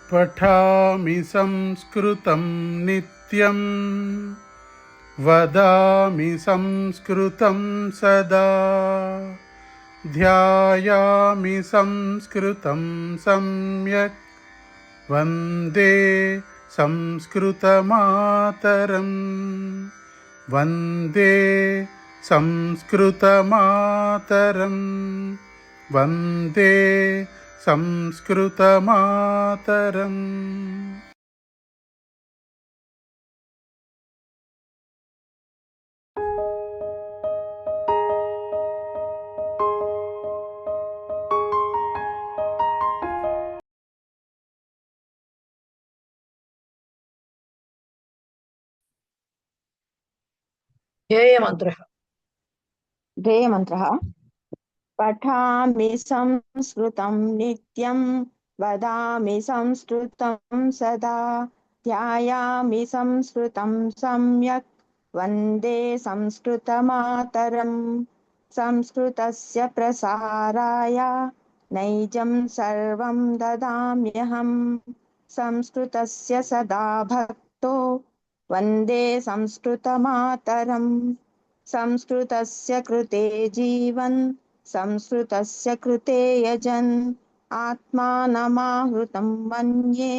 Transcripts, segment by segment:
पठामि संस्कृतं नित्यं वदामि संस्कृतं सदा ध्यायामि संस्कृतं सम्यक् वन्दे संस्कृतमातरं वन्दे संस्कृतमातरं वन्दे संस्कृतमातरम्। ध्येयमन्त्रः पठामि संस्कृतं नित्यं वदामि संस्कृतं सदा ध्यायामि संस्कृतं सम्यक् वन्दे संस्कृतमातरं संस्कृतस्य प्रसाराय नैजं सर्वं ददाम्यहं संस्कृतस्य सदा भक्तो वन्दे संस्कृतमातरम् संस्कृतस्य कृते जीवन् संस्कृतस्य कृते यजन् आत्मानमाहृतं मन्ये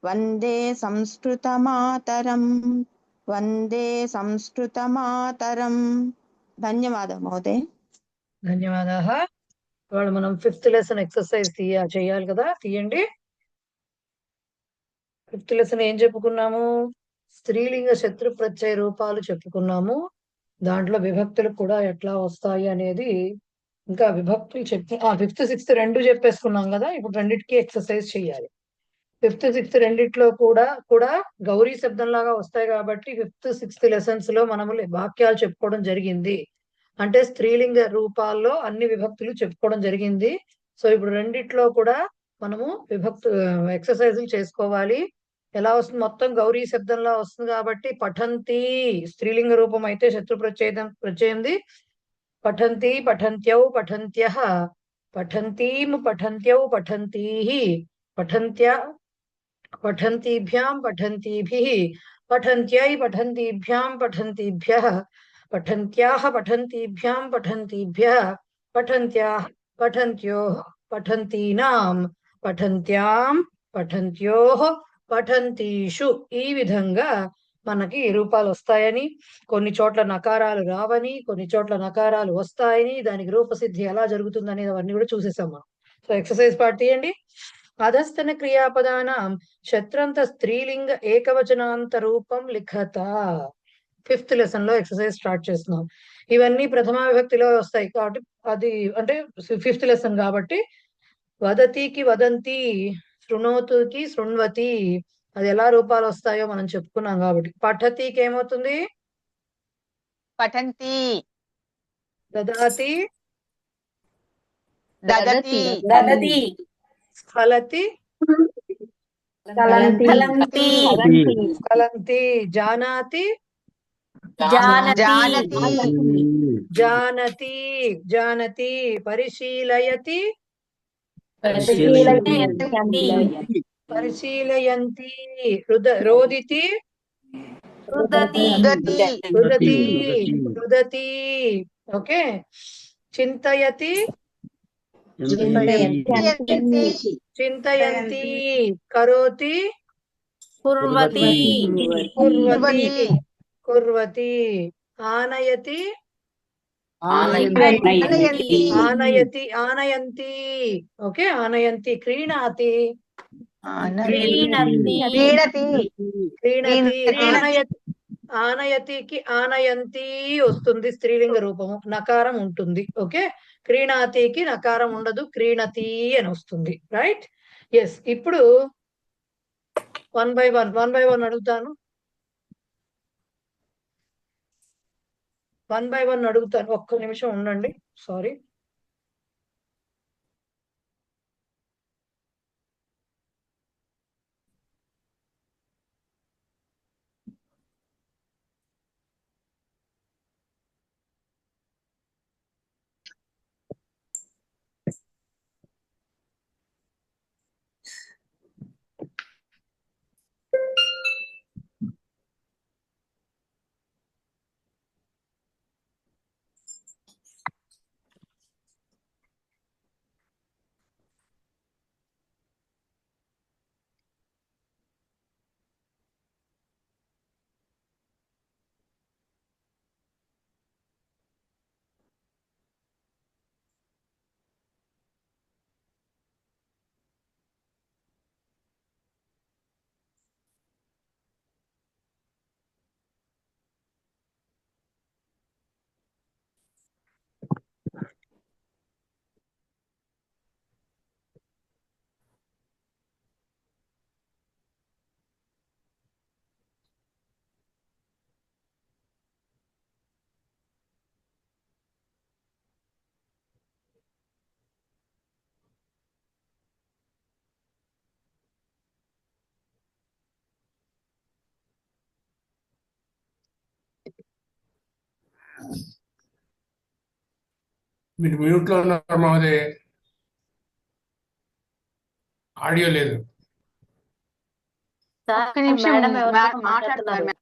वन्दे संस्कृतमातरम् वन्दे संस्कृतमातरम्। ధన్యవాదం మహోదయ. ధన్యవాదాలు. ఇవాళ మనం 5th లెసన్ ఎక్సర్సైజ్ చేయాలి కదా, తీయండి. 5th లెసన్ ఏం చెప్పుకున్నాము? స్త్రీలింగ శత్రు ప్రత్యయ రూపాలు చెప్పుకున్నాము. దాంట్లో విభక్తులు కూడా ఎట్లా వస్తాయి అనేది ఇంకా విభక్తులు 5th 6th రెండు చెప్పేసుకున్నాం కదా. ఇప్పుడు రెండిటికి ఎక్సర్సైజ్ చేయాలి. 5th 6th రెండిట్లో కూడా గౌరీ శబ్దంలాగా వస్తాయి కాబట్టి 5th 6th లెసన్స్ లో మనము వాక్యాలు చెప్పుకోవడం జరిగింది. అంటే స్త్రీలింగ రూపాల్లో అన్ని విభక్తులు చెప్పుకోవడం జరిగింది. సో ఇప్పుడు రెండిట్లో కూడా మనము ఎక్సర్సైజులు చేసుకోవాలి. ఎలా వస్తుంది? మొత్తం గౌరీ శబ్దంలో వస్తుంది కాబట్టి పఠంతి స్త్రీలింగ రూపం అయితే శత్రు ప్రత్యయంది. పఠంతి పఠంత్యౌ పఠంత్యః పఠంతీం పఠంత్యౌ పఠంతీః పఠంత్య పఠంతీభ్యాం పఠంతీభిః పఠంత్యై పఠంతీభ్యాం పఠంతీభ్యః పఠంత్యాః పఠంతీభ్యాం పఠంతీభ్యః పఠంత్యాః పఠంత్యోః పఠంతీనాం పఠంత్యాం పఠంత్యోః పఠంతీషు. ఈ విధంగా మనకి రూపాలు వస్తాయని, కొన్ని చోట్ల నకారాలు రావని, కొన్ని చోట్ల నకారాలు వస్తాయని, దానికి రూపసిద్ధి ఎలా జరుగుతుంది అనేది అవన్నీ కూడా చూసేసాం మనం. సో ఎక్సర్సైజ్ పార్ట్ తీయండి. అధస్తన క్రియాపదానాం శత్రంత స్త్రీలింగ ఏకవచనాంత రూపం లిఖత. 5th లెసన్ లో ఎక్సర్సైజ్ స్టార్ట్ చేస్తున్నాం. ఇవన్నీ ప్రథమా విభక్తిలో వస్తాయి కాబట్టి అది అంటే 5th లెసన్ కాబట్టి వదతికి వదంతి, శృణోతుకి శృణ్వతి, అది ఎలా రూపాలు వస్తాయో మనం చెప్పుకున్నాం కాబట్టి. పఠతికి ఏమవుతుంది? పఠంతి దదాతి దదతి దదతి స్ఖలతి స్ఖలంతి స్ఖలంతి జానాతి జానతి జానతి జానతి పరిశీలయతి పరిశీలయంతి రోదితి రుదతి రుదతి రుదతి. ఓకే. చింతయతి చింతయంతి కరోతి కుర్వతి కుర్వతి కుర్వతి ఆనయతి ఆనయతి ఆనయంతి. ఓకే. ఆనయంతి క్రీణాతి క్రీడతి క్రీణతి ఆనయతికి ఆనయంతి వస్తుంది స్త్రీలింగ రూపము, నకారం ఉంటుంది. ఓకే. క్రీణాతికి నకారం ఉండదు, క్రీణతి అని వస్తుంది. రైట్. ఎస్. ఇప్పుడు 1 by 1 అడుగుతాను. 1 by 1 అడుగుతాను. ఒక్క నిమిషం ఉండండి. సారీ. మీరు మ్యూట్ లో ఉన్నారు మహోదయ. ఆడియో లేదు. ఒక్క నిమిషం మేడం ఎవరితో మాట్లాడుతున్నారు. మాట్లాడుతున్నారు.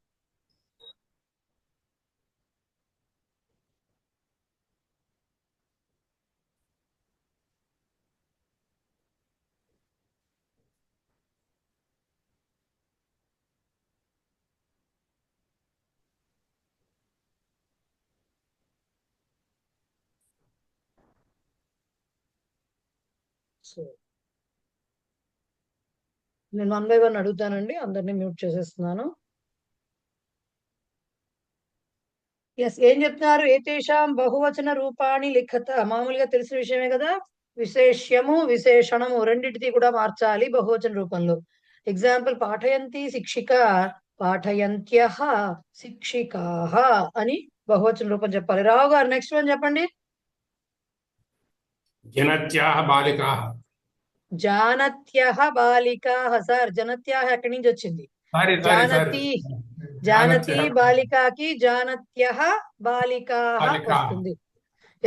సో నేను 1 by 1 అడుగుతానండి, అందరినీ మ్యూట్ చేసేస్తున్నాను. ఎస్, ఏం చెప్తున్నారు? ఏతేషాం బహువచన రూపాణి లిఖత. మామూలుగా తెలిసిన విషయమే కదా, విశేష్యము విశేషణము రెండింటిది కూడా మార్చాలి బహువచన రూపంలో. ఎగ్జాంపుల్, పాఠయంతి శిక్షిక, పాఠయంత్యః శిక్షికాః అని బహువచన రూపం చెప్పాలి. రావు గారు నెక్స్ట్ వన్ చెప్పండి. జనత్యాః బాలికాః. జానత్యః బాలికాః. సార్ జనత్యాః ఎక్కడి నుంచి వచ్చింది? సారీ జానతి, జానతి బాలికాకి జానత్యః బాలికాః బాలికాః. వస్తుంది.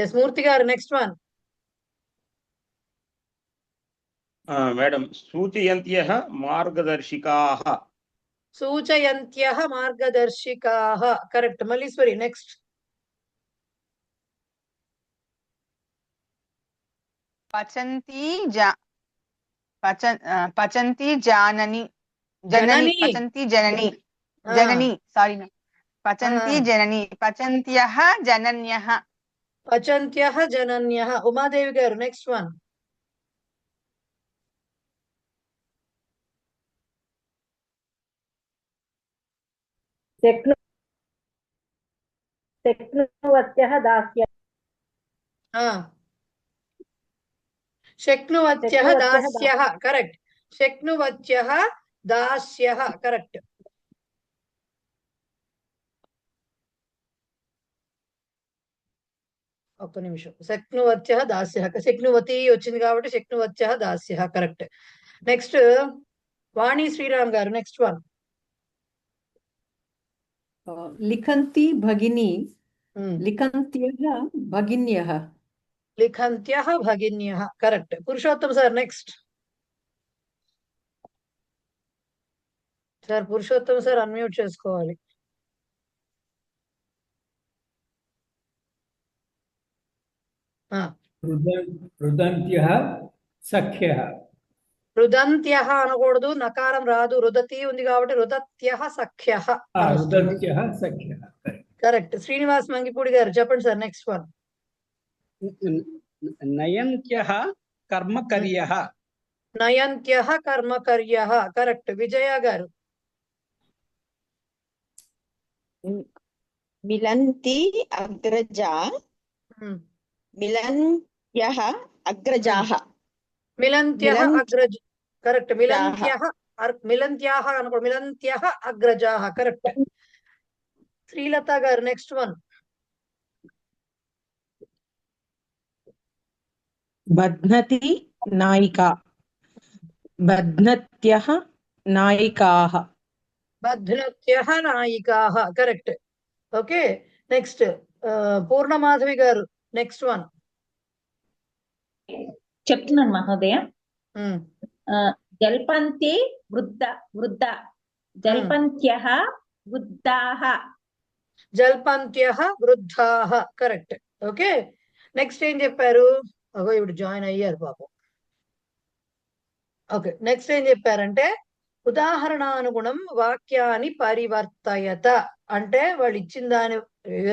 Yes, Murthy garu next one. Madam, సూచయంత్యః మార్గదర్శికాః. సూచయంత్యః మార్గదర్శికాః కరెక్ట్. మల్లీశ్వరి నెక్స్ట్. పచంతి జానని జనని జనని. పచంతి జనని జనని సారీ పచంతి జనని పచంత్యః జనన్యః. పచంత్యః జనన్యః. Umadevi garu next one. శక్నువత్యః దాస్య. శక్నువత్యః శక్నువత్యః దాస్యః కరెక్ట్. శక్నువత్యః దాస్యః కరెక్ట్. ఒక్క నిమిషం. శక్నువత్యః దాస్యః, శక్నువతి వచ్చింది కాబట్టి శక్నువత్యః దాస్యః correct. Next Vani Sriram garu next one. लिखन्ति भगिनी लिखन्त्यः भगिन्यः. లిఖంత్యః భగిన్యః correct. Purushottam sir next. Sir Purushottam sir unmute చేసుకోవాలి. రుదంత్యః సఖ్యః. రుదంత్యః అనకూడదు, నకారం రాదు, రుదతి ఉంది కాబట్టి రుదత్యః సఖ్యః అని వస్తుంది. రుదంత్యః సఖ్యః. కరెక్ట్. శ్రీనివాస్ మంగిపూడి గారు చెప్పండి సార్ నెక్స్ట్ వన్. నయంత్యః కర్మకర్యః. నయంత్యః కర్మకర్యః కరెక్ట్. విజయ గారు. మిలంతి అగ్రజా మిలన్యః అగ్రజాః. మిలంత్యః మిలంత్యః. అగ్రజ కరెక్ట్. మిలంత్యః మిలంత్యాః అనుకో, మిలంత్యః అగ్రజాః correct. Srilatha garu next one. బధ్నతి నాయికా. బధ్నత్యః నాయికాః. బధ్నత్యః నాయికాః correct. Okay, next Purnamadhavi garu next one. చెప్తున్నాను మహోదయ. జల్పంతే వృద్ధ వృద్ధ. జల్పంత్యః వృద్ధాః. జల్పంత్యః వృద్ధాః కరెక్ట్. ఓకే, నెక్స్ట్ ఏం చెప్పారు? అగో ఇప్పుడు జాయిన్ అయ్యారు పాపం. ఓకే, నెక్స్ట్ ఏం చెప్పారంటే ఉదాహరణానుగుణం వాక్యాన్ని పరివర్తయత. అంటే వాళ్ళు ఇచ్చిన దాని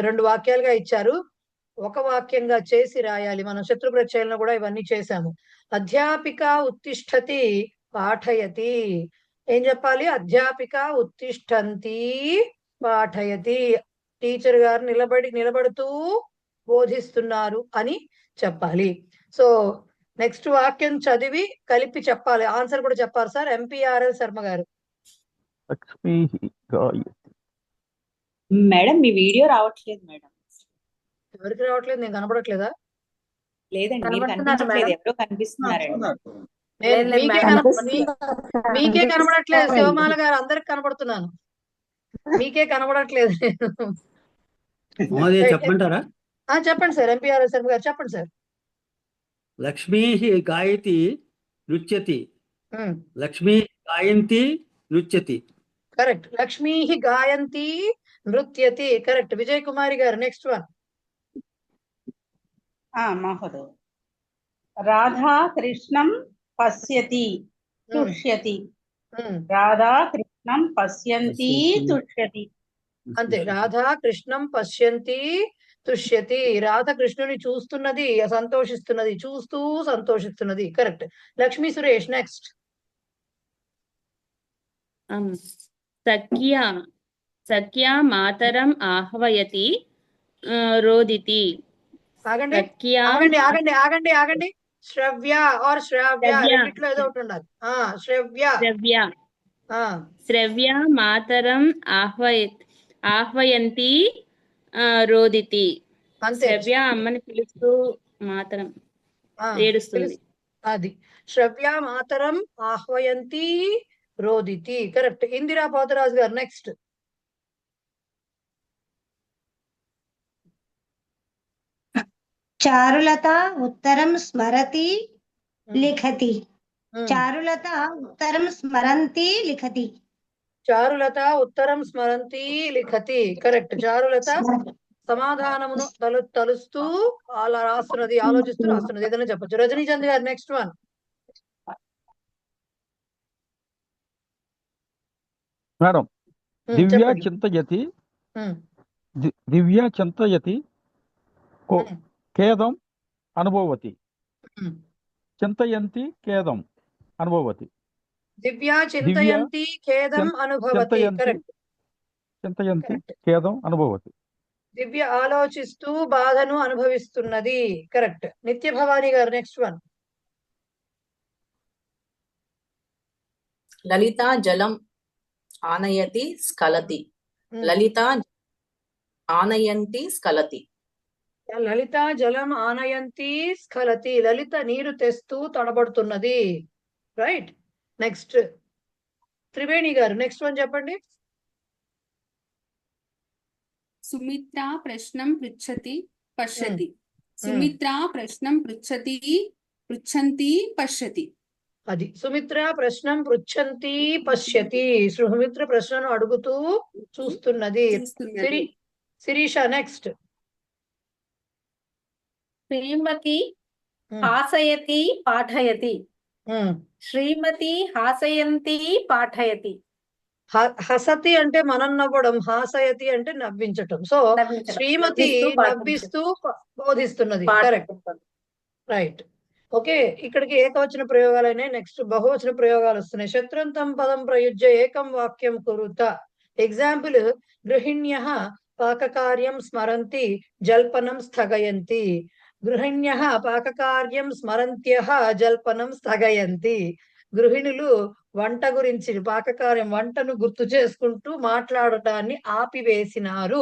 2 వాక్యాలుగా ఇచ్చారు, ఒక వాక్యంగా చేసి రాయాలి. మనం శత్రు ప్రత్యయంలో కూడా ఇవన్నీ చేశాము. అధ్యాపిక ఉత్తిష్టతి పాఠయతి. ఏం చెప్పాలి? అధ్యాపిక ఉత్తిష్టంతి పాఠయతి. టీచర్ గారు నిలబడుతూ బోధిస్తున్నారు అని చెప్పాలి. సో నెక్స్ట్ వాక్యం చదివి కలిపి చెప్పాలి, ఆన్సర్ కూడా చెప్పాలి సార్. ఎంపీఆర్ఎల్ శర్మ గారు. మేడం, మీ వీడియో రావట్లేదు మేడం. ఎవరికి రావట్లేదు? నేను కనపడట్లేదా? లేదండి, మీరు కనబడుతున్నారు కనిపించట్లేదు, మేడం. ఎవరో కనిపిస్తున్నారండి. మీకే కనబడట్లేదు శివమాల గారు, అందరికి కనబడుతున్నాను, మీకే కనబడట్లేదు. చెప్పంటారా? చెప్పండి సార్, ఎంపీఆర్ శర్మ గారు చెప్పండి సార్. లక్ష్మీ గాయతి నృత్యతి. ఉమ్, లక్ష్మీ గాయంతి నృత్యతి. కరెక్ట్. లక్ష్మీ గాయంతి నృత్యతి, కరెక్ట్. విజయ్ కుమారి గారు నెక్స్ట్ వన్. మహోదయ. రాధా కృష్ణం పశ్యతి తుష్యతి. రాధా కృష్ణం పశ్యంతి తుష్యతి. అంతే, రాధా కృష్ణం పశ్యంతి తుష్యతి. రాధ కృష్ణుని చూస్తున్నది, సంతోషిస్తున్నది, చూస్తూ సంతోషిస్తున్నది, కరెక్ట్. లక్ష్మీ సురేష్ నెక్స్ట్. సఖ్యా సఖ్యా మాతరం ఆహ్వయతి రోదితి. ఆగండి సఖ్యా ఆగండి ఆగండి ఆగండి ఆగండి. శ్రవ్య ఆర్ శ్రావ్య, శ్రవ్య. రెండిట్లో ఏదో ఒకటి ఉండాలి. శ్రవ్య. శ్రవ్య శ్రవ్య మాతరం ఆహ్వయంతి రోదితి. అంతే, శ్రవ్య అమ్మని పిలుస్తూ మాతరం ఏడుస్తుంది. అది శ్రవ్య మాతరం ఆహ్వయంతి రోదితి, కరెక్ట్. ఇందిరా పోతరాజు గారు నెక్స్ట్. చారులత ఉత్తరం స్మరతి లిఖతి. చారులత ఉత్తరం స్మరంతి లిఖతి. చారులత ఉత్తరం స్మరంతి లిఖతి, కరెక్ట్. చారులత సమాధానమును తలుస్తూ అలా రాస్తున్నది, ఆలోచిస్తూ రాస్తున్నది, ఏదైనా చెప్పచ్చు. రజనీచంద్ గారు నెక్స్ట్ వన్. మేడం, దివ్య చింతయతి దివ్య చింతయతి ఖేదం అనుభవతి. చింతయంతి ఖేదం అనుభవతి. దివ్య చింతయంతి ఖేదం అనుభవతి, కరెక్ట్. చింతయంతి ఖేదం అనుభవతి. దివ్య ఆలోచిస్తూ బాధను అనుభవిస్తున్నది, కరెక్ట్. నిత్య భవాని గారు నెక్స్ట్ వన్. లలిత జలం ఆనయతి స్ఖలతి. లలిత ఆనయంతి స్ఖలతి. లలిత జలం ఆనయంతి స్ఖలతి. లలిత నీరు తెస్తూ తడబడుతున్నది, రైట్. నెక్స్ట్ త్రివేణి గారు నెక్స్ట్ వన్ చెప్పండి. సుమిత్ర ప్రశ్నం పృచ్చతి పశ్యతి. సుమిత్ర ప్రశ్నం పృచ్చంతి పశ్యతి. అది సుమిత్ర ప్రశ్నం పృచ్చంతి పశ్యతి. సుమిత్ర ప్రశ్నను అడుగుతూ చూస్తున్నది. శిరీష నెక్స్ట్. శ్రీమతి హాసయతి పాఠయతి. శ్రీమతి హాసయంతి పాఠయతి. హసతి అంటే మనం నవ్వడం, హాసయతి అంటే నవ్వించటం. సో శ్రీమతి నవ్విస్తూ బోధిస్తున్నది, కరెక్ట్, రైట్. ఓకే, ఇక్కడికి ఏకవచన ప్రయోగాలనే. నెక్స్ట్ బహువచన ప్రయోగాలు వస్తున్నాయి. శత్రంతం పదం ప్రయుజ్య ఏకం వాక్యం కురుత. ఎగ్జాంపుల్, గృహిణ్యః పాకకార్యం స్మరంతి జల్పనం స్థగయంతి. గృహిణ్యః పాకకార్యం స్మరంత్యః జల్పనం స్థగయంతి. గృహిణులు వంట గురించి, పాకకార్యం వంటను గుర్తు చేసుకుంటూ మాట్లాడటాన్ని ఆపవేస్తున్నారు,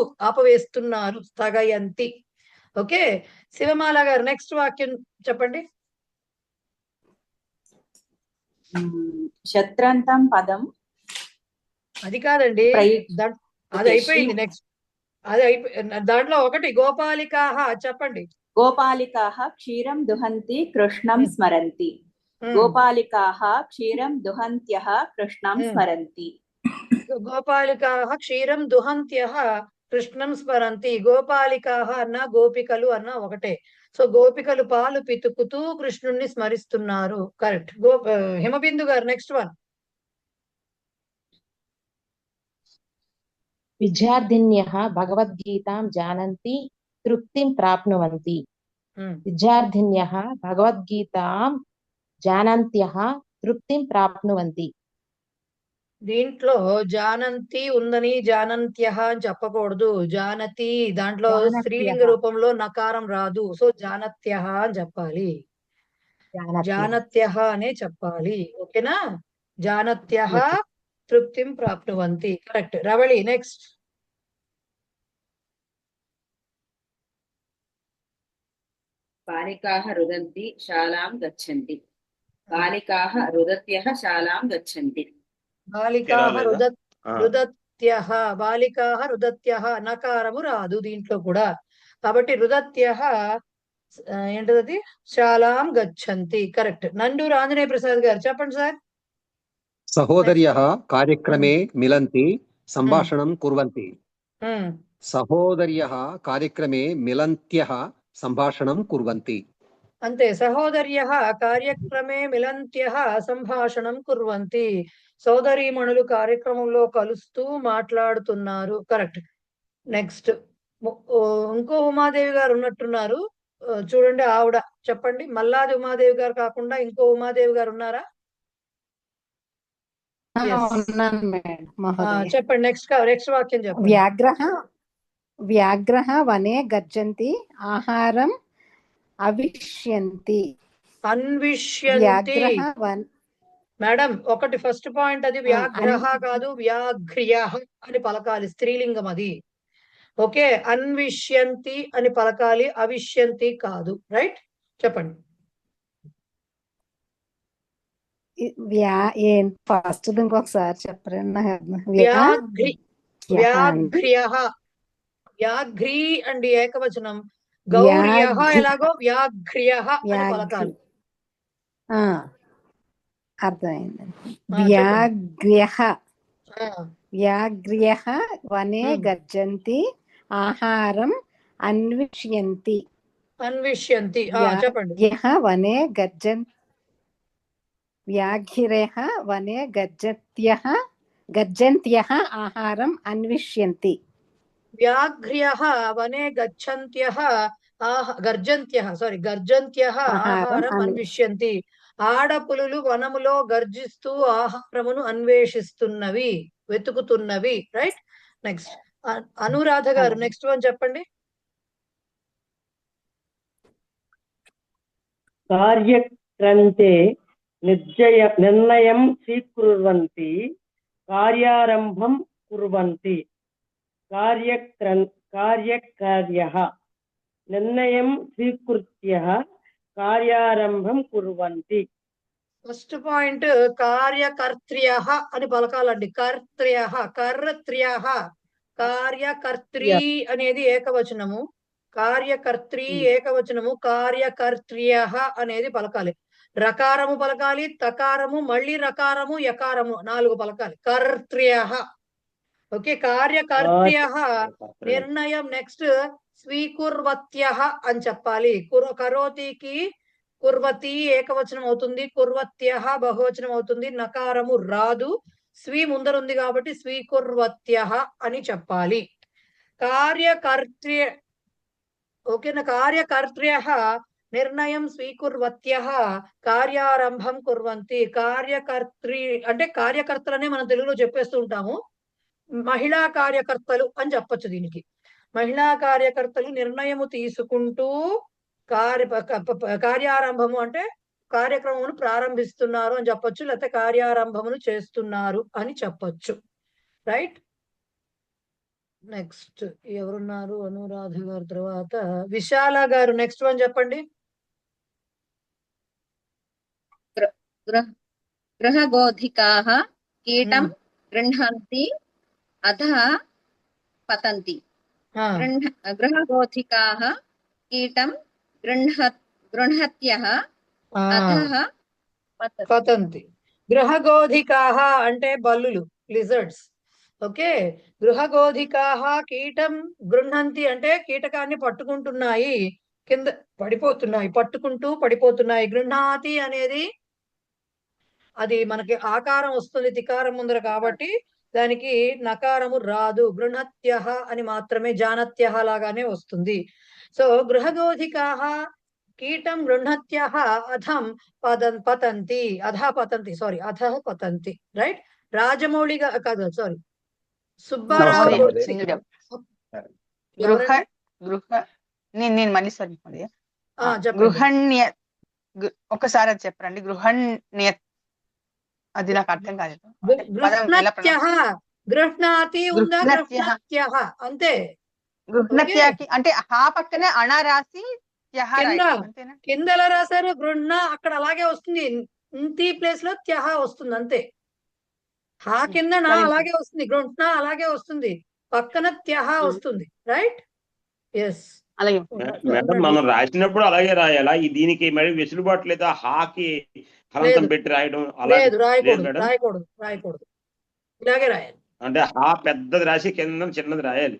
స్థగయంతి. ఓకే, శివమాల గారు నెక్స్ట్ వాక్యం చెప్పండి. శత్రంతం పదం, అది కాదండి, అది అయిపోయింది. నెక్స్ట్ అది దాంట్లో ఒకటి గోపాలికాహ చెప్పండి. గోపాలికాః క్షీరం దుహంతి కృష్ణం స్మరంతి. గోపాలికాః క్షీరం దుహంత్యః కృష్ణం స్మరంతి. గోపాలికాః క్షీరం దుహంత్యః కృష్ణం స్మరంతి. గోపాలికాః అన్న గోపికలు అన్న ఒకటే. సో గోపికలు పాలు పితుకుతూ కృష్ణుణ్ణి స్మరిస్తున్నారు, కరెక్ట్. హిమబిందు గారు నెక్స్ట్ వన్. విద్యార్థిన్యః భగవద్గీతాం జానంతి తృప్తిం ప్రాప్నువంతి. విద్యార్థిన్యః భగవద్గీతాం జానంత్యః తృప్తిం ప్రాప్నువంతి. దీంట్లో జానంతి ఉందని జానంత్యః అని చెప్పకూడదు. జానతి దాంట్లో స్త్రీలింగ రూపంలో నకారం రాదు. సో జానత్యః అని చెప్పాలి, జానత్యః అనే చెప్పాలి. ఓకేనా, జానత్యః తృప్తిం ప్రాప్నువంతి, కరెక్ట్. రవళి నెక్స్ట్. బాలికాః రుదంతి శాలాం గచ్చంతి. బాలికాః రుదత్యః శాలాం గచ్చంతి. బాలికాః రుదత్యః, బాలికాః రుదత్యః నకారము రాదు దీంట్లో కూడా. కాబట్టి రుదత్యః ఏంటది శాలాం గచ్చంతి. కరెక్ట్. నండూరు ఆంజనేయ ప్రసాద్ గారు చెప్పండి సార్. సహోదర్యः కార్యక్రమే మిలంతి సంభాషణం కుర్వంతి. సహోదర్యः కార్యక్రమే మిలంత్యః సంభాషణం కుర్వంతి. అంతే. సహోదర్యః కార్యక్రమే మిలంత్యః సంభాషణం కుర్వంతి. సోదరీమణులు కార్యక్రమంలో కలుస్తూ మాట్లాడుతున్నారు. కరెక్ట్. నెక్స్ట్ ఇంకో ఉమాదేవి గారు ఉన్నట్టున్నారు, చూడండి. ఆవిడ చెప్పండి. మల్లాది ఉమాదేవి గారు కాకుండా ఇంకో ఉమాదేవి గారు ఉన్నారా? చెప్పండి. నెక్స్ట్ వాక్యం చెప్పండి. వ్యాఘ్రః వనే గర్జంతి ఆహారం అవిష్యంతి. అన్విష్యంతి. మేడం ఒకటి ఫస్ట్ పాయింట్, అది వ్యాఘ్రః కాదు, వ్యాఘ్ర్యః అని పలకాలి. స్త్రీలింగం అది. ఓకే. అన్విష్యంతి అని పలకాలి, అవిష్యంతి కాదు. రైట్. చెప్పండి. ఫస్ట్ ఇంకొకసారి చెప్పండి. వ్యాఘ్ర్యః. వ్యాఘ్రీ అండి ఏకవచనం. గౌర్యః ఎలాగో వ్యాఘ్ర్యః అని పలకాలి. అర్థమైంది. వ్యాఘ్ర్యః వనే గర్జంతి ఆహారం అన్విష్యంతి. అన్విష్యంతి. చెప్పండి. వనే వ్యాఘ్రః వనే గర్జంత్యః ఆహారం అన్విష్యంతి. వ్యాఘ్ర్యః వనే గర్జంత్యః ఆహారం అన్విష్యంతి. ఆడపులులు వనములో గర్జిస్తూ ఆహారమును అన్వేషిస్తున్నవి, వెతుకుతున్నవి. రైట్. నెక్స్ట్ అనురాధ గారు నెక్స్ట్ వన్ చెప్పండి. కార్యక్రంతే నిర్ణయం స్వీకుర్వంతి కార్యారంభం కుర్వంతి. కార్యకార్యః నిర్ణయం స్వీకృత్య కార్యారంభం కుర్వంతి. ఫస్ట్ పాయింట్ కార్యకర్త్ర్యః అని పలకాలండి. కర్త్ర్యః. కార్యకర్త్రీ అనేది ఏకవచనము, కార్యకర్త్రీ ఏకవచనము. కార్యకర్త్ర్యః అనేది పలకాలి. రకారము పలకాలి, తకారము, మళ్ళీ రకారము, యకారము 4 పలకాలి. కర్త్ర్యః. ఓకే. కార్యకర్త్ర్యః నిర్ణయం. నెక్స్ట్ స్వీకుర్వత్యః అని చెప్పాలి. కరోతికి కుర్వతి ఏకవచనం అవుతుంది, కుర్వత్యః బహువచనం అవుతుంది. నకారము రాదు, స్వీ ముందరుంది కాబట్టి స్వీకుర్వత్యః అని చెప్పాలి. ఓకేనా. కార్యకర్త్ర్యః నిర్ణయం స్వీకుర్వత్యః కార్యారంభం కుర్వంతి. కార్యకర్త్రి అంటే కార్యకర్తలనే మనం తెలుగులో చెప్పేస్తూ ఉంటాము. మహిళా కార్యకర్తలు అని చెప్పొచ్చు దీనికి. మహిళా కార్యకర్తలు నిర్ణయము తీసుకుంటూ కార్యారంభము అంటే కార్యక్రమమును ప్రారంభిస్తున్నారు అని చెప్పొచ్చు, లేకపోతే కార్యారంభమును చేస్తున్నారు అని చెప్పొచ్చు. రైట్. నెక్స్ట్ ఎవరున్నారు? అనురాధ గారు తర్వాత విశాల గారు. నెక్స్ట్ వన్ చెప్పండి. గృహగోధికాః కీటం గృహంతి అధః పతంతి. గృహగోధికాః కీటం గృహత్యః అధః పతంతి. గృహగోధికాః అంటే బల్లులు, లిజర్డ్స్. ఓకే. గృహగోధికాః కీటం గృహంతి అంటే కీటకాన్ని పట్టుకుంటున్నాయి, కింద పడిపోతున్నాయి, పట్టుకుంటూ పడిపోతున్నాయి. గృహ్ణాతి అనేది అది మనకి ఆకారం వస్తుంది తికారం ముందర కాబట్టి దానికి నకారము రాదు. గృహత్యః అని మాత్రమే జానత్యః లాగానే వస్తుంది. సో గృహగోధికాః కీటం గృహత్యః అధం పతంతి. అధః పతంతి. రైట్. రాజమౌళి కాదు, సారీ, సుబ్బారావు. నేను మళ్ళీ సార్ గృహణ్య ఒకసారి అది చెప్పండి. గృహణ్య అది నాకు అర్థం కాలేదు. గృహ్ణాతి ఉందా? గృహ్ణత్యః అంతే. గృహ్ణత్యకి అంటే హా పక్కనే అణ రాసి కింద ఎలా రాశారు? గృహ్ణ అక్కడ అలాగే వస్తుంది, ఇంటి ప్లేస్ లో త్యహ వస్తుంది అంతే. హా కింద నా అలాగే వస్తుంది, గృహ్ణ అలాగే వస్తుంది, పక్కన త్యహ వస్తుంది. రైట్. ఎస్. అలాగే మేడం మనం రాసినప్పుడు అలాగే రాయాలా? దీనికి మరి వెసులుబాటు లేదా? హాకి హలంతం పెట్టి రాయడం అలా లేదు, రాయకూడదు మేడం? రాయకూడదు రాయకూడదు, ఇలాగే రాయాలి. అంటే హా పెద్దది రాసి కింద చిన్నది రాయాలి.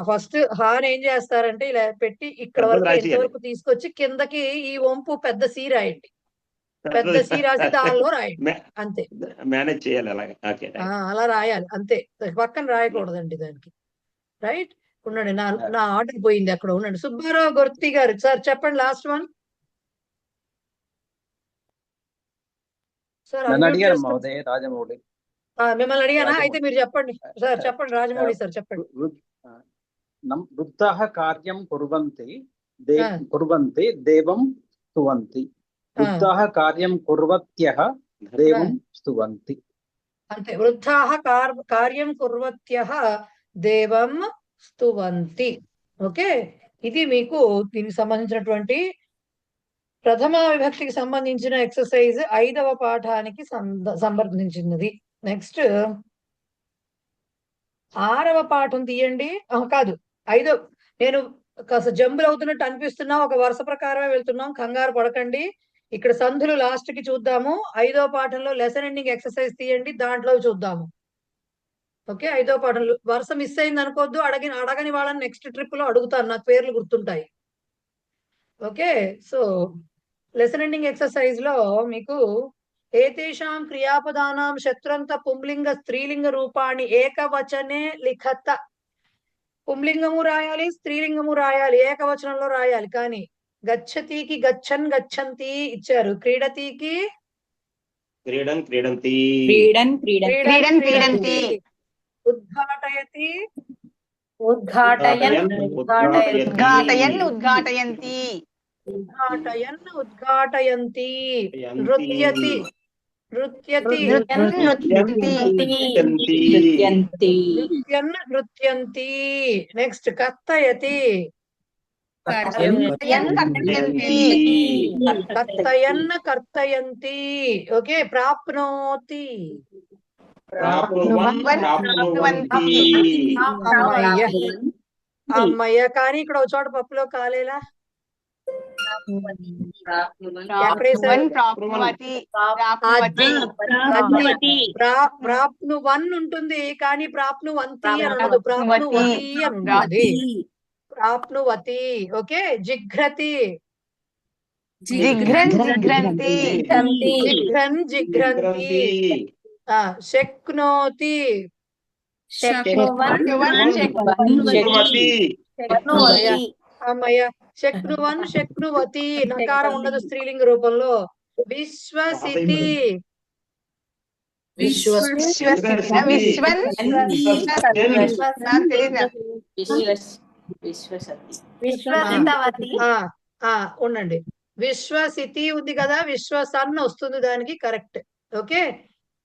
ఫస్ట్ హాన్ ఏం చేస్తారంటే ఇలా పెట్టి ఇక్కడ పెద్దది వరకు రాసేయాలి. ఎంతవరకు తీసుకొచ్చి కిందకి ఈ వంపు పెద్ద సి రాయండి, పెద్ద సి రాసి దానిలో రాయండి, అంతే. మేనేజ్ చేయాలి అలాగే. ఓకే. అలా రాయాలి అంతే, పక్కన రాయకూడదండి దానికి. రైట్, ఉండండి, నా ఆర్డర్ పోయింది అక్కడ, ఉండండి. సుబ్బారావు గుర్తి గారు సార్ చెప్పండి, లాస్ట్ వన్ సార్. రాజమౌళి మిమ్మల్ని అడిగానా? అయితే మీరు చెప్పండి సార్, చెప్పండి రాజమౌళి సార్ చెప్పండి. వృద్ధः కార్యం కుర్వంతి కుర్వంతి దేవం స్తువంతి. వృద్ధः కార్యం కుర్వత్యః దేవం స్తువంతి. అంతే, వృద్ధాః కార్యం కుర్వత్యః దేవం స్తువంతి. ఓకే, ఇది మీకు దీనికి సంబంధించినటువంటి ప్రథమ విభక్తికి సంబంధించిన ఎక్సర్సైజ్ 5వ పాఠానికి సంబంధించినది. నెక్స్ట్ 6వ పాఠం తీయండి. కాదు, 5వ. నేను కాస్త జంబులు అవుతున్నట్టు అనిపిస్తున్నా, ఒక వరుస ప్రకారమే వెళ్తున్నాం, కంగారు పడకండి. ఇక్కడ సంధులు లాస్ట్ కి చూద్దాము. 5వ పాఠంలో లెసన్ ఎండింగ్ ఎక్సర్సైజ్ తీయండి, దాంట్లో చూద్దాము. ఓకే, 5వ పాఠంలో వరుస మిస్ అయింది అనుకోవద్దు, అడగని వాళ్ళని నెక్స్ట్ ట్రిప్ లో అడుగుతాను, నాకు పేర్లు గుర్తుంటాయి. Okay, so lesson ending exercise లో మీకు ఏతేషాం క్రియాపదానాం శత్రుంత పుంలింగ స్త్రీలింగ రూపాన్ని ఏకవచనే లిఖత. పుంలింగము రాయాలి, స్త్రీలింగము రాయాలి, ఏకవచనంలో రాయాలి. కానీ గచ్చతికి గచ్చన్ గచ్చంతి ఇచ్చారు, క్రీడతికి క్రీడన్ క్రీడంతి, క్రీడన్ క్రీడంతి, ఉద్ఘాటయతి ఉద్ఘాటయన్ ఉద్ఘాటయంతి, ఉద్ఘాటయన్ ఉద్ఘాటయంతి, నృత్యతి నృత్యతి నృత్యన్ నృత్యంతి. నెక్స్ట్ కర్తయతి కర్తయన్ కర్తయంతి. ఓకే, ప్రాప్నోతి అమ్మయ్య. కానీ ఇక్కడ ఒక చోట పప్పులో కాలేలా, ప్రాప్నువన్ ఉంటుంది కానీ ప్రాప్నువంతి అనదు, ప్రాప్నువతి అనుంది, ప్రాప్నువతి. ఓకే, జిఘ్రతి జిఘ్రన్ జిఘ్రంతి, శక్నోతి అమ్మయ్య. శక్నువన్ శక్నువతి, నకారం ఉండదు స్త్రీలింగ రూపంలో. విశ్వసితి ఉండండి, విశ్వసితి ఉంది కదా, విశ్వసన్ వస్తుంది దానికి, కరెక్ట్. ఓకే,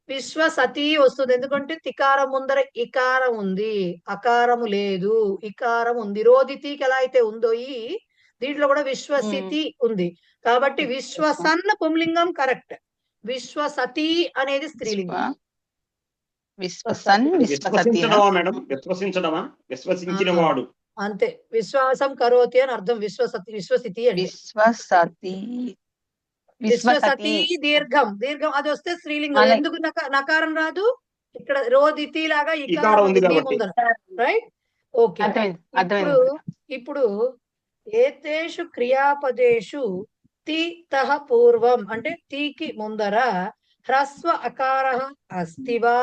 విశ్వసతి వస్తుంది, ఎందుకంటే తికారం ముందర ఇకారం ఉంది, అకారము లేదు, ఇకారం ఉంది. రోదితికి ఎలా అయితే ఉందో దీంట్లో కూడా విశ్వసితి ఉంది, కాబట్టి విశ్వసన్ పుంలింగం కరెక్ట్, విశ్వసతి అనేది స్త్రీలింగం. అంతే, విశ్వాసం కరోతి అని అర్థం. విశ్వసితి అంటే విశ్వసతి దీర్ఘం, దీర్ఘం అది వస్తే స్త్రీలింగం. ఎందుకు నకారం రాదు? ఇక్కడ రోదితి లాగా ఇకారం ముందర, రైట్? ఓకే, ఇప్పుడు ఏతేషు క్రియాపదేషు తి తః పూర్వం అంటే తీకి ముందర హ్రస్వ అకార అస్తివా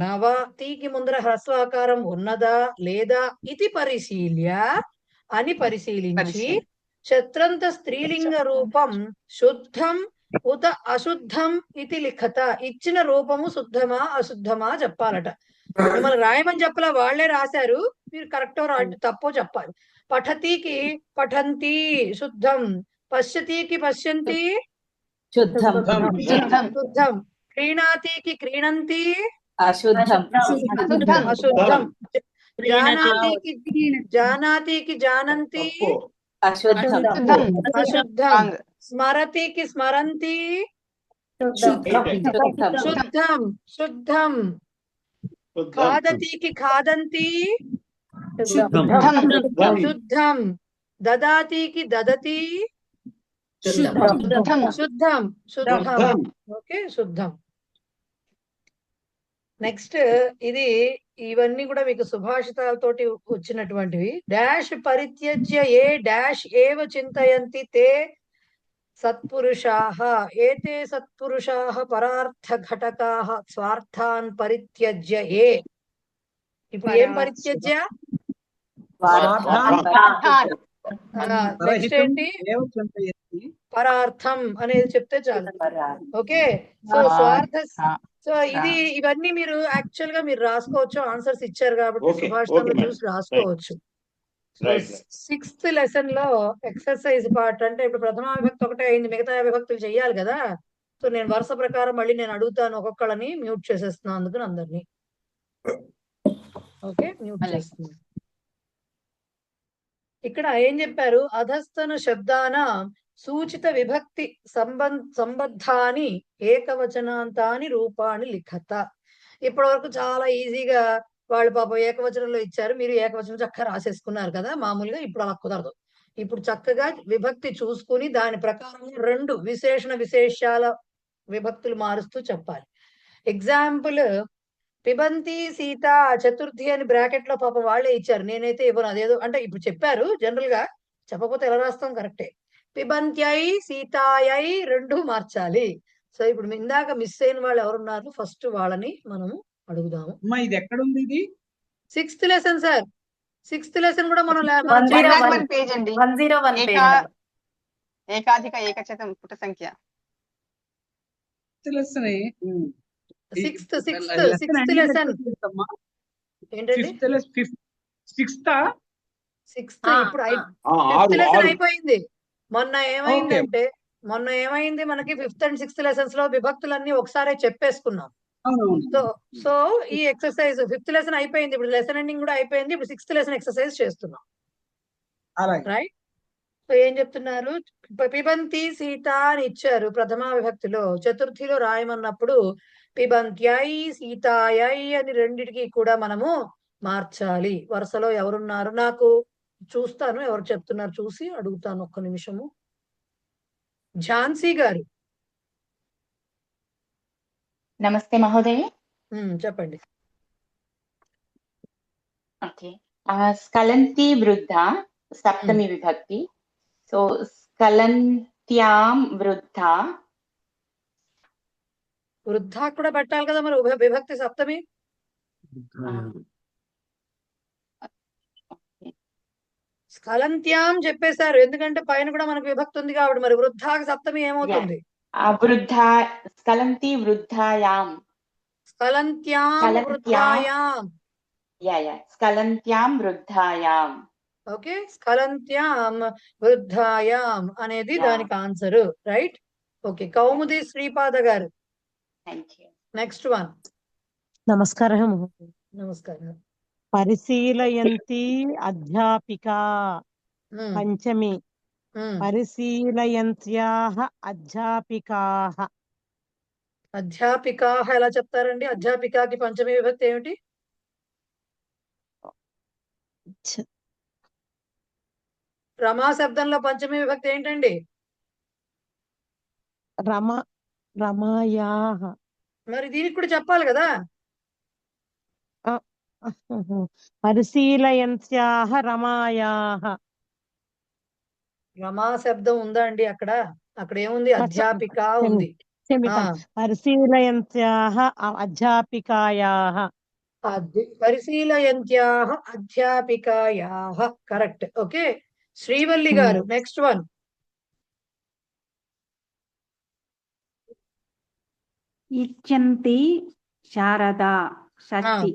నవా, తీకి ముందర హ్రస్వ ఆకారం ఉన్నదా లేదా ఇది పరిశీల్య అని పరిశీలించి శత్రంత స్త్రీలింగ రూపం శుద్ధం ఉత అశుద్ధం ఇది లిఖత. ఇచ్చిన రూపము శుద్ధమా అశుద్ధమా చెప్పాలట. మిమ్మల్ని రాయమని చెప్పలా, వాళ్లే రాశారు, మీరు కరెక్టో తప్పో చెప్పాలి. పఠతికి పఠంతి శుద్ధం, పశ్యతికి పశ్యంతి శుద్ధం, క్రీణాతికి క్రీణంతి అశుద్ధం, జానాతికి జానంతి అశుద్ధం, స్మరతికి స్మరంతి శుద్ధం శుద్ధం, ఖాదతికి ఖాదంతి శుద్ధం, దదాతికి దదతి శుద్ధం. శుద్ధం శుద్ధం. శుద్ధం. ఓకే, శుద్ధం. నెక్స్ట్ ఇది ఇవన్నీ కూడా మీకు సుభాషితాలతోటి వచ్చినటువంటివి. డాష్ పరిత్యజ్య ఏ డాష్ ఏవ చింతయంతి తే సత్పురుషాః ఏతే సత్పురుషాః పరార్థ ఘటకాః స్వార్థాన్ పరిత్యజ్య ఏ. ఇప్పుడు ఏం పరిత్యజ్య? నెక్స్ట్ ఏంటి? పరార్థం అనేది చెప్తే చాలు. ఓకే, సో స్వార్థ. సో ఇది ఇవన్నీ మీరు యాక్చువల్ గా మీరు రాసుకోవచ్చు, ఆన్సర్స్ ఇచ్చారు కాబట్టి సుభాషితంలో చూసి రాసుకోవచ్చు. సిక్స్త్ లెసన్ లో ఎక్సర్సైజ్ పార్ట్ అంటే ఇప్పుడు ప్రథమ విభక్తి ఒకటే అయింది, మిగతా విభక్తులు చెయ్యాలి కదా. సో నేను వరుస ప్రకారం మళ్ళీ నేను అడుగుతాను, ఒక్కొక్కళ్ళని మ్యూట్ చేసేస్తున్నాను అందుకని అందరినీ. ఓకే, మ్యూట్ చేస్తున్నాను. ఇక్కడ ఏం చెప్పారు? అధస్తన శబ్దాన సూచిత విభక్తి సంబద్ధాని ఏకవచనాంతాని రూపాన్ని లిఖత. ఇప్పటి వరకు చాలా ఈజీగా వాళ్ళు పాపం ఏకవచనంలో ఇచ్చారు, మీరు ఏకవచనం చక్కగా రాసేసుకున్నారు కదా మామూలుగా. ఇప్పుడు అలా కుదరదు. ఇప్పుడు చక్కగా విభక్తి చూసుకుని దాని ప్రకారం రెండు విశేషణ విశేషాల విభక్తులు మారుస్తూ చెప్పాలి. ఎగ్జాంపుల్, పిబంతి సీత చతుర్థి అని బ్రాకెట్ లో పాపం వాళ్ళే ఇచ్చారు, నేనైతే ఇవ్వను. అదేదో అంటే ఇప్పుడు చెప్పారు, జనరల్ గా చెప్పకపోతే ఎలా రాస్తాం? కరెక్టే. పిబంత్యై సీతాయై రెండు మార్చాలి. సో ఇప్పుడు ఇందాక మిస్ అయిన వాళ్ళు ఎవరున్నారు? ఫస్ట్ వాళ్ళని మనము అడుగుదాము. ఇది ఎక్కడ ఉంది? ఇది sixth lesson sir. Sixth lesson కూడా మనం పేజ్ అండి. ఏకాధిక ఏకచతం పుట సంఖ్య. సిక్స్త్ లెసన్ ఏంటండి? సిక్స్త్ ఇప్పుడు ఫిఫ్త్ లెసన్ అయిపోయింది. మొన్న ఏమైంది మనకి ఫిఫ్త్ అండ్ సిక్స్త్ లెసన్స్ లో విభక్తులన్నీ ఒకసారి చెప్పేసుకున్నాం. సో ఈ ఎక్సర్సైజ్ ఫిఫ్త్ లెసన్ అయిపోయింది, ఇప్పుడు లెసన్ ఎండింగ్ కూడా అయిపోయింది. ఇప్పుడు సిక్స్త్ లెసన్ ఎక్సర్సైజ్ చేస్తున్నాం. రైట్. సో ఏం చెప్తున్నారు? పిబంతి సీత అని ఇచ్చారు ప్రథమా విభక్తిలో. చతుర్థిలో రాయమన్నప్పుడు పిబంత్యై సీతాయై అని రెండిటికి కూడా మనము మార్చాలి. వరుసలో ఎవరున్నారు? నాకు చూస్తాను ఎవరు చెప్తున్నారు, చూసి అడుగుతాను. ఒక్క నిమిషము. ఝాన్సీ గారు. నమస్తే మహోదయ. చెప్పండి. ఓకే, స్కలంతి వృద్ధ సప్తమి విభక్తి. సో స్కలంత్యాం వృద్ధ. వృద్ధ కూడా పెట్టాలి కదా మరి, విభక్తి సప్తమి. స్కలంత్యాం చెప్పేశారు, ఎందుకంటే పైన కూడా మనకు విభక్తి ఉంది కాబట్టి. మరి వృద్ధాకి సప్తమి ఏమవుతుంది? వృద్ధ. స్కలంతి వృద్ధాయాం. స్కలంత్యాం వృద్ధాయాం. స్కలంత్యాం వృద్ధాయాం. ఓకే, స్కలంత్యాం వృద్ధాయాం అనేది దానికి ఆన్సర్. రైట్. ఓకే, కౌముది శ్రీపాద గారు. Next one. నమస్కారం. నమస్కారం. పరిశీలయంతి అధ్యాపికా పంచమి. పరిశీలయంత్యాః అధ్యాపికాః. అధ్యాపికాః ఎలా చెప్తారండి? అధ్యాపికాకి పంచమి విభక్తి ఏమిటి? రమా శబ్దంలో పంచమి విభక్తి ఏంటండి? రమాయాః. మరి దీనికి కూడా చెప్పాలి కదా. పరిశీలయంత్యాః రమాయాః. రమా శబ్దం ఉందా అండి అక్కడ? అక్కడ ఏముంది? అధ్యాపిక ఉంది. పరిశీలయంత్యాః అధ్యాపికాయాః. పరిశీలయంత్యాః అధ్యాపికాయాః. కరెక్ట్. ఓకే, శ్రీవల్లి గారు. Next one. ఇచ్యంతి శారదా షష్ఠి.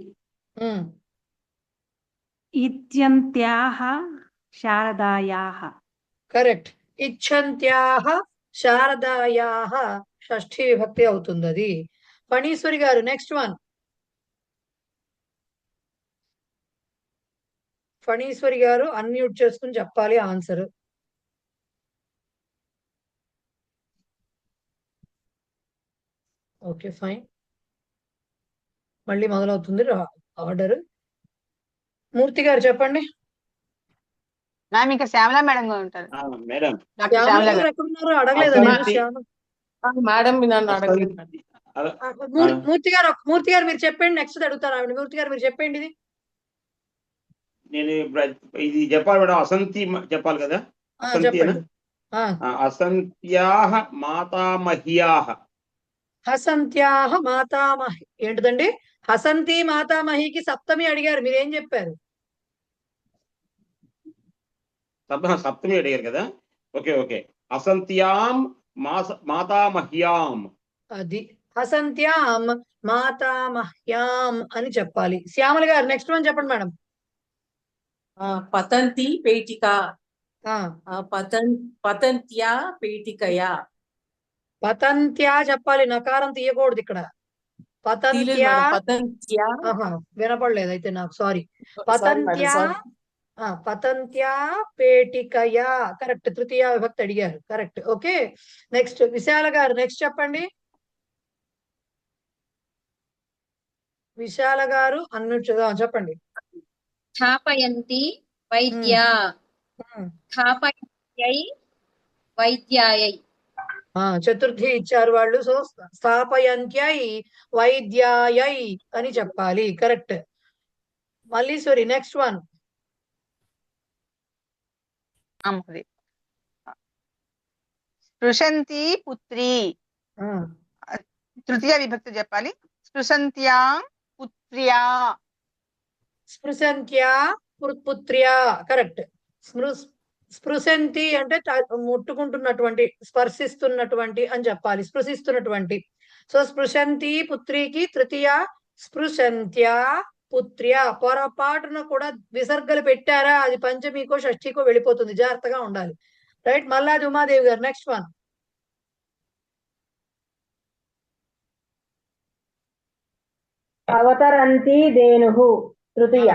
ఇత్యంత్యాః శారదాయాః. కరెక్ట్. ఇచ్ఛంత్యాః శారదాయాః షష్ఠి విభక్తి అవుతుంది అది. ఫణీశ్వరి గారు. Next one. ఫణీశ్వరి గారు అన్మ్యూట్ చేసుకుని చెప్పాలి ఆన్సర్. Okay, fine. మళ్ళీ మొదలవుతుంది ఆర్డర్. మూర్తి గారు చెప్పండి. మ్యామ్ ఇంకా శ్యామల మేడం గారు ఉంటారు. మేడం డాక్టర్ శ్యామల శ్యామల గారు గారు. ఎక్కడున్నారో అడగలేదా నేను శ్యామల మేడం నన్ను అడగలేదు. మూర్తి గారు మీరు చెప్పండి, నెక్స్ట్ అడుగుతారు ఆవిడ. మూర్తి గారు మీరు చెప్పండి ఇది. నేను ఇది చెప్పాలి మేడం. అసంతి చెప్పాలి కదా. అసంతినా? అసంత్యాహ మాతామహ్యాహ. హసంత్యాహ మాతామహి ఏంటిదండి? హసంతి మాతామహికి సప్తమి అడిగారు, మీరేం చెప్పారు? సప్తమి అడిగారు కదా. Okay okay. అసంత్యాం మాతామహ్యాం. అది హసంత్యాం మాతామహ్యాం అని చెప్పాలి. శ్యామల గారు నెక్స్ట్ వన్ చెప్పండి మేడం. పతంతి పేటిక. పతంత్యా పేటికయా. పతంత్యా చెప్పాలి, నకారం తీయకూడదు ఇక్కడ. పతంత్యా వినపడలేదు అయితే నాకు, సారీ. పతంత్యా పతంత్యా పేటికయా కరెక్ట్. తృతీయ విభక్తి అడిగారు, కరెక్ట్. ఓకే నెక్స్ట్ విశాల గారు నెక్స్ట్ చెప్పండి. విశాల గారు చెప్పండి. స్థాపయంతి వైద్యా. స్థాపయంత్యై వైద్యాయై. చతుర్థి ఇచ్చారు వాళ్ళు, సో స్థాపయంత్యై వైద్యాయై అని చెప్పాలి, కరెక్ట్. Malleswari next one. స్పృశంతి పుత్రి. తృతీయ విభక్తి చెప్పాలి. స్పృశంత్యా పుత్ర్యా. స్పృశంత్యా పుత్ర్యా కరెక్ట్. స్పృశంతి అంటే ముట్టుకుంటున్నటువంటి, స్పర్శిస్తున్నటువంటి అని చెప్పాలి, స్పృశిస్తున్నటువంటి. సో స్పృశంతి పుత్రికి తృతీయ స్పృశంత్యా పుత్ర్యా. పొరపాటున కూడా విసర్గలు పెట్టారా అది పంచమీకో షష్ఠీకో వెళ్ళిపోతుంది, జాగ్రత్తగా ఉండాలి. Right. Malladi Umadevi garu next one. అవతరంతి ధేనుః తృతీయ.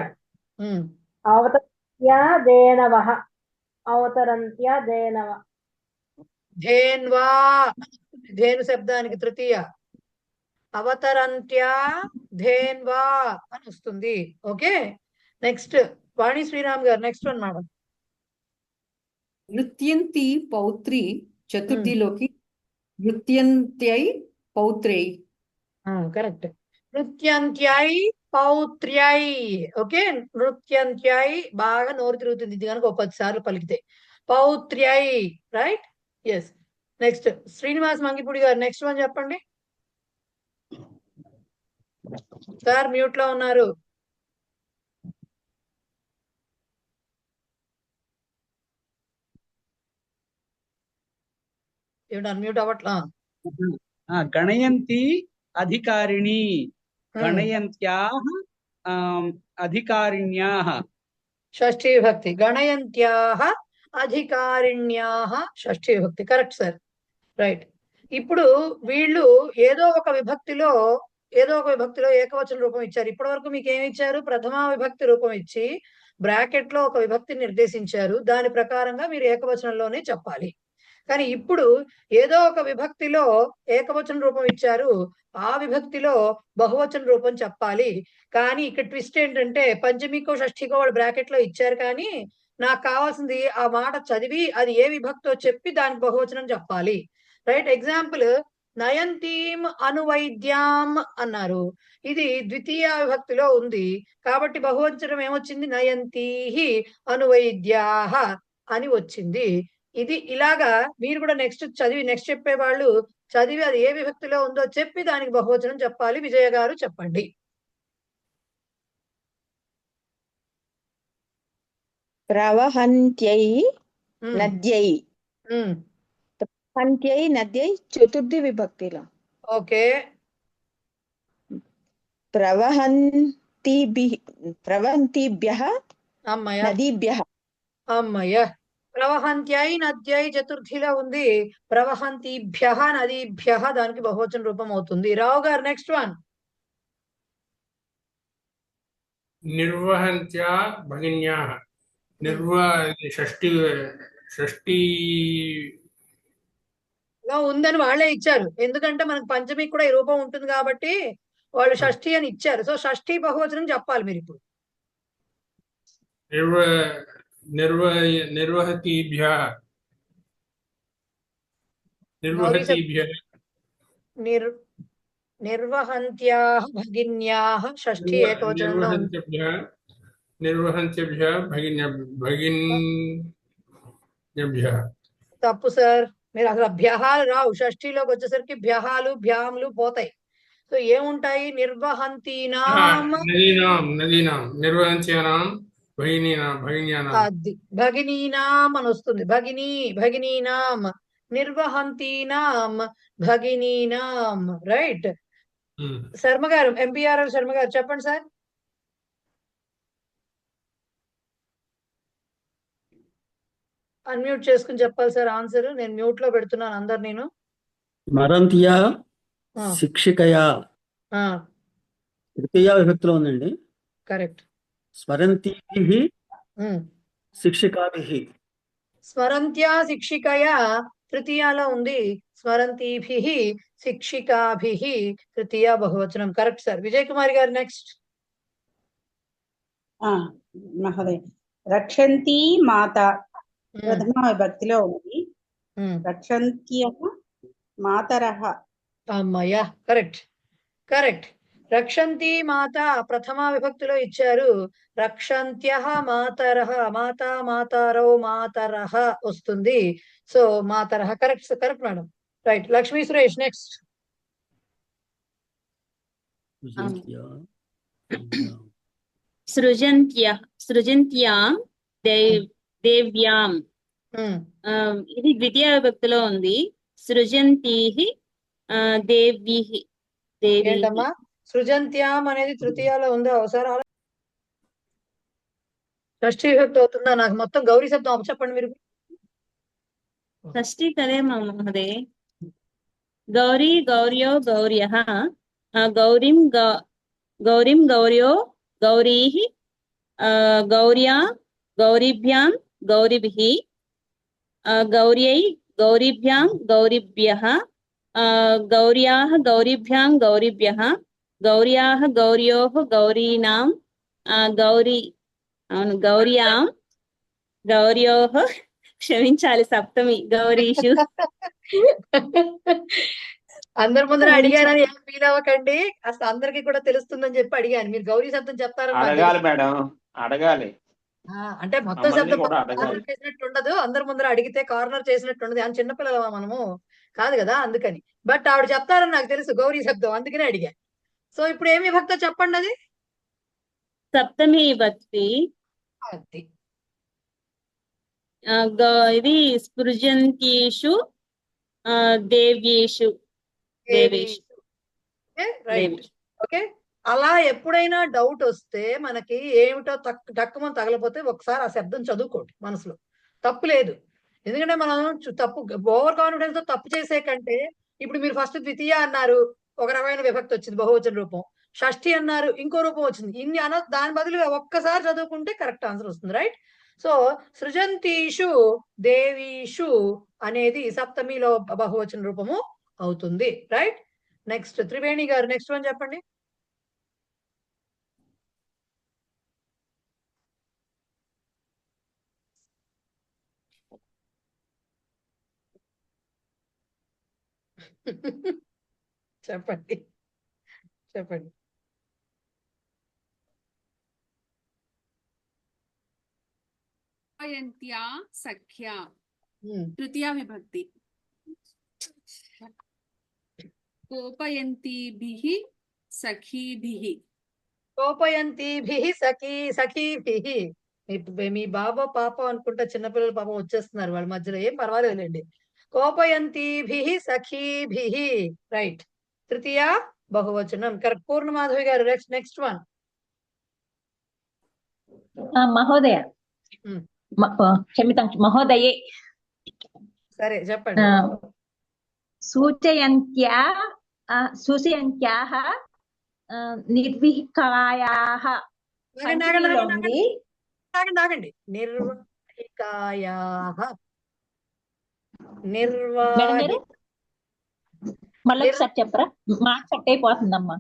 అవతరంత్యా ధేనవః. అవతరంత్యా ధేనవ. ధేన్వా ధేను శబ్దానికి తృతీయ. అవతరంత్యా ధేన్వా అని వస్తుంది. Okay next Vani Sriram garu next one madam. నృత్యంతి పౌత్రి చతుర్థిలోకి నృత్యంత్యై పౌత్రై. కరెక్ట్. నృత్యంత్యై పౌత్ర్యై. ఓకే నృత్యంత్యై బాగా నోరు తిరుగుతుంది ఇది కనుక 10 సార్లు పలికితే. పౌత్ర్యై right. Yes next Srinivas Mangipudi garu next one చెప్పండి. సార్ మ్యూట్ లో ఉన్నారు. ఏమిటి అన్మ్యూట్ అవ్వట్లా? గణయంతి అధికారిణి. గణయంత్యాః అధికారిణ్యాః. షష్ఠీ విభక్తి. గణయంత్యాః అధికారిణ్యాః షష్ఠీ విభక్తి, కరెక్ట్ సార్. రైట్. ఇప్పుడు వీళ్ళు ఏదో ఒక విభక్తిలో ఏకవచన రూపం ఇచ్చారు. ఇప్పటి వరకు మీకు ఏమి ఇచ్చారు? ప్రథమా విభక్తి రూపం ఇచ్చి బ్రాకెట్ లో ఒక విభక్తిని నిర్దేశించారు. దాని ప్రకారంగా మీరు ఏకవచనంలోనే చెప్పాలి. కానీ ఇప్పుడు ఏదో ఒక విభక్తిలో ఏకవచన రూపం ఇచ్చారు, ఆ విభక్తిలో బహువచన రూపం చెప్పాలి. కానీ ఇక్కడ ట్విస్ట్ ఏంటంటే పంచమికో షష్ఠికో వాళ్ళు బ్రాకెట్ లో ఇచ్చారు, కానీ నాకు కావాల్సింది ఆ మాట చదివి అది ఏ విభక్తో చెప్పి దానికి బహువచనం చెప్పాలి. రైట్. ఎగ్జాంపుల్ నయంతీం అనువైద్యాం అన్నారు. ఇది ద్వితీయ విభక్తిలో ఉంది కాబట్టి బహువచనం ఏమొచ్చింది? నయంతీహి అనువైద్యాః అని వచ్చింది. ఇది ఇలాగా మీరు కూడా నెక్స్ట్ చెప్పే వాళ్ళు చదివి అది ఏ విభక్తిలో ఉందో చెప్పి దానికి బహువచనం చెప్పాలి. విజయ గారు చెప్పండి. ప్రవహంత్యై నద్యై. ప్రవహంత్యై నద్యై చతుర్థి విభక్తిలో. ఓకే. ప్రవహంతిభ్యః నదీభ్యః. అమ్మయ్య. ప్రవహంత్యై నద్యై చతుర్థిలో ఉంది. ప్రవహంతిభ్యః నదీభ్యః దానికి బహువచన రూపం అవుతుంది. రావు గారు నెక్స్ట్ వన్. నిర్వహంత్యా భగిన్యాః. షష్ఠీ ఉందని వాళ్ళే ఇచ్చారు. ఎందుకంటే మనకు పంచమికి కూడా ఈ రూపం ఉంటుంది కాబట్టి వాళ్ళు షష్ఠి అని ఇచ్చారు. సో షష్ఠి బహువచనం చెప్పాలి మీరు ఇప్పుడు. నిర్వహతీభ్యः నిర్వహంత్యాః భగిన్యాః షష్ఠి ఏకవచనంలో ఉంది. నిర్వహంత్యభ్యः భగిన్యభ్యः. తప్పు సార్, మీరు అసలు భ్యహాలు రావు, షష్ఠిలోకి వచ్చేసరికి భ్యహాలు భ్యాములు పోతాయి. సో ఏముంటాయి? నిర్వహంతీనాం నదీనాం నిర్వహంత్యానాం భగినీనాం అది భగినీనాం అని వస్తుంది. భగినీనాం నిర్వహంతీనాం భగినీనాం. రైట్. శర్మ గారు, ఎంపీఆర్ఎల్ శర్మ గారు చెప్పండి సార్. అన్మ్యూట్ చేసుకుని చెప్పాలి సార్ ఆన్సర్. నేను మ్యూట్ లో పెడుతున్నాను అందరు. నేను స్మరంత్యా శిక్షికయా తృతీయ విభక్తిలో ఉందండి. కరెక్ట్. స్మరంతిభిః శిక్షికాభిః. స్మరంత్యా శిక్షికయా తృతీయాలో ఉంది. స్మరంతిభిః శిక్షికాభిః తృతీయ బహువచనం. Correct sir. విజయ్ కుమార్ గారు నెక్స్ట్. మహోదయ, రక్షంతి మాత ప్రథమ విభక్తిలో ఉంది. రక్షంత్యః మాతరః. అమ్మయ్య, కరెక్ట్ కరెక్ట్. రక్షంతి మాత ప్రథమ విభక్తిలో ఇచ్చారు. రక్షంత్యః మాతరః, మాతా మాతారౌ మాతరః వస్తుంది. సో మాతరః correct correct madam. Right. Lakshmi Suresh next. సృజంత్యాం దేవ్యాం. ఇది ద్వితీయ విభక్తిలో ఉంది. సృజంతీః దేవ్యః. ఏంటమ్మా సృజంత్యాం అనేది తృతీయాలో ఉందా? ఒకసారి షష్ఠీ విభక్తి అవుతుందా? నాకు మొత్తం గౌరీ శబ్దం చెప్పండి మీరు. షష్ఠీ కదే మహోదయ. గౌరీ గౌర్యో గౌర్యః. గౌరీం గౌర్యో గౌరీః. గౌర్యా గౌరీభ్యాం గౌరీభిః. గౌర్యై గౌరీభ్యాం గౌరీభ్యః. గౌర్యాః గౌరీభ్యాం గౌరీభ్యః. గౌర్యాః గౌర్యోః గౌరీనాం. గౌర్యాం గౌర్యోః. క్షమించాలి, సప్తమి గౌరీషు. అందరి ముందర అడిగానని ఏం ఫీల్ అవ్వకండి. అసలు అందరికి కూడా తెలుస్తుందని చెప్పి అడిగాను. మీరు గౌరీ శబ్దం చెప్తారని అడగాలి మేడం, అడగాలి. అంటే మొత్తం శబ్దం కార్నర్ చేసినట్టు ఉండదు. అందరి ముందర అడిగితే కార్నర్ చేసినట్టు ఉండదు. అని చిన్నపిల్లలమా మనము? కాదు కదా, అందుకని. బట్ ఆవిడ చెప్తారని నాకు తెలుసు గౌరీ శబ్దం, అందుకనే అడిగా. సో ఇప్పుడు ఏమి విభక్త చెప్పండి అది? సప్తమి విభక్తి. ఇది స్పృజంతీషు దేవ్యేషు. ఓకే. అలా ఎప్పుడైనా డౌట్ వస్తే మనకి ఏమిటో టక్కుమని తగలపోతే ఒకసారి ఆ శబ్దం చదువుకోండి మనసులో. తప్పు లేదు. ఎందుకంటే మనం తప్పు ఓవర్ కాన్ఫిడెన్స్ తో తప్పు చేసే కంటే, ఇప్పుడు మీరు ఫస్ట్ ద్వితీయ అన్నారు, ఒక రకమైన విభక్తి వచ్చింది బహువచన రూపం. షష్ఠి అన్నారు, ఇంకో రూపం వచ్చింది. ఇన్ని దాని బదులుగా ఒక్కసారి చదువుకుంటే కరెక్ట్ ఆన్సర్ వస్తుంది. రైట్. సో సృజంతీషు దేవీషు అనేది సప్తమిలో బహువచన రూపము అవుతుంది. రైట్. నెక్స్ట్ త్రివేణి గారు నెక్స్ట్ వన్ చెప్పండి. చెప్పండి చెప్పండి. కోపయంత్యా సఖ్యా తృతీయ విభక్తి. కోపయంతిభిః సఖీభిః. కోపయంతిభిః సఖీభిః. మీ బాబో పాప అనుకుంటా, చిన్నపిల్లల పాపం వచ్చేస్తున్నారు వాళ్ళ మధ్యలో. ఏం పర్వాలేదులేండి. కోపయంతిభిః సఖీభిః. రైట్. తృతీయ బహువచనం. కరెక్ట్. పూర్ణమాధవి garu next one. మహోదయ, క్షమితం మహోదయే. సరే చెప్పండి. సూచయంత్యాః నిర్విహికాయాః. ఆగండి. నిర్వాహికాయాః. మళ్ళీ ఒకసారి చెప్పరా? మాట కట్ అయిపోతుందమ్మా.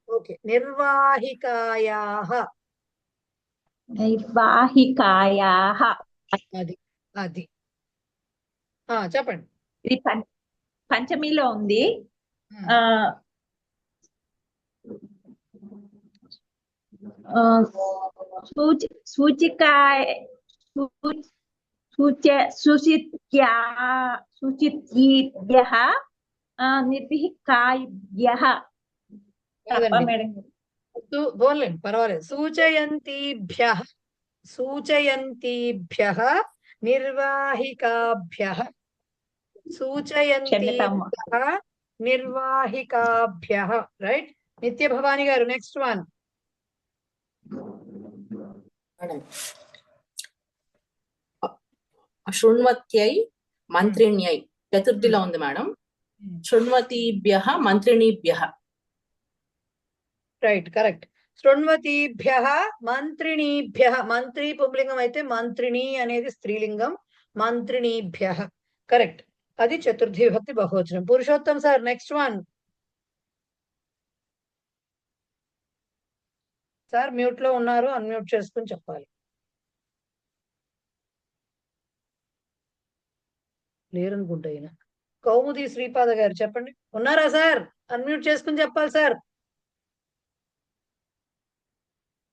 ఓకే. నిర్వాహికాయాః. అది అది చెప్పండి. ఇది పంచమిలో ఉంది. సూచిత్యేభ్యః నిర్వికాయేభ్యః. పర్వాలేదు. సూచయంతిభ్యః నిర్వాహికాభ్యః. నిర్వాహికాభ్యః. Right. Nitya Bhavani garu next one. శృణ్వత్యై మంత్రిణ్యై చతుర్థిలో ఉంది మేడం. శృణ్వతీభ్యః మంత్రిణీభ్యః. Right, correct. శృణ్వతీభ్యః మంత్రిణీభ్యః. మంత్రి పుంలింగం అయితే మంత్రిణి అనేది స్త్రీలింగం. మంత్రిణీభ్యః కరెక్ట్. అది చతుర్థి విభక్తి బహువచనం. Purushottam sir next one. Sir mute లో ఉన్నారు, అన్మ్యూట్ చేసుకుని చెప్పాలి. లేరనుకుంటా ఈయన. కౌముది శ్రీపాద గారు చెప్పండి. ఉన్నారా సార్? అన్మ్యూట్ చేసుకుని చెప్పాలి సార్.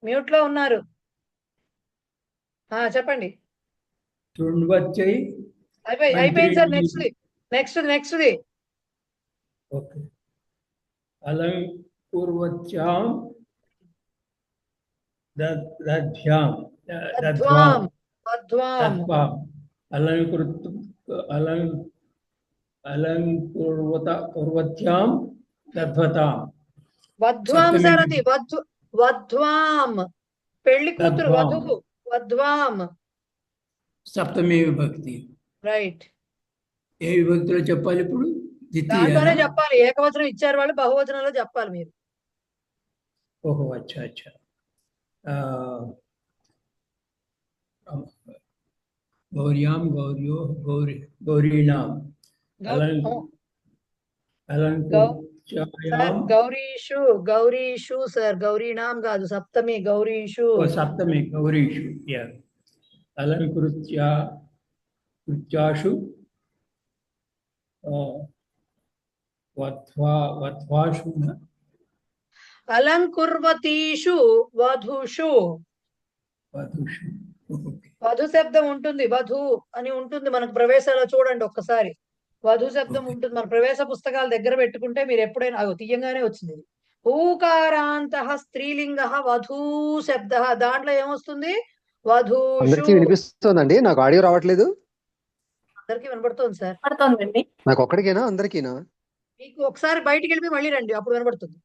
మ్యూట్ లో ఉన్నారు. చెప్పండి. అయిపోయింది సార్. Next okay. అలంకుర్వత్యాం దధ్యాం దధ్వాం అలంకుర్వత్యాం దధ్వతాం. వధ్వాం సార్, అది వధ్వాం. పెళ్లి కూతురు వధువు. వధ్వాం సప్తమి విభక్తి. రైట్. ఏ విభక్తిలో చెప్పాలి ఇప్పుడు? దాంట్లోనే చెప్పాలి. ఏకవచనం ఇచ్చారు వాళ్ళు, బహువచనంలో చెప్పాలి మీరు. ఓహో, అచ్చా అచ్చా. గౌర్యాం గౌర్యో గౌరీణాం గౌరీషు సార్, గౌరీణాం కాదు, సప్తమి గౌరీషు. సప్తమి గౌరీషు. అలంకృత్యాషు వధ్వాషు. అలంకుర్వతీషు వధుషు. వధు శబ్దం ఉంటుంది, వధు అని ఉంటుంది మనకు ప్రవేశాల్లో. చూడండి ఒక్కసారి, వధు శబ్దం ఉంటుంది. మన ప్రవేశ పుస్తకాల దగ్గర పెట్టుకుంటే మీరు ఎప్పుడైనా తీయంగానే వచ్చింది. ఊకారాంత స్త్రీలింగ వధూ శబ్ద. దాంట్లో ఏమొస్తుంది? వధూషు. అందరికీ వినిపిస్తోందండి? నాకు ఆడియో రావట్లేదు. అందరికీ వినపడుతుంది సార్. పడుతోందండి. నాకు ఒక్కడికేనా, అందరికీనా? మీకు ఒకసారి బయటికి వెళ్ళి మళ్ళీ రండి, అప్పుడు వినపడుతుంది.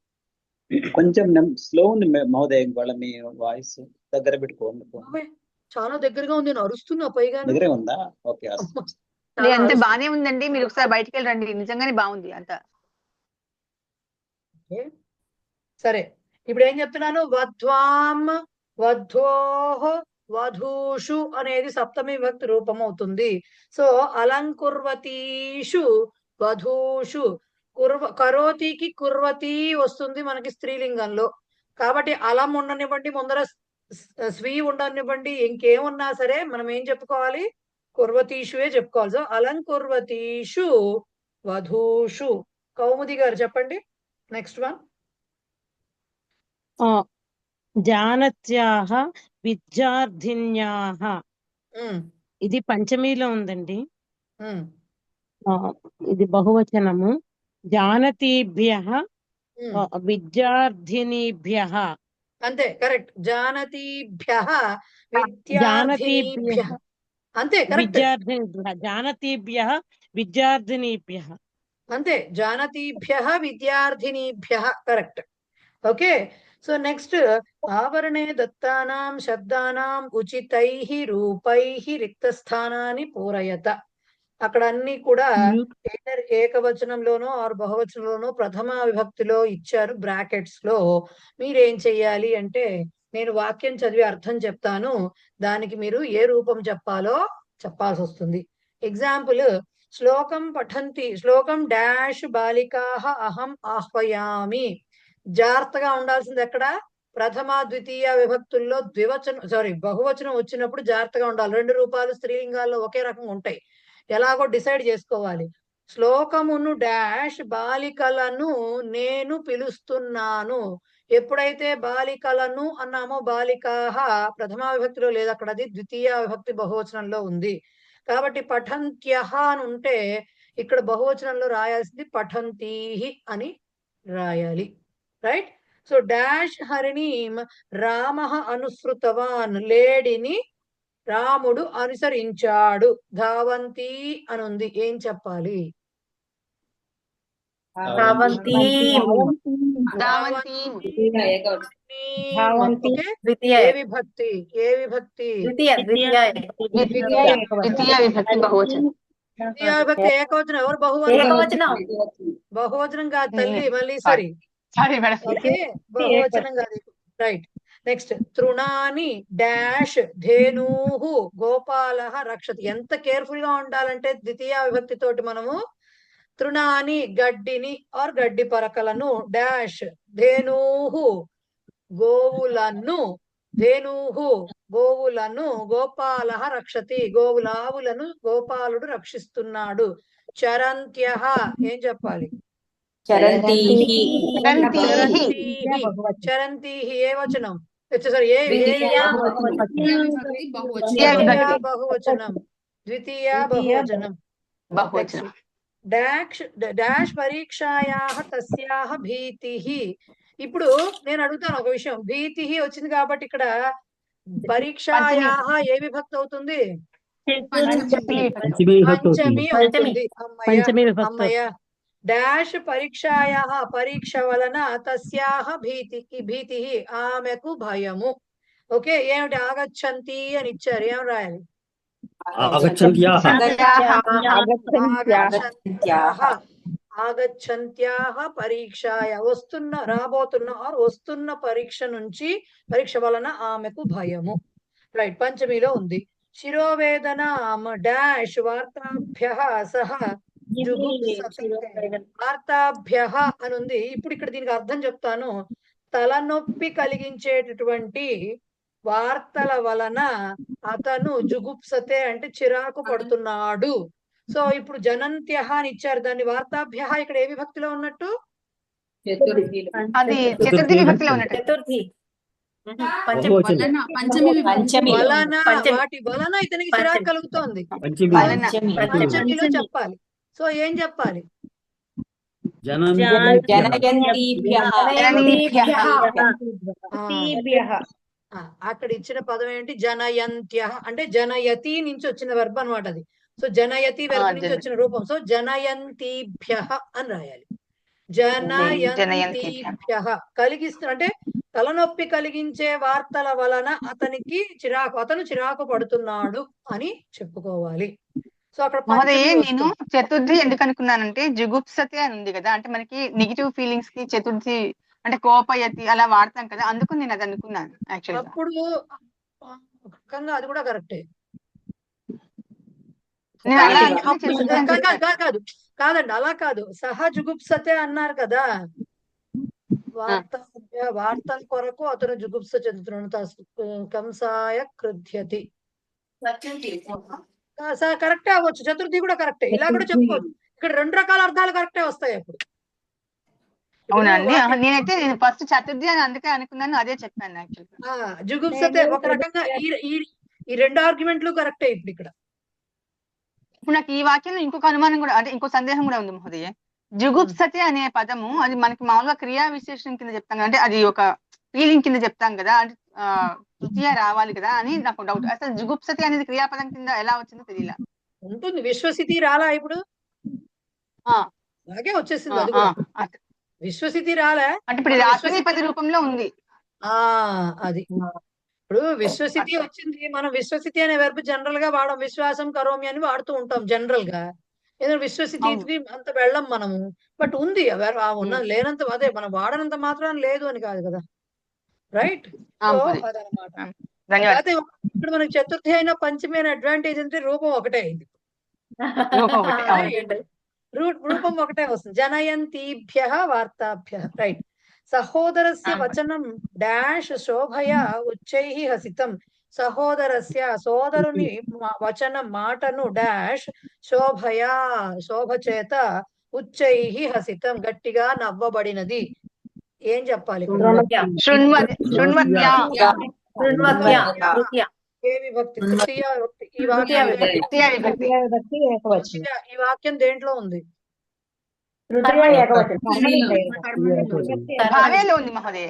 కొంచెం స్లో ఉంది మహోదయ. వాళ్ళ మీ వాయిస్ దగ్గర పెట్టుకోండి. చాలా దగ్గరగా ఉంది, నేను అరుస్తున్నా. పైగా దగ్గరే ఉందా? ఓకే, అంతే బానే ఉందండి. మీరు ఒకసారి బయటికి వెళ్ళండి, నిజంగానే బాగుంది అంత. సరే, ఇప్పుడు ఏం చెప్తున్నాను? వధ్వాం వధ్వోః వధూషు అనేది సప్తమి విభక్తి రూపం అవుతుంది. సో అలంకుర్వతీషు వధూషు. కరోతికి కుర్వతి వస్తుంది మనకి స్త్రీలింగంలో. కాబట్టి అలం ఉండనివ్వండి, ముందర స్వీ ఉండనివ్వండి, ఇంకేమున్నా సరే మనం ఏం చెప్పుకోవాలి? కుర్వతీషువే చెప్పుకోవాలి. సో అలంకుర్వతీషు వధూషు. కౌముది గారు చెప్పండి నెక్స్ట్ వన్. జానత్యాః విద్యార్థిన్యాః. ఇది పంచమిలో ఉందండి. ఇది బహువచనము. జానతీభ్యః విద్యార్థినీభ్యః. అంతే, కరెక్ట్. జానతీభ్యః విద్యార్థినీభ్యః. అంతే, కరెక్ట్. జానతీభ్యః విద్యార్థినీభ్యః. అంతే, జానతీభ్యః విద్యార్థినీభ్యః కరెక్ట్. ఓకే. సో నెక్స్ట్, ఆవరణే దత్తానాం శబ్దానాం ఉచితైః రూపైః రిక్తస్థానాన్ని పూరయత. అక్కడ అన్ని కూడా ఏకవచనంలోనో ఆరు బహువచనంలోనో ప్రథమ విభక్తిలో ఇచ్చారు బ్రాకెట్స్ లో. మీరేం చెయ్యాలి అంటే, నేను వాక్యం చదివి అర్థం చెప్తాను, దానికి మీరు ఏ రూపం చెప్పాలో చెప్పాల్సి వస్తుంది. ఎగ్జాంపుల్, శ్లోకం పఠంతి. శ్లోకం డాష్ బాలికాః అహం ఆహ్వయామి. జాగ్రత్తగా ఉండాల్సింది ఎక్కడ? ప్రథమ ద్వితీయ విభక్తుల్లో బహువచనం వచ్చినప్పుడు జాగ్రత్తగా ఉండాలి. 2 రూపాలు స్త్రీలింగాల్లో ఒకే రకంగా ఉంటాయి. ఎలాగో డిసైడ్ చేసుకోవాలి. శ్లోకమును డాష్ బాలికలను నేను పిలుస్తున్నాను. ఎప్పుడైతే బాలికలను అన్నామో బాలికాహ ప్రథమా విభక్తిలో లేదు, అక్కడ అది ద్వితీయ విభక్తి బహువచనంలో ఉంది. కాబట్టి పఠంత్యః అని ఉంటే ఇక్కడ బహువచనంలో రాయాల్సింది పఠంతీహి అని రాయాలి. రైట్. సో డాష్ హరిణీం రామః అనుసృతవాన్, లేడిని రాముడు అనుసరించాడు. ధావంతి అని ఉంది, ఏం చెప్పాలి? ఏ విభక్తి? ఏ విభక్తి? ద్వితీయ విభక్తి బహువచనం. ద్వితీయ విభక్తి ఏకవచనం. ఎవరు బహువచనం? బహువచనం కాదు తల్లి, మళ్ళీ సరి ఓకే, బహువచనం కాదు. రైట్. నెక్స్ట్ తృణాని డాష్ ధేనూహు గోపాలః రక్షతి. ఎంత కేర్ఫుల్ గా ఉండాలంటే ద్వితీయ విభక్తి తోటి మనము తృణాని గడ్డిని ఆర్ గడ్డి పరకలను డాష్ ధేనూహు గోవులను, ధేనూహు గోవులను, గోపాలః రక్షతి ఆవులను గోపాలుడు రక్షిస్తున్నాడు. చరంత్యః ఏం చెప్పాలి? చరంతీహి ఏ వచనం? బహువచనం. ద్వితీయ బహువచనం. డాష్ పరీక్షాయాః తస్యాః భీతిః. ఇప్పుడు నేను అడుగుతాను ఒక విషయం. భీతిః వచ్చింది కాబట్టి ఇక్కడ పరీక్షాయాః ఏ విభక్తి అవుతుంది? పంచమి అవుతుంది. అమ్మయ్య. డాష్ పరీక్షాయాః పరీక్ష వలన తస్యాః భీతిః ఆమెకు భయము. ఓకే, ఏమిటి? ఆగచ్చంతి అని ఇచ్చారు, ఏం రాయాలి? ఆగచ్చంత్యాః పరీక్షాయ వస్తున్న పరీక్ష నుంచి, పరీక్ష వలన ఆమెకు భయము. రైట్. పంచమిలో ఉంది. శిరోవేదన డాష్ వార్తాభ్యః సహ వార్తాభ్యః అని ఉంది. ఇప్పుడు ఇక్కడ దీనికి అర్థం చెప్తాను. తలనొప్పి కలిగించేటటువంటి వార్తల వలన అతను జుగుప్సతే అంటే చిరాకు పడుతున్నాడు. సో ఇప్పుడు జనంత్యః అని ఇచ్చారు, దాన్ని వార్తాభ్యః ఇక్కడ ఏ విభక్తిలో ఉన్నట్టు? అది చతుర్థి విభక్తిలో ఉన్నట్టు. వాటి వలన ఇతనికి చిరాకు కలుగుతోంది. పంచమిలో చెప్పాలి. సో ఏం చెప్పాలి? అక్కడ ఇచ్చిన పదం ఏంటి? జనయంత్యః అంటే జనయతి నుంచి వచ్చిన వెర్బ్ అనమాట అది. సో జనయతి వెర్బ్ నుంచి వచ్చిన రూపం. సో జనయంతిభ్యః అని రాయాలి. జనయంతిభ్యః అంటే తలనొప్పి కలిగించే వార్తల వలన అతను చిరాకు పడుతున్నాడు అని చెప్పుకోవాలి. సో అక్కడ నేను చతుర్థి ఎందుకు అనుకున్నానంటే జుగుప్సతి అని ఉంది కదా, అంటే మనకి నెగిటివ్ ఫీలింగ్స్ కి చతుర్థి అంటే కోపయతి అలా వాడతాం కదా, అందుకు నేను అది అనుకున్నాను. యాక్చువల్గా అప్పుడు అది కూడా కరెక్టే. కాదండి, అలా కాదు. జుగుప్సతే అన్నారు కదా, వార్తల కొరకు అతను జుగుప్స చెందుతున్నాడు. కంసాయ కృధ్యతి కరెక్టే అవ్వచ్చు. చతుర్థి కూడా కరెక్టే, ఇలా కూడా చెప్పుకోవచ్చు. ఇక్కడ 2 రకాల అర్థాలు కరెక్టే వస్తాయి అప్పుడు. అవునండి, నేనైతే ఫస్ట్ చతుర్థి అని అందుకే అనుకున్నాను, అదే చెప్పాను. యాక్చువల్గా జుగుప్సతే ఒక రకంగా ఈ 2 ఆర్గ్యుమెంట్లు కరెక్టే. ఇప్పుడు ఇక్కడ ఇప్పుడు నాకు ఈ వాక్యంలో ఇంకొక అనుమానం కూడా, అంటే ఇంకో సందేహం కూడా ఉంది మహోదయ. జుగుప్సతే అనే పదము అది మనకి మామూలుగా క్రియా విశేషణం కింద చెప్తాం కదా, అంటే అది ఒక ఫీలింగ్ కింద చెప్తాం కదా, అంటే తృతీయ రావాలి కదా అని నాకు డౌట్. అసలు జుగుప్సతి అనేది క్రియాపదం కింద ఎలా వచ్చిందో తెలియలా. ఉంటుంది. విశ్వసితి రాలా ఇప్పుడు? అలాగే వచ్చేసింది. అది విశ్వసితి రాలే అంటే ఇప్పుడు రాష్ట్రపతి రూపంలో ఉంది. అది ఇప్పుడు విశ్వసితి వచ్చింది. మనం విశ్వసితి అనే వెర్బ్ జనరల్ గా వాడం. విశ్వాసం కరోమి అని వాడుతూ ఉంటాం జనరల్ గా. ఏదో విశ్వసితి అంత వెళ్ళం మనము. బట్ ఉంది ఉన్నది, లేనంత అదే మనం వాడనంత మాత్రం లేదు అని కాదు కదా. రైట్. అదనమాట. అయితే ఇప్పుడు మనకి చతుర్థి అయినా పంచమి అయిన అడ్వాంటేజ్ అంటే రూపం ఒకటే అయింది. రూపం ఒకటే వస్తుంది. జనయంతిభ్యః వార్తాభ్యః. రైట్. సహోదరస్య వచనం డాష్ శోభయా ఉచ్చైః హసితం. సహోదరస్య సోదరుని వచనం మాటను డాష్ శోభయా శోభ చేత ఉచ్చైః హసితం గట్టిగా నవ్వబడినది. ఏం చెప్పాలి ఏ విభక్తి? తృతీయ విభక్తి. ఈ వాక్యం దేంట్లో ఉంది? భావేలో ఉంది మహోదయ.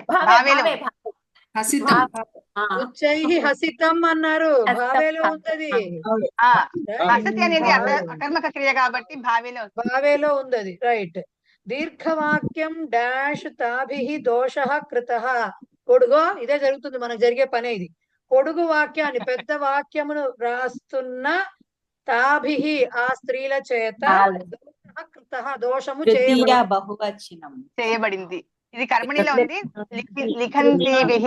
ఉచ్చైః హసితం అన్నారు, భావేలో ఉంటది. హసతి అనేది అకర్మక క్రియ కాబట్టి భావేలో ఉంది అది. రైట్. దీర్ఘవాక్యం డాష్ తాభిః దోషః కృతః. పొడుగో ఇదే జరుగుతుంది, మనకు జరిగే పనే ఇది. పొడుగు వాక్యాన్ని పెద్ద వాక్యమును రాస్తున్న తాభిః ఆ స్త్రీల చేత కృతః దోషము చేయబడింది. ఇది కర్మణిలో ఉంది. లిఖంతీభిః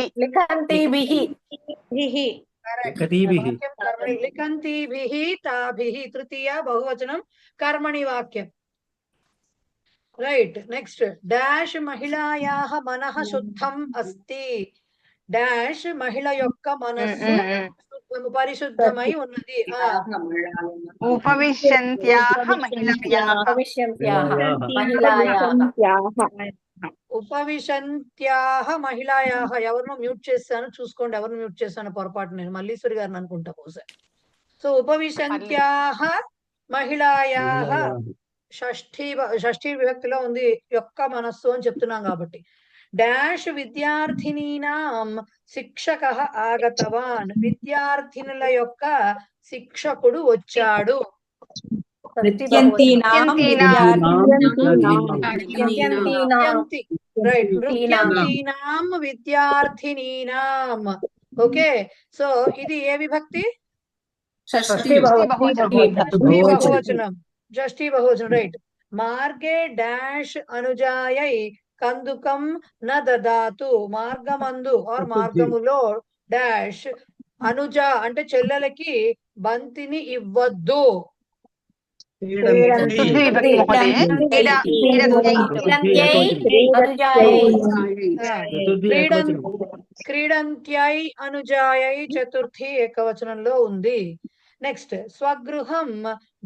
లిఖంతీభిః తాభిః తృతీయ బహువచనం కర్మణి వాక్యం. రైట్. నెక్స్ట్ డాష్ మహిళాయాః మనః శుద్ధం అస్తి. డాష్ మహిళ యొక్క మనస్సు పరిశుద్ధమై ఉన్నది. ఉపవిశంత్యాః మహిళాయాః. ఎవరినో మ్యూట్ చేస్తాను, చూసుకోండి ఎవరిని మ్యూట్ చేస్తాను పొరపాటు. నేను మల్లీశ్వరి గారిని అనుకుంటా బహుశా. సో ఉపవిశంత్యాః మహిళాయాః షష్ఠీ విభక్తిలో ఉంది యొక్క మనస్సు అని చెప్తున్నాం కాబట్టి. డాష్ విద్యార్థినీనాం శిక్షకః ఆగతవాన్. విద్యార్థినుల యొక్క శిక్షకుడు వచ్చాడు. నృత్యంతీనాం విద్యార్థినీనాం. ఓకే. సో ఇది ఏ విభక్తి? షష్ఠీ బహువచనం. షష్ఠీ బహువచనం. రైట్. మార్గే డాష్ అనుజాయై కందుకం న దదాతు. మార్గమందు ఆర్ మార్గములో డాష్ అనుజ అంటే చెల్లెలకి బంతిని ఇవ్వద్దు. క్రీడంత్యై అనుజాయై చతుర్థి ఏకవచనంలో ఉంది. నెక్స్ట్ స్వగృహం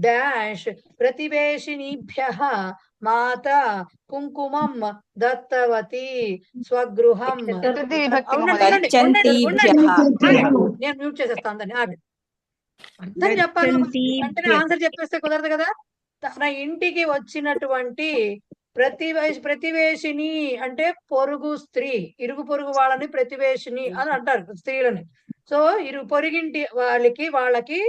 డాష్ ప్రతివేశినీభ్యః మాత కుంకుమం దత్తవతి. స్వగృహం. నేను మ్యూట్ చేసేస్తాను అందరినీ. అర్థం చెప్పాలి అంటే ఆన్సర్ చెప్పేస్తే కుదరదు కదా. తన ఇంటికి వచ్చినటువంటి ప్రతివేశిని అంటే పొరుగు స్త్రీ, ఇరుగు పొరుగు వాళ్ళని ప్రతివేశిని అని అంటారు స్త్రీలని. సో పొరుగింటి వాళ్ళకి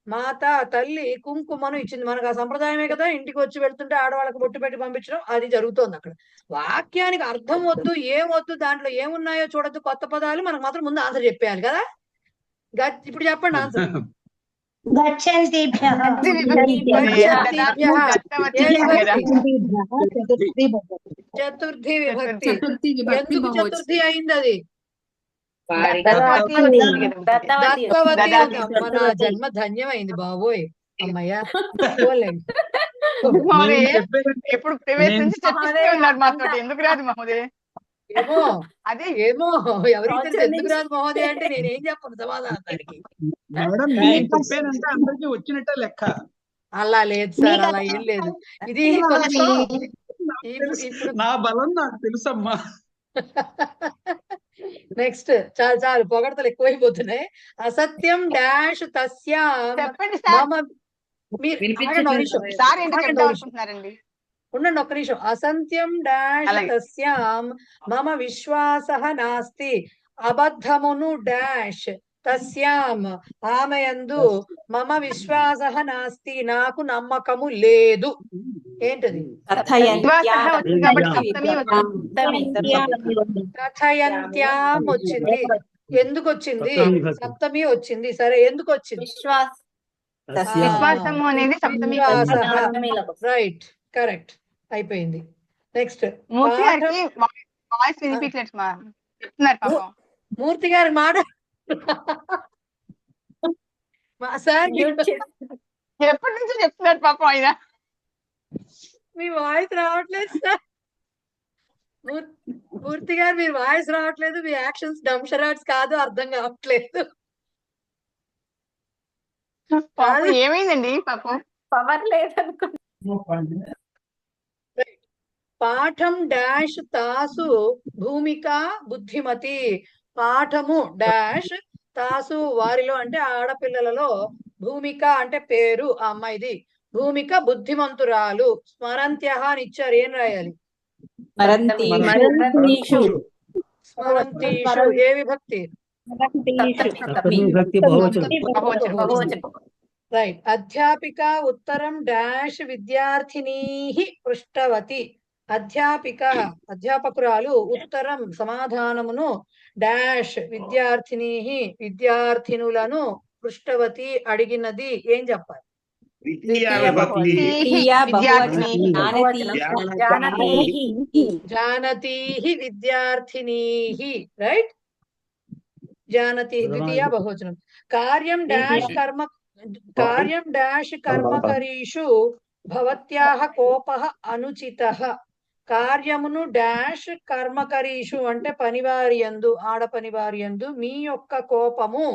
మాత తల్లి కుంకుమను ఇచ్చింది. మనకు ఆ సంప్రదాయమే కదా, ఇంటికి వచ్చి వెళ్తుంటే ఆడవాళ్ళకి బొట్టు పెట్టి పంపించడం అది జరుగుతోంది అక్కడ. వాక్యానికి అర్థం వద్దు, ఏం వద్దు, దాంట్లో ఏమున్నాయో చూడద్దు, కొత్త పదాలు. మనకు మాత్రం ముందు ఆన్సర్ చెప్పేయాలి కదా. ఇప్పుడు చెప్పండి ఆన్సర్. చతుర్థి విభక్తి. ఎందుకు చతుర్థి అయింది అది? దత్తవతి. మన జన్మ ధన్యమైంది బాబోయ్. అమ్మయ్యా. ఎప్పుడు ఎందుకు రాదు మహోదయ? ఏమో అదే ఏమో ఎవరైతే ఎందుకు రాదు మహోదయ అంటే నేనేం చెప్పను సమాధానం దానికి. అందరికీ వచ్చినట్టే లెక్క. అలా లేదు సార్, అలా ఏం లేదు. ఇది నా బలం నాకు తెలుసమ్మా. నెక్స్ట్ చాలు చాలు పొగడతలు ఎక్కువైపోతున్నాయి. అసత్యం డాష్ తస్యాం. ఉండండి ఒక్క నిమిషం. అసత్యం డాష్ తస్యాం మమ విశ్వాసః నాస్తి. అబద్ధమును డాష్ తస్యాం ఆమెయందు మమ విశ్వాసః నాస్తి నాకు నమ్మకము లేదు. ఏంటది? కథయంత్యాం వచ్చింది. ఎందుకు వచ్చింది? సప్తమి వచ్చింది. సరే ఎందుకు వచ్చింది? విశ్వాసము అనేది సప్తమి. రైట్, కరెక్ట్, అయిపోయింది. నెక్స్ట్ వాయిస్ వినిపించలేదు చెప్తున్నారు పాపం. మూర్తి గారి మాట సార్ ఎప్పటి నుంచి చెప్తున్నారు పాపం ఆయన. మీ వాయిస్ రావట్లేదు సార్. మూర్తి గారు మీరు వాయిస్ రావట్లేదు, మీ యాక్షన్స్ డంషరాట్స్ కాదు, అర్థం కావట్లేదు. పాపం ఏమైందండి పాపం? పవర్ లేదనుకుంటా. పాఠం డాష్ తాసు భూమిక బుద్ధిమతి. పాఠము డాష్ తాసు వారిలో అంటే ఆడపిల్లలలో, భూమిక అంటే పేరు ఆ అమ్మాయిది, భూమిక బుద్ధిమంతురాలు. స్మరంత్యః అని ఇచ్చారు, ఏం రాయాలి? స్మరంతీషు. స్మరంతీషు ఏ విభక్తి? విభక్తి బహువచనం. రైట్. అధ్యాపిక ఉత్తరం డాష్ విద్యార్థినీ పృష్టవతి. అధ్యాపిక అధ్యాపకురాలు ఉత్తరం సమాధానమును డాష్ విద్యార్థినీ విద్యార్థినులను పృష్టవతి అడిగినది. ఏం చెప్పాలి? జానతి విద్యార్థినీ. రైట్. జానతి ద్వితీయ బహువచనం. కార్యం డాష్ కర్మ, కార్యం డాష్ కర్మకరీషు భవత్యాః కోపః అనుచితః. కార్యమును డాష్ కర్మకరీషు అంటే పనివారి యందు, ఆడపనివారి యందు మీ యొక్క కోపము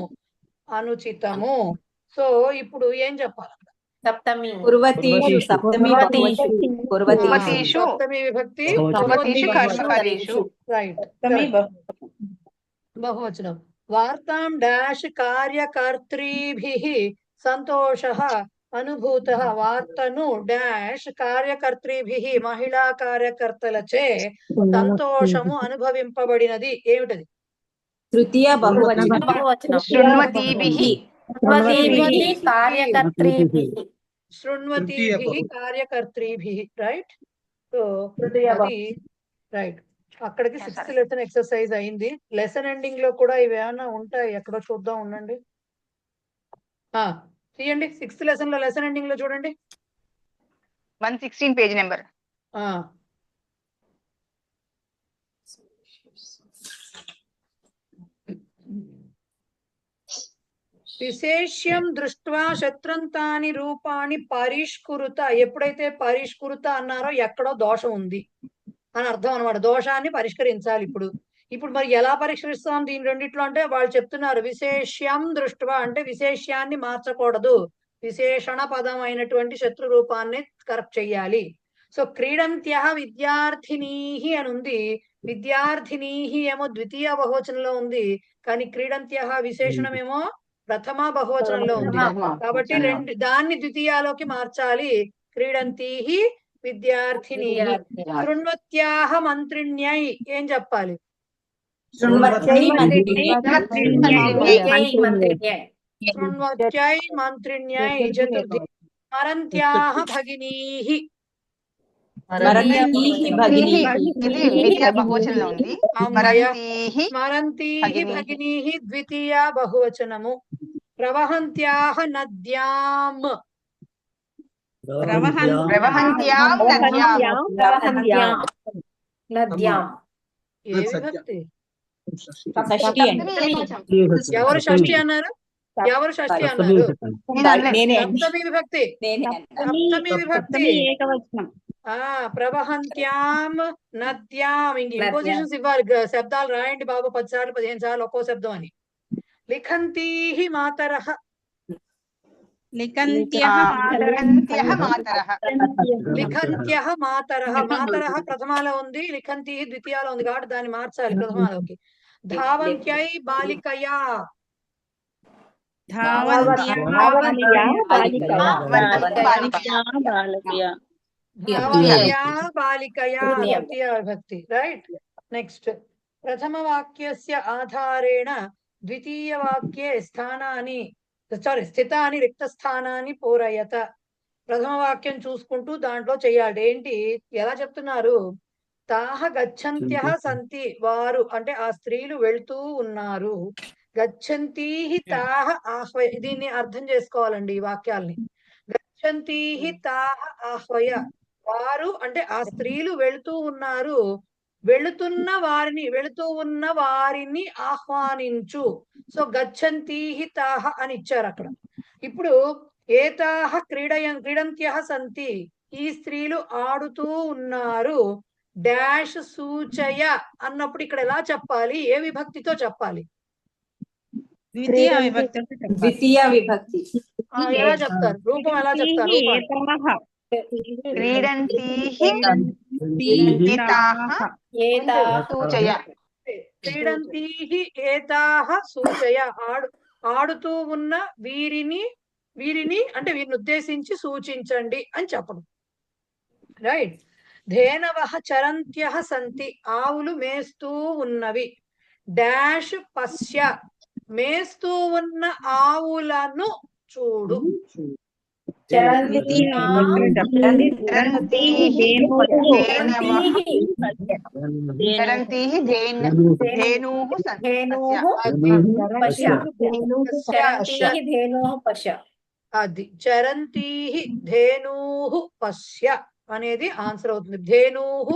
అనుచితము. సో ఇప్పుడు ఏం చెప్పాలి? సప్తమి. కుర్వతీషు సప్తమి కుర్వతీషు. కుర్వతీషు. సప్తమి విభక్తి కుర్వతీషు కర్మకరీషు. రైట్. బహువచనం. వార్తాం డాష్ కార్యకర్తృభిః సంతోషః అనుభూతః. వార్తను డాష్ కార్యకర్తృభిః మహిళా కార్యకర్తలచే సంతోషము అనుభవింపబడినది. ఏమిటది? తృతీయ బహువచనం. శృణ్వతీభిః. శృణ్వతీభిః కార్యకర్తృభిః. రైట్. సో అది రైట్. అక్కడికి 6th లెసన్ ఎక్సర్సైజ్ అయింది. లెసన్ ఎండింగ్ లో కూడా ఇవి ఏమైనా ఉంటాయి, ఎక్కడో చూద్దాం, ఉండండి. తీయండి 6th లెసన్ లో లెసన్ ఎండింగ్ లో చూడండి. 116 పేజ్ నెంబర్. విశేష్యం దృష్ట్వా శత్రంతాని రూపాన్ని పరిష్కృత. ఎప్పుడైతే పరిష్కృత అన్నారో ఎక్కడో దోషం ఉంది అని అర్థం అనమాట. దోషాన్ని పరిష్కరించాలి. ఇప్పుడు మరి ఎలా పరిష్కరిస్తాం దీని రెండిట్లో అంటే వాళ్ళు చెప్తున్నారు, విశేష్యం దృష్ట్వా అంటే విశేష్యాన్ని మార్చకూడదు, విశేషణ పదం అయినటువంటి శత్రు రూపాన్ని కరెక్ట్ చెయ్యాలి. సో క్రీడంత్యః విద్యార్థినీహి అని ఉంది, విద్యార్థినీహి ఏమో ద్వితీయ బహువచనంలో ఉంది, కానీ క్రీడంత్యః విశేషణమేమో ప్రథమ బహువచనంలో ఉంది. కాబట్టి దాన్ని ద్వితీయాలోకి మార్చాలి. క్రీడంతీహి విద్యార్థినీహి. శృణ్వత్యాః మంత్రిణ్యై ఏం చెప్పాలి? శృణ్వత్యై మంత్రిణ్యై. చతుర్థి. స్మరంత్యాః భగినీః. స్మరంతీః భగినీః ద్వితీయ బహువచనము. ప్రవహంత్యాః నద్యాం. ఏ విభక్తి? ఎవరు షష్ఠి అన్నారు? ఎవరు షష్ఠి అన్నారు? సప్తమి విభక్తి. సప్తమి విభక్తి. ప్రవహంత్యాం నద్యాం. ఇంక ఇంపోజిషన్స్ ఇవ్వాలి, శబ్దాలు రాయండి బాబు 10 సార్లు 15 సార్లు ఒక్కో శబ్దం అని. లిఖంతీః మాతరః. లిఖంత్యః మాతరః. మాతరః ప్రథమాలో ఉంది, లిఖంతీః ద్వితీయాలో ఉంది, కాబట్టి దాన్ని మార్చాలి ప్రథమాలోకి. ధావంత్యై బాలికయా. ధావన్యా బాలికయా ద్వితీయ విభక్తి. రైట్. నెక్స్ట్. ప్రథమ వాక్యస్య ఆధారేణ ద్వితీయ వాక్యే స్థితాని రిక్త స్థానాన్ని పూరయత. ప్రథమ వాక్యం చూసుకుంటూ దాంట్లో చెయ్యాలి. ఏంటి, ఎలా చెప్తున్నారు? తాహ గచ్చంత్యః సంతి. వారు అంటే ఆ స్త్రీలు వెళ్తూ ఉన్నారు. గచ్చంతీః తాహ ఆహ్వయ. దీన్ని అర్థం చేసుకోవాలండి ఈ వాక్యాల్ని. గచ్చంతీః తాహ ఆహ్వయ. వారు అంటే ఆ స్త్రీలు వెళుతూ ఉన్నారు, వెళుతూ ఉన్న వారిని ఆహ్వానించు. సో గచ్చంతీః తాహ అని ఇచ్చారు అక్కడ. ఇప్పుడు ఏతాహ క్రీడంత్యః సంతి. ఈ స్త్రీలు ఆడుతూ ఉన్నారు. డాష్ సూచయ అన్నప్పుడు ఇక్కడ ఎలా చెప్పాలి? ఏ విభక్తితో చెప్పాలి? ద్వితీయ విభక్తి. ఎలా చెప్తారు? రూపం ఎలా చెప్తారు? క్రీడంతీః సూచయ. క్రీడంతీః ఏతాః సూచయ. ఆడుతూ ఉన్న వీరిని అంటే వీరిని ఉద్దేశించి సూచించండి అని చెప్పడం. రైట్. ధేనవః చరంత్యః సంతి. ఆవులు మేస్తూ ఉన్నవి. డాష్ పశ్య. మేస్తూ ఉన్న ఆవులను చూడు. అది చరంతీః ధేనూః పశ్య అనేది ఆన్సర్ అవుతుంది. ధేనూః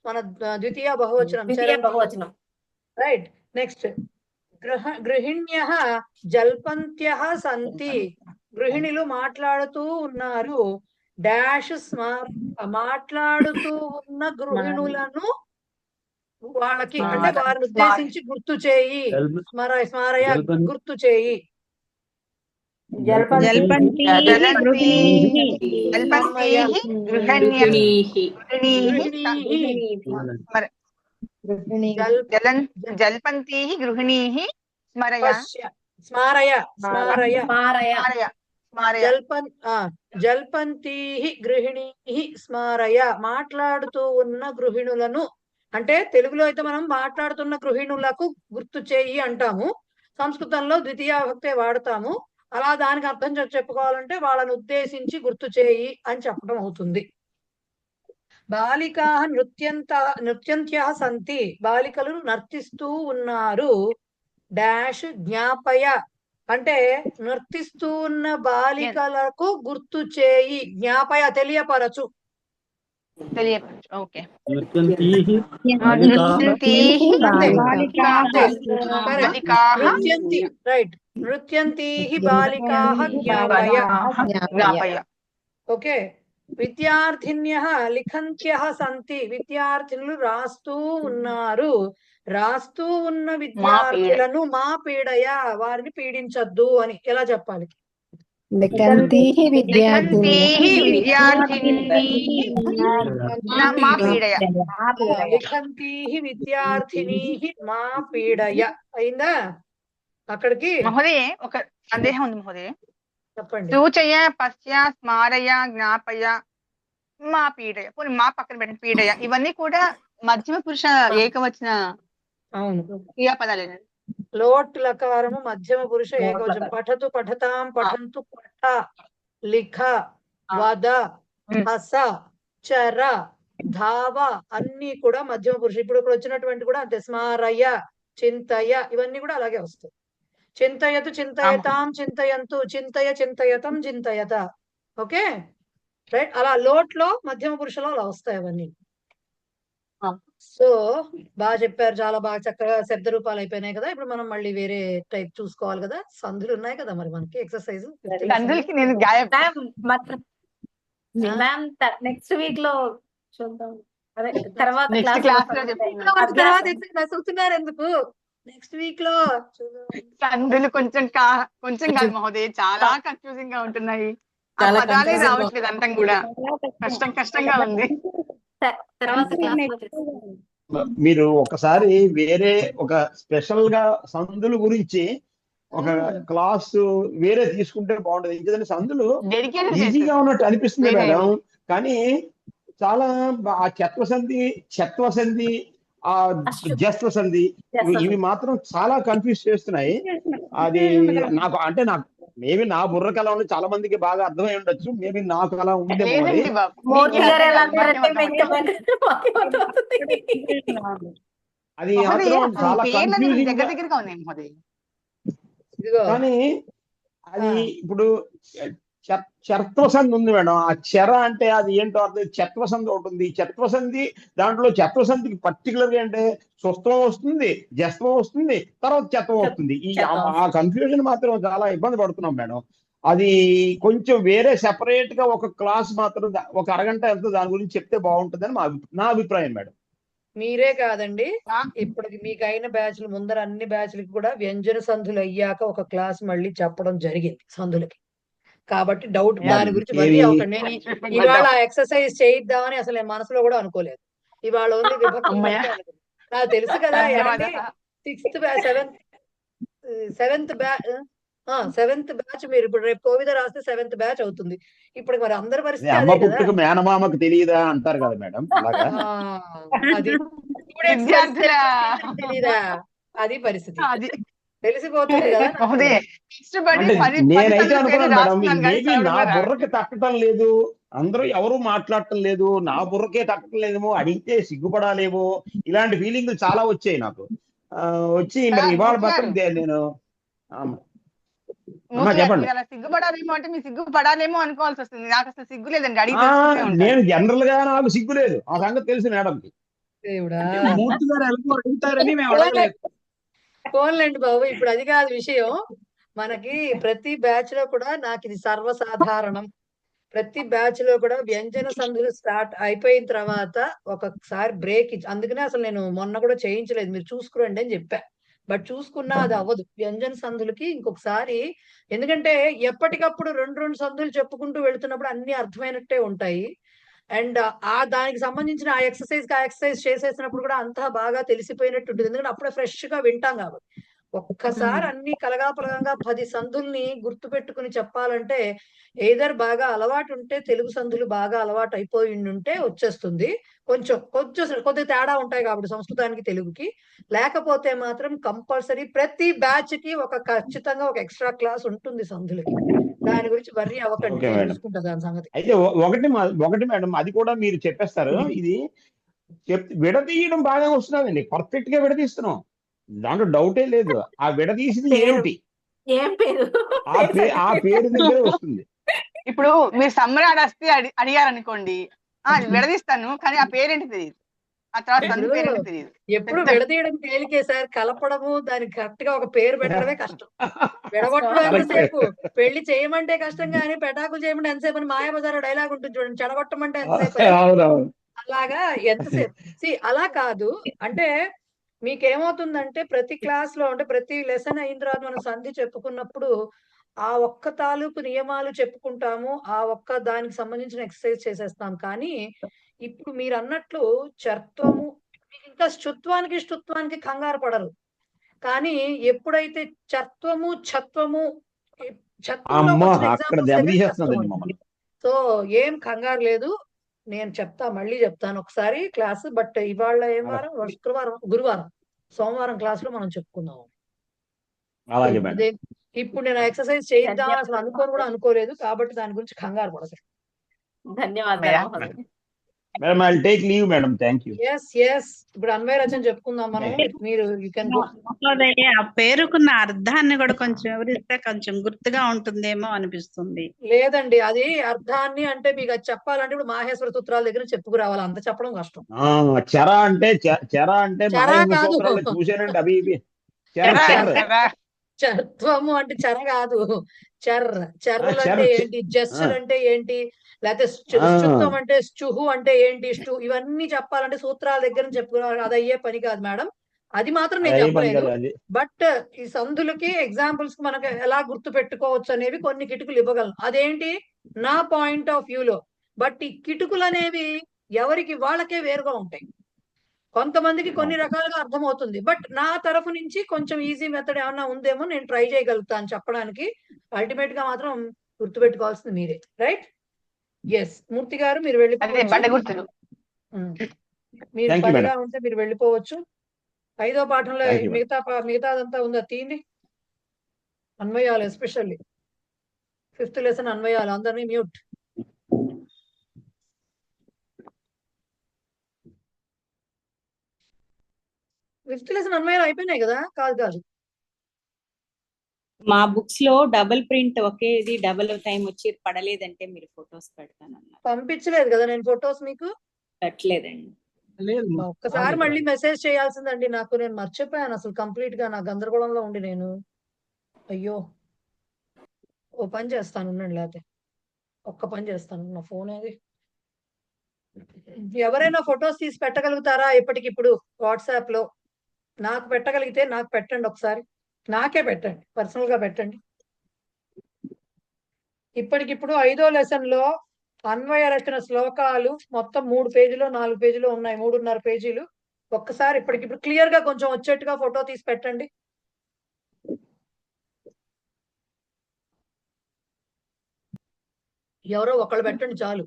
మన ద్వితీయ బహువచనం. రైట్. నెక్స్ట్ గృహిణ్యః జల్పంత్యః సంతి. గృహిణులు మాట్లాడుతూ ఉన్నారు. డాష్ మాట్లాడుతూ ఉన్న గృహిణులను వాళ్ళకి అంటే వారిని ఉద్దేశించి గుర్తు చేయి. స్మారయ గుర్తు చేయి. జల్పంతీః గృహిణీః స్మారయ. జల్పంతీః గృహిణీః స్మారయ. మాట్లాడుతూ ఉన్న గృహిణులను అంటే తెలుగులో అయితే మనం మాట్లాడుతున్న గృహిణులకు గుర్తు చేయి అంటాము. సంస్కృతంలో ద్వితీయ విభక్తి వాడతాము. అలా దానికి అర్థం చెప్పుకోవాలంటే వాళ్ళని ఉద్దేశించి గుర్తు చేయి అని చెప్పడం అవుతుంది. బాలికాః నృత్యంత్యః సంతి. బాలికలు నర్తిస్తూ ఉన్నారు. డాష్ జ్ఞాపయ అంటే నర్తిస్తూ ఉన్న బాలికలకు గుర్తు చేయి. జ్ఞాపయ తెలియపరచు. ఓకే. రైట్. నృత్యంతీః బాలికాః జ్ఞాపయ. ఓకే. విద్యార్థిన్యః లిఖంత్యః సంతి. విద్యార్థినులు రాస్తూ ఉన్నారు. రాస్తూ ఉన్న విద్యార్థులను మా పీడయ. వారిని పీడించద్దు అని ఎలా చెప్పాలి? లిఖంతీః విద్యార్థినీః మా పీడయ. అయిందా అక్కడికి? మహోదయ ఒక సందేహం ఉంది మహోదయ. చెప్పండి. సూచయ, పశ్య, స్మారయ, జ్ఞాపయ, మా పీడయ. మా పక్కన పెట్టిన పీడయ ఇవన్నీ కూడా మధ్యమ పురుష ఏకవచన క్రియాపదాలేనా? లోట్ లకారము మధ్యమ పురుష ఏకవచనం. పఠతు పఠతాం పఠంతు పఠ లిఖ వద హస చర ధావ అన్ని కూడా మధ్యమ పురుష. ఇప్పుడు వచ్చినటువంటి కూడా అంతే. స్మారయ, చింతయ ఇవన్నీ కూడా అలాగే వస్తాయి. చింతయతు చింతయతాం చింతయంతు, చింతయ చింతయతం చింతయత. Okay right. అలా లోట్ లో మధ్యమ పురుషలో అలా వస్తాయి అవన్నీ. సో బాగా చెప్పారు. చాలా బాగా చక్కగా శబ్ద రూపాలు అయిపోయినాయి కదా. ఇప్పుడు మనం మళ్ళీ వేరే టైప్ చూసుకోవాలి కదా. సంధులు ఉన్నాయి కదా మరి మనకి ఎక్సర్సైజ్. నెక్స్ట్ వీక్ లో చూద్దాం. అదే తర్వాత చూస్తున్నారు ఎందుకు? నెక్స్ట్ వీక్ లో సంధులు కొంచెం కాదు మహోదయ, చాలా కన్ఫ్యూజింగ్ గా ఉంటున్నాయి. పదాలే రావట్లేదు అంతం కూడా. కష్టంగా ఉంది. మీరు ఒకసారి వేరే ఒక స్పెషల్ గా సందుల గురించి ఒక క్లాస్ వేరే తీసుకుంటే బాగుంటది. ఎందుకంటే సందులు ఈజీగా ఉన్నట్టు అనిపిస్తుంది మేడం, కానీ చాలా ఆ చెత్వ సంధి ఆ జస్వ సంధి ఇవి మాత్రం చాలా కన్ఫ్యూజ్ చేస్తున్నాయి. అది నాకు మేబీ నా బుర్ర కళలో చాలా మందికి బాగా అర్థమై ఉండొచ్చు. మేబీ నాకు అలా ఉందేమో. అది చాలా కన్ఫ్యూజింగ్. కానీ అది ఇప్పుడు చెత్వసంధి ఉంది మేడం. ఆ చెర అంటే అది ఏంటో అర్థం. చెత్వసంధి ఉంటుంది. చెత్వసంధి దాంట్లో చెత్వసంధికి పర్టికులర్ గా అంటే స్వస్థం వస్తుంది, జస్వం వస్తుంది, తర్వాత చెత్వం వస్తుంది. ఆ కన్ఫ్యూజన్ మాత్రం చాలా ఇబ్బంది పడుతున్నాం మేడం. అది కొంచెం వేరే సెపరేట్ గా ఒక క్లాస్ మాత్రం ఒక అరగంట ఎంతో దాని గురించి చెప్తే బాగుంటుందని నా అభిప్రాయం మేడం. మీరే కాదండి, ఇప్పటికి మీకు అయిన బ్యాచ్లు ముందర అన్ని బ్యాచ్లకి కూడా వ్యంజన సంధులు అయ్యాక ఒక క్లాస్ మళ్ళీ చెప్పడం జరిగింది సంధులకి. కాబట్టి డౌట్ దాని గురించి మళ్ళీ ఒక నేను ఇవాళ ఎక్సర్సైజ్ చేయిద్దామని అసలు నేను మనసులో కూడా అనుకోలేదు. ఇవాళ ఓన్లీ విభక్తి నాకు తెలుసు కదా. ఏమండి 6th బ్యాచ్ 7th బ్యాచ్ మీరు ఇప్పుడు రేపు కోవిద రాస్తే 7th బ్యాచ్ అవుతుంది. ఇప్పుడు మరి అందరి పరిస్థితి అమ్మ అదే కదా. పుట్టుక మేనమామకు తెలియదా అంటారు కదా మేడం, అలాగా. అది తెలీదా? అది పరిస్థితి తెలిసిపోతుంది కదా. అంటే నేనైతే అనుకున్నాను మేడం, మేబీ నా బుర్రకి తట్టడం లేదు, అందరూ ఎవరు మాట్లాడటం లేదు, నా బుర్రకే తట్టడం లేదేమో, అడిగితే సిగ్గుపడాలేమో, ఇలాంటి ఫీలింగ్లు చాలా వచ్చాయి నాకు. వచ్చి మరి ఇవాళ మాత్రం నేను చెప్పండి. సిగ్గుపడాలేమో అంటే మీ సిగ్గుపడాలేమో అనుకోవాల్సి వస్తుంది. నాకు అసలు సిగ్గు లేదండి, అడిగి నేను జనరల్ గా నాకు సిగ్గు లేదు, ఆ సంగతి తెలుసు మేడంకి. పోన్లేండి బాబు, ఇప్పుడు అది కాదు విషయం. మనకి ప్రతి బ్యాచ్ లో కూడా నాకు ఇది సర్వసాధారణం. ప్రతి బ్యాచ్ లో కూడా వ్యంజన సంధులు స్టార్ట్ అయిపోయిన తర్వాత ఒకసారి బ్రేక్ ఇచ్చి, అందుకనే అసలు నేను మొన్న కూడా చేయించలేదు, మీరు చూసుకురండి అని చెప్పా. బట్ చూసుకున్నా అది అవ్వదు వ్యంజన సంధులకి ఇంకొకసారి. ఎందుకంటే ఎప్పటికప్పుడు రెండు సంధులు చెప్పుకుంటూ వెళ్తున్నప్పుడు అన్ని అర్థమైనట్టే ఉంటాయి. అండ్ దానికి సంబంధించిన ఆ ఎక్సర్సైజ్ చేసేసినప్పుడు కూడా అంతా బాగా తెలిసిపోయినట్టు ఉంటుంది. ఎందుకంటే అప్పుడే ఫ్రెష్ గా వింటాం కాబట్టి. ఒక్కసారి అన్ని కలగాపలగంగా 10 సంధుల్ని గుర్తు పెట్టుకుని చెప్పాలంటే ఏదర్ బాగా అలవాటు ఉంటే, తెలుగు సంధులు బాగా అలవాటు అయిపోయి ఉంటే వచ్చేస్తుంది. కొద్దిగా తేడా ఉంటాయి కాబట్టి సంస్కృతానికి తెలుగుకి. లేకపోతే మాత్రం కంపల్సరీ ప్రతి బ్యాచ్ కి ఖచ్చితంగా ఒక ఎక్స్ట్రా క్లాస్ ఉంటుంది సంధులకి. దాని గురించి వర్రీ అవ్వకండి, చూసుకుంటా దాని సంగతి. అయితే ఒకటి మేడం, అది కూడా మీరు చెప్పేస్తారు. ఇది విడదీయడం బాగా వస్తున్నదండి, పర్ఫెక్ట్ గా విడదీస్తున్నాం, దాంట్లో డౌటే లేదు. ఆ విడదీసింది ఏమిటి, ఏం పేరు? ఆ పేరు దగ్గర వస్తుంది. ఇప్పుడు మీరు సమ్మర్ వస్తే అడిగారు అనుకోండి, విడదీస్తాను, కానీ ఆ పేరేంటి తెలియదు, ఆ తర్వాత పేరేంటి తెలియదు. ఎప్పుడు విడదీయడం తేలికే సార్, కలపడము దానికి కరెక్ట్ గా ఒక పేరు పెట్టడమే కష్టం. విడగొట్టడం ఎంతసేపు, పెళ్లి చేయమంటే కష్టం కానీ పెటాకులు చేయమంటే ఎంతసేపు అని మాయాబజార్ డైలాగ్ ఉంటుంది చూడండి, చెడగొట్టమంటే ఎంతసేపు. అలాగా ఎంతసేపు అలా కాదు. అంటే మీకేమవుతుందంటే ప్రతి క్లాస్ లో అంటే ప్రతి లెసన్ అయిన తర్వాత మనం సంధి చెప్పుకున్నప్పుడు ఆ ఒక్క తాలూకు నియమాలు చెప్పుకుంటాము, ఆ ఒక్క దానికి సంబంధించిన ఎక్సర్సైజ్ చేసేస్తాం. కానీ ఇప్పుడు మీరు అన్నట్లు చర్త్వము, ఇంకా ష్టుత్వానికి కంగారు పడరు. కానీ ఎప్పుడైతే చర్త్వము ఛత్వము సో ఏం కంగారు లేదు. నేను మళ్ళీ చెప్తాను ఒకసారి క్లాస్. బట్ ఇవాళ ఏం వారం? గురువారం, సోమవారం క్లాస్ లో మనం చెప్పుకుందాం. ఇప్పుడు నేను ఎక్సర్సైజ్ చేయిద్దాం అసలు అనుకోలేదు కాబట్టి దాని గురించి కంగారు పడదు. ధన్యవాదాలు. Madam I will take leave madam, thank you. yes ఇప్పుడు అన్వయ రచన చెప్పుకుందాం మనం. మీరు యు కెన్ గో. ఆ పేరుకున్న అర్థాన్ని కూడా కొంచెం వివరిస్తే కొంచెం గుర్తుగా ఉంటుందేమో అనిపిస్తుంది. లేదండి, అది అర్థాన్ని అంటే మీకు అది చెప్పాలంటే ఇప్పుడు మాహేశ్వర సూత్రాల దగ్గర చెప్పుకురావాలి, అంత చెప్పడం కష్టం. చెర అంటే చూసానండి, అవి చర్త్వము అంటే చెర కాదు, చెర్రలు అంటే ఏంటి, జస్సులు అంటే ఏంటి, లేకపోతే చుత్వం అంటే చుహు అంటే ఏంటి, ఇవన్నీ చెప్పాలంటే సూత్రాల దగ్గర చెప్పుకోవాలి. అది అయ్యే పని కాదు మేడం, అది మాత్రం నేను చెప్పలేదు. బట్ ఈ సంధులకి ఎగ్జాంపుల్స్ మనకు ఎలా గుర్తు పెట్టుకోవచ్చు అనేవి కొన్ని కిటుకులు ఇవ్వగలను. అదేంటి నా పాయింట్ ఆఫ్ వ్యూలో. బట్ ఈ కిటుకులు అనేవి ఎవరికి వాళ్ళకే వేరుగా ఉంటాయి. కొంతమందికి కొన్ని రకాలుగా అర్థమవుతుంది. బట్ నా తరఫు నుంచి కొంచెం ఈజీ మెథడ్ ఏమన్నా ఉందేమో నేను ట్రై చేయగలుగుతాను చెప్పడానికి. అల్టిమేట్ గా మాత్రం గుర్తుపెట్టుకోవాల్సింది మీరే. రైట్? ఎస్ మూర్తి గారు మీరు వెళ్ళిపోవచ్చు. మీరు పనిగా ఉంటే మీరు వెళ్ళిపోవచ్చు. 5వ పాఠంలో మిగతాదంతా ఉందా తీయండి. అన్వయాలు ఎస్పెషల్లీ 5th లెసన్ అన్వయాలు. అందరినీ మ్యూట్. ఫిఫ్త్ లెసన్ అన్వయాలు అయిపోయినాయి కదా? కాదు మా బుక్స్ లో డబుల్ ప్రింట్ ఒకేది డబుల్ టైం వచ్చి పడలేదంటే మీరు ఫొటోస్ పెడతానన్నారు. పంపించలేదు కదా నేను ఫొటోస్ మీకు? పెట్టలేదండి. ఒక్కసారి మళ్ళీ మెసేజ్ చేయాల్సిందండి నాకు. నేను మర్చిపోయాను అసలు కంప్లీట్ గా, నా గందరగోళంలో ఉండి నేను. అయ్యో ఓ పని చేస్తాను ఉండండి, లేకపోతే ఒక్క పని చేస్తాను. నా ఫోన్ ఏది? ఎవరైనా ఫొటోస్ తీసి పెట్టగలుగుతారా ఇప్పటికిప్పుడు వాట్సాప్ లో? నాకు పెట్టగలిగితే నాకు పెట్టండి ఒకసారి. నాకే పెట్టండి, పర్సనల్ గా పెట్టండి. ఇప్పటికిప్పుడు 5వ లెసన్ లో అన్వయ రచన శ్లోకాలు మొత్తం 3 పేజీలు 4 పేజీలు ఉన్నాయి, 3.5 పేజీలు. ఒక్కసారి ఇప్పటికిప్పుడు క్లియర్ గా కొంచెం వచ్చేట్టుగా ఫోటో తీసి పెట్టండి. ఎవరో ఒకళ్ళు పెట్టండి చాలు.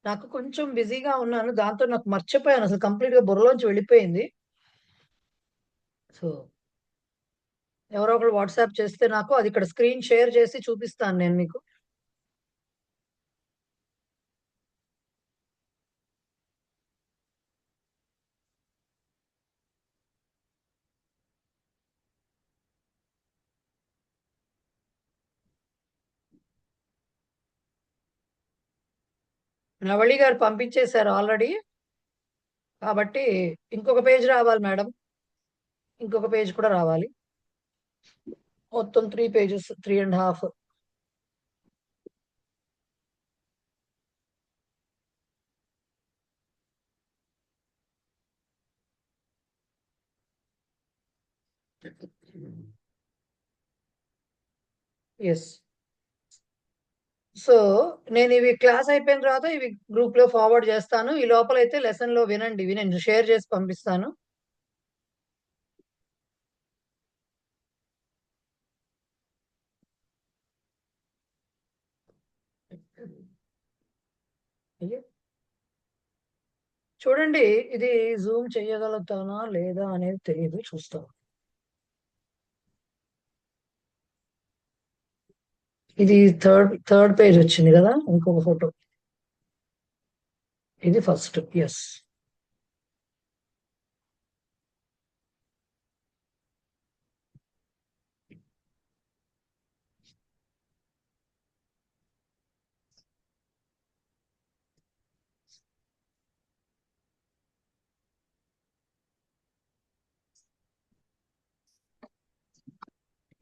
నాకు కొంచెం బిజీగా ఉన్నాను, దాంతో నాకు మర్చిపోయాను, అసలు కంప్లీట్ గా బుర్రలోంచి వెళ్ళిపోయింది. సో ఎవరో ఒకళ్ళు వాట్సాప్ చేస్తే నాకు అది ఇక్కడ స్క్రీన్ షేర్ చేసి చూపిస్తాను నేను మీకు. నవళి గారు పంపించేశారు ఆల్రెడీ, కాబట్టి ఇంకొక పేజ్ రావాలి మేడం, ఇంకొక పేజ్ కూడా రావాలి. మొత్తం 3 pages, 3.5. ఎస్. సో నేను ఇవి క్లాస్ అయిపోయిన తర్వాత ఇవి గ్రూప్ లో ఫార్వర్డ్ చేస్తాను. ఈ లోపల అయితే లెసన్ లో వినండి, ఇవి నేను షేర్ చేసి పంపిస్తాను. చూడండి, ఇది జూమ్ చేయగలుగుతానా లేదా అనేది తెలియదు, చూస్తాం. ఇది థర్డ్ పేజ్ వచ్చింది కదా, ఇంకొక ఫోటో. ఇది ఫస్ట్. ఎస్.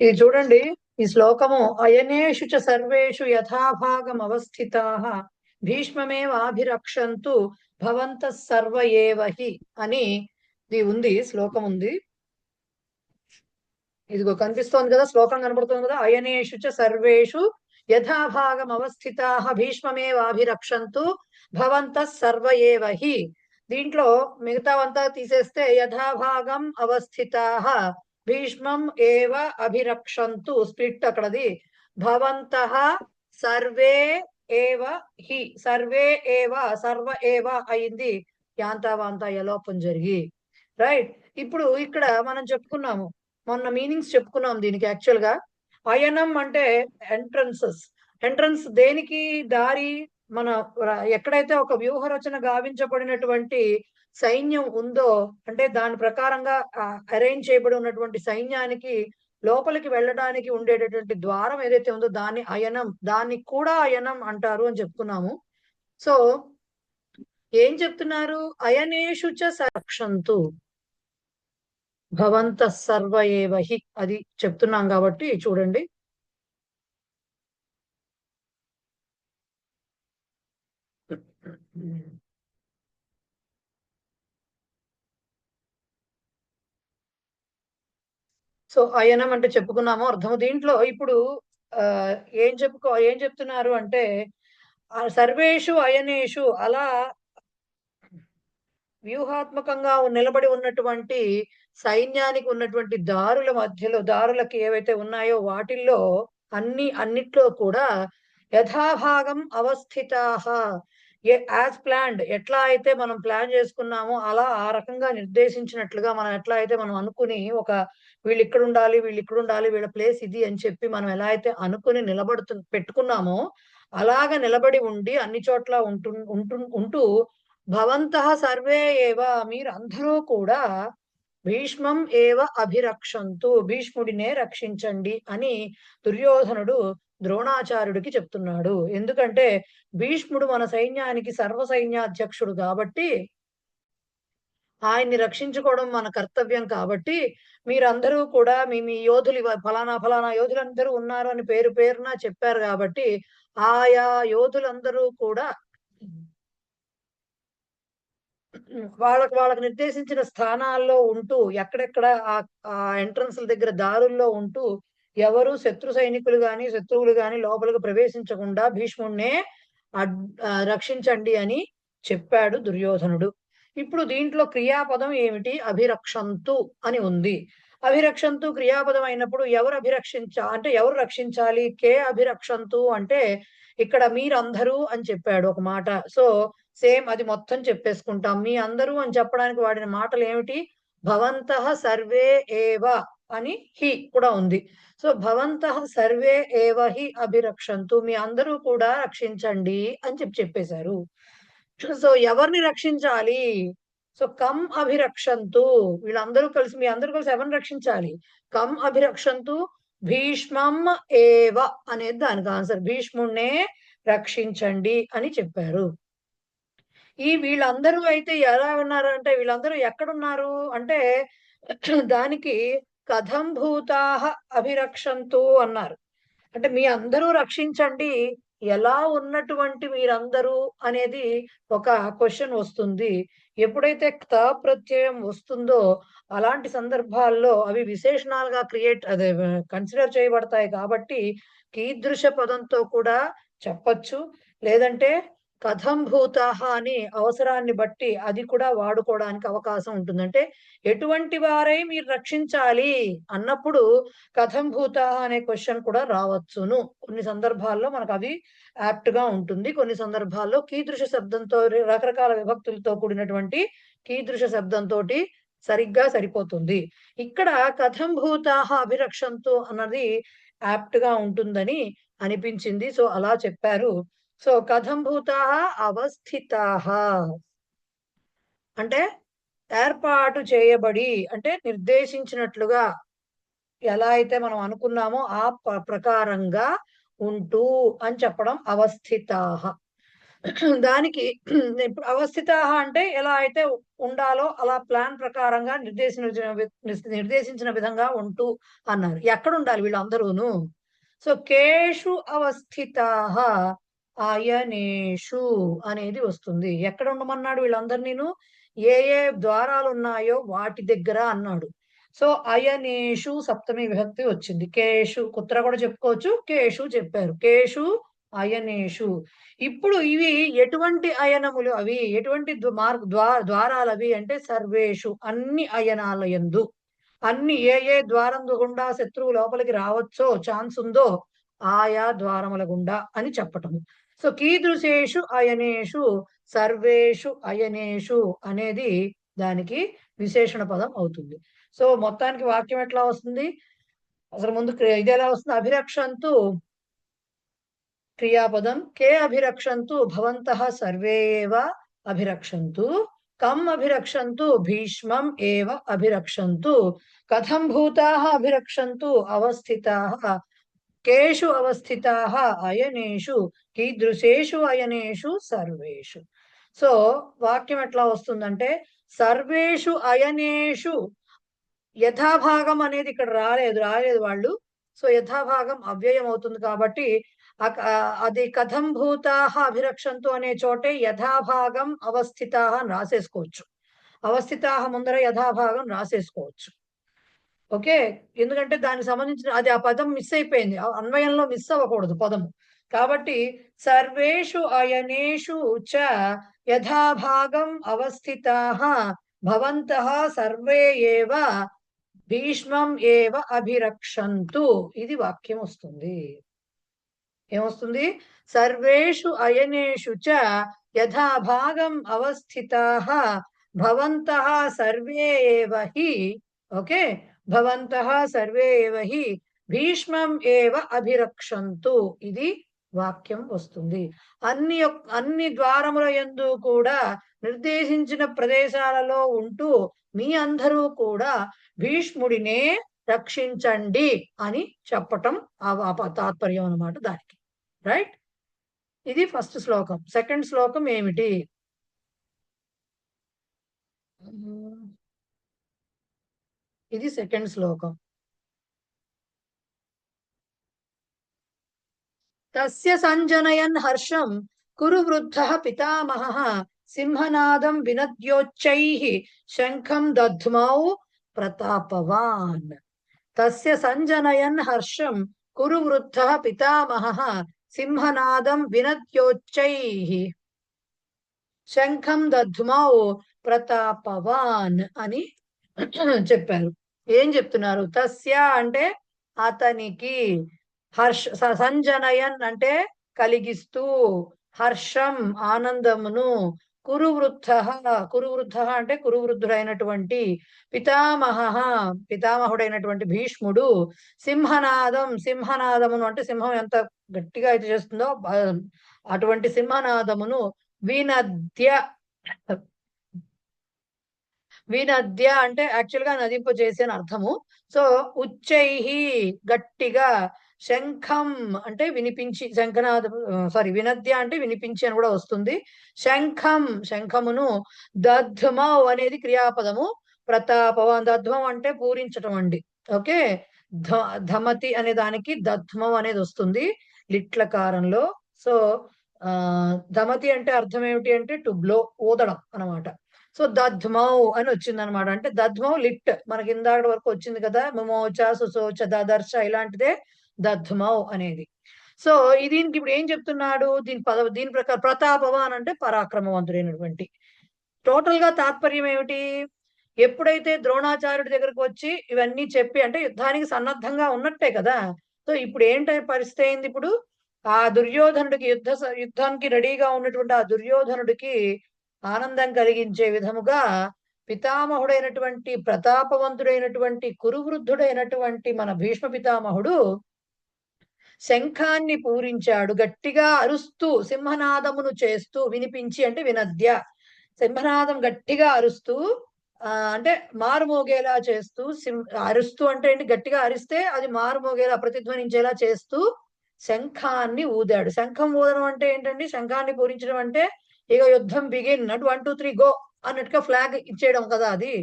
ఇది చూడండి, ఈ శ్లోకము అయనేషు చ సర్వేషు యథాభాగం అవస్థితాః భీష్మమేవాభిరక్షంతు భవంతః సర్వ ఏవ హి అని ఇది ఉంది, శ్లోకం ఉంది. ఇదిగో కనిపిస్తోంది కదా, శ్లోకం కనబడుతోంది కదా. అయనేషు చ సర్వేషు యథాభాగం అవస్థితాః భీష్మమేవాభిరక్షంతు భవంతః సర్వ ఏవ హి. దీంట్లో మిగతావంతా తీసేస్తే యథాభాగం అవస్థితాః భీష్మం ఏవ అభిరక్షంతు, స్ప్లిట్ అక్కడది. భవంతః సర్వే ఏవ హి, సర్వే ఏవ, సర్వ ఏవ అయింది యాంతావాంత యలోపం జరిగి. రైట్. ఇప్పుడు ఇక్కడ మనం చెప్పుకున్నాము, మొన్న మీనింగ్స్ చెప్పుకున్నాం దీనికి. యాక్చువల్ గా అయనం అంటే ఎంట్రన్స్ దేనికి? దారి. మన ఎక్కడైతే ఒక వ్యూహ రచన గావించబడినటువంటి సైన్యం ఉందో, అంటే దాని ప్రకారంగా అరేంజ్ చేయబడి ఉన్నటువంటి సైన్యానికి లోపలికి వెళ్ళడానికి ఉండేటటువంటి ద్వారం ఏదైతే ఉందో దాన్ని అయనం, దాన్ని కూడా అయనం అంటారు అని చెప్పుకున్నాము. సో ఏం చెప్తున్నారు? అయనేషు చ రక్షంతు భవంతః సర్వ ఏవ హి, అది చెప్తున్నాం కాబట్టి చూడండి. సో అయనం అంటే చెప్పుకున్నాము అర్థము. దీంట్లో ఇప్పుడు ఏం చెప్తున్నారు అంటే సర్వేషు అయనేషు, అలా వ్యూహాత్మకంగా నిలబడి ఉన్నటువంటి సైన్యానికి ఉన్నటువంటి దారుల మధ్యలో, దారులకి ఏవైతే ఉన్నాయో వాటిల్లో అన్నిట్లో కూడా యథాభాగం అవస్థితాః, యాజ్ ప్లాన్డ్, ఎట్లా అయితే మనం ప్లాన్ చేసుకున్నామో అలా ఆ రకంగా నిర్దేశించినట్లుగా, మనం ఎట్లా అయితే మనం అనుకుని ఒక వీళ్ళు ఇక్కడ ఉండాలి, వీళ్ళు ఇక్కడ ఉండాలి, వీళ్ళ ప్లేస్ ఇది అని చెప్పి మనం ఎలా అయితే అనుకుని పెట్టుకున్నామో అలాగ నిలబడి ఉండి అన్ని చోట్ల ఉంటూ భవంతః సర్వే ఏవ, మీరందరూ కూడా భీష్మం ఏవ అభిరక్షంతు, భీష్ముడినే రక్షించండి అని దుర్యోధనుడు ద్రోణాచార్యుడికి చెప్తున్నాడు. ఎందుకంటే భీష్ముడు మన సైన్యానికి సర్వ సైన్యాధ్యక్షుడు కాబట్టి ఆయన్ని రక్షించుకోవడం మన కర్తవ్యం కాబట్టి మీరందరూ కూడా మీ మీ యోధులు ఫలానా ఫలానా యోధులందరూ ఉన్నారు అని పేరు పేరున చెప్పారు కాబట్టి ఆయా యోధులందరూ కూడా వాళ్ళకి నిర్దేశించిన స్థానాల్లో ఉంటూ ఎక్కడెక్కడ ఆ ఎంట్రన్స్ల దగ్గర దారుల్లో ఉంటూ ఎవరు శత్రు సైనికులు గాని శత్రువులు గాని లోపలికి ప్రవేశించకుండా భీష్ముడినే రక్షించండి అని చెప్పాడు దుర్యోధనుడు. ఇప్పుడు దీంట్లో క్రియాపదం ఏమిటి? అభిరక్షంతు అని ఉంది. అభిరక్షంతు క్రియాపదం అయినప్పుడు ఎవరు అంటే ఎవరు రక్షించాలి? కే అభిరక్షంతు అంటే ఇక్కడ మీరందరూ అని చెప్పాడు ఒక మాట. సో సేమ్ అది మొత్తం చెప్పేసుకుంటాం. మీ అందరూ అని చెప్పడానికి వాడిన మాటలు ఏమిటి? భవంతః సర్వే ఏవ అని హి కూడా ఉంది. సో భవంతః సర్వే ఏవ హి అభిరక్షంతు, మీ అందరూ కూడా రక్షించండి అని చెప్పేశారు. సో ఎవరిని రక్షించాలి? సో కం అభిరక్షంతు, వీళ్ళందరూ కలిసి మీ అందరూ కలిసి ఎవరిని రక్షించాలి? కం అభిరక్షంతు భీష్మం ఏవ అనేది దానికి ఆన్సర్. భీష్ముణ్ణే రక్షించండి అని చెప్పారు. వీళ్ళందరూ అయితే ఎలా ఉన్నారు అంటే వీళ్ళందరూ ఎక్కడున్నారు అంటే దానికి కథం భూతాః అభిరక్షంతు అన్నారు. అంటే మీ అందరూ రక్షించండి, ఎలా ఉన్నటువంటి మీరందరూ అనేది ఒక క్వశ్చన్ వస్తుంది. ఎప్పుడైతే త ప్రత్యయం వస్తుందో అలాంటి సందర్భాల్లో అవి విశేషణాలుగా అదే కన్సిడర్ చేయబడతాయి. కాబట్టి కీదృశ పదంతో కూడా చెప్పచ్చు, లేదంటే కథం భూతాః అని అవసరాన్ని బట్టి అది కూడా వాడుకోవడానికి అవకాశం ఉంటుంది. అంటే ఎటువంటి వారై మీరు రక్షించాలి అన్నప్పుడు కథం భూతాః అనే క్వశ్చన్ కూడా రావచ్చును. కొన్ని సందర్భాల్లో మనకు అది యాప్ట్ గా ఉంటుంది, కొన్ని సందర్భాల్లో కీదృశ శబ్దంతో రకరకాల విభక్తులతో కూడినటువంటి కీదృశ శబ్దంతో సరిగ్గా సరిపోతుంది. ఇక్కడ కథం భూతాః అభిరక్షంతు అన్నది యాప్ట్ గా ఉంటుందని అనిపించింది. సో అలా చెప్పారు. సో కథం భూతాః అవస్థితాః అంటే ఏర్పాటు చేయబడి, అంటే నిర్దేశించినట్లుగా ఎలా అయితే మనం అనుకున్నామో ఆ ప్రకారంగా ఉంటూ అని చెప్పడం అవస్థితాః. దానికి ఇప్పుడు అవస్థితాః అంటే ఎలా అయితే ఉండాలో అలా ప్లాన్ ప్రకారంగా నిర్దేశించిన విధంగా ఉంటూ అన్నారు. ఎక్కడ ఉండాలి వీళ్ళందరూను? సో కేషు అవస్థితాః అయనేషు అనేది వస్తుంది. ఎక్కడ ఉండమన్నాడు వీళ్ళందరినీను? ఏ ఏ ద్వారాలు ఉన్నాయో వాటి దగ్గర అన్నాడు. సో అయనేషు సప్తమి విభక్తి వచ్చింది. కేషు కుత్ర కూడా చెప్పుకోవచ్చు, కేషు చెప్పారు. కేషు అయనేషు. ఇప్పుడు ఇవి ఎటువంటి అయనములు? అవి ఎటువంటి ద్వారాలు అవి అంటే సర్వేషు అన్ని అయనాల యందు, అన్ని ఏ ఏ ద్వారం గుండా శత్రువు లోపలికి రావచ్చో ఛాన్స్ ఉందో ఆయా ద్వారముల గుండా అని చెప్పటము. సో కీదృశేషు అయనేషు సర్వేషు అయనేషు అనేది దానికి విశేషణ పదం అవుతుంది. సో మొత్తానికి వాక్యం ఎట్లా వస్తుంది? అసలు ముందు ఇది ఎలా వస్తుంది? అభిరక్షంతు క్రియాపదం, కే అభిరక్షంతు భవంతః సర్వే ఏవ అభిరక్షంతు, కం అభిరక్షంతు భీష్మం ఏవ అభిరక్షంతు, కథం భూతాః అభిరక్షంతు అవస్థితాః, కేషు అవస్థితాః అయనేషు, కీదృశేషు అయనేషు సర్వేషు. సో వాక్యం ఎట్లా వస్తుందంటే సర్వేషు అయనేషు, యథాభాగం అనేది ఇక్కడ రాలేదు వాళ్ళు. సో యథాభాగం అవ్యయం అవుతుంది కాబట్టి అది కథం భూతాః అభిరక్షంతు అనే చోటే యథాభాగం అవస్థితాః అని రాసేసుకోవచ్చు. అవస్థితాః ముందర యథాభాగం రాసేసుకోవచ్చు. ఓకే, ఎందుకంటే దానికి సంబంధించిన అది ఆ పదం మిస్ అయిపోయింది, అన్వయంలో మిస్ అవ్వకూడదు పదము. కాబట్టి సర్వేషు అయనేషు చ యథాభాగం అవస్థితాః భవంతః సర్వే ఏవ భీష్మం ఏవ అభిరక్షంతు. ఇది వాక్యం వస్తుంది. ఏమొస్తుంది? సర్వేషు అయనేషు చ యథాభాగం అవస్థితాః భవంతః సర్వే ఏవ హి, ఓకే, భవంతః సర్వే ఏవ హి భీష్మం ఏవ అభిరక్షంతు. ఇది వాక్యం వస్తుంది. అన్ని ద్వారముల యందు కూడా నిర్దేశించిన ప్రదేశాలలో ఉంటూ మీ అందరూ కూడా భీష్ముడినే రక్షించండి అని చెప్పటం తాత్పర్యం అన్నమాట దానికి. రైట్, ఇది ఫస్ట్ శ్లోకం. సెకండ్ శ్లోకం ఏమిటి? ఇది సెకండ్ శ్లోకం. తస్య సంజనయన్ హర్షం కురు వృద్ధః పితామహః సింహనాదం వినద్యోచ్చైః శంఖం దధ్మౌ ప్రతాపవాన్. తస్య సంజనయన్ హర్షం కురు వృద్ధః పితామహః సింహనాదం వినద్యోచ్చైః శంఖం దధ్మౌ ప్రతాపవాన్ అని చెప్పారు. ఏం చెప్తున్నారు? తస్య అంటే అతనికి, సంజనయన్ అంటే కలిగిస్తూ, హర్షం ఆనందమును, కురువృద్ధ అంటే కురువృద్ధుడైనటువంటి, పితామహుడైనటువంటి భీష్ముడు, సింహనాదమును అంటే సింహం ఎంత గట్టిగా అయితే చేస్తుందో అటువంటి సింహనాదమును వినద్య అంటే యాక్చువల్ గా నదింపు చేసే అని అర్థము. సో ఉచ్చైహి గట్టిగా, శంఖం అంటే వినిపించి, వినద్య అంటే వినిపించి అని కూడా వస్తుంది. శంఖమును, దధ్మౌ అనేది క్రియాపదము, ప్రతాపవాన్ దధ్మం అంటే పూరించటం అండి. ఓకే, ధమతి అనే దానికి దధ్మం అనేది వస్తుంది లిట్లకారంలో. సో ధమతి అంటే అర్థం ఏమిటి అంటే టు బ్లో, ఊదడం అనమాట. సో దధ్మౌ అని వచ్చింది అనమాట. అంటే దధ్మౌ లిట్, మనకి ఇందాక వరకు వచ్చింది కదా, మమోచ, సుశోచ, దదర్శ, ఇలాంటిదే దధ్మౌ అనేది. సో దీనికి ఇప్పుడు ఏం చెప్తున్నాడు? దీని ప్రకారం ప్రతాపవాన్ అంటే పరాక్రమవంతుడైనటువంటి. టోటల్ గా తాత్పర్యం ఏమిటి? ఎప్పుడైతే ద్రోణాచార్యుడి దగ్గరకు వచ్చి ఇవన్నీ చెప్పి, అంటే యుద్ధానికి సన్నద్ధంగా ఉన్నట్టే కదా. సో ఇప్పుడు ఏంటి పరిస్థితి అయింది? ఇప్పుడు ఆ దుర్యోధనుడికి యుద్ధానికి రెడీగా ఉన్నటువంటి ఆ దుర్యోధనుడికి ఆనందం కలిగించే విధముగా పితామహుడైనటువంటి, ప్రతాపవంతుడైనటువంటి, కురువృద్ధుడైనటువంటి మన భీష్మ పితామహుడు శంఖాన్ని పూరించాడు. గట్టిగా అరుస్తూ, సింహనాదమును చేస్తూ, వినిపించి అంటే వినద్య, సింహనాదం గట్టిగా అరుస్తూ, అంటే మారుమోగేలా చేస్తూ, అరుస్తూ అంటే ఏంటి? గట్టిగా అరిస్తే అది మారుమోగేలా, ప్రతిధ్వనించేలా చేస్తూ శంఖాన్ని ఊదాడు. శంఖం ఊదడం అంటే ఏంటండి? శంఖాన్ని పూరించడం అంటే ఇక యుద్ధం బిగిన్ అటు 1 2 3 గో అన్నట్టుగా ఫ్లాగ్ ఇచ్చేయడం కదా అది.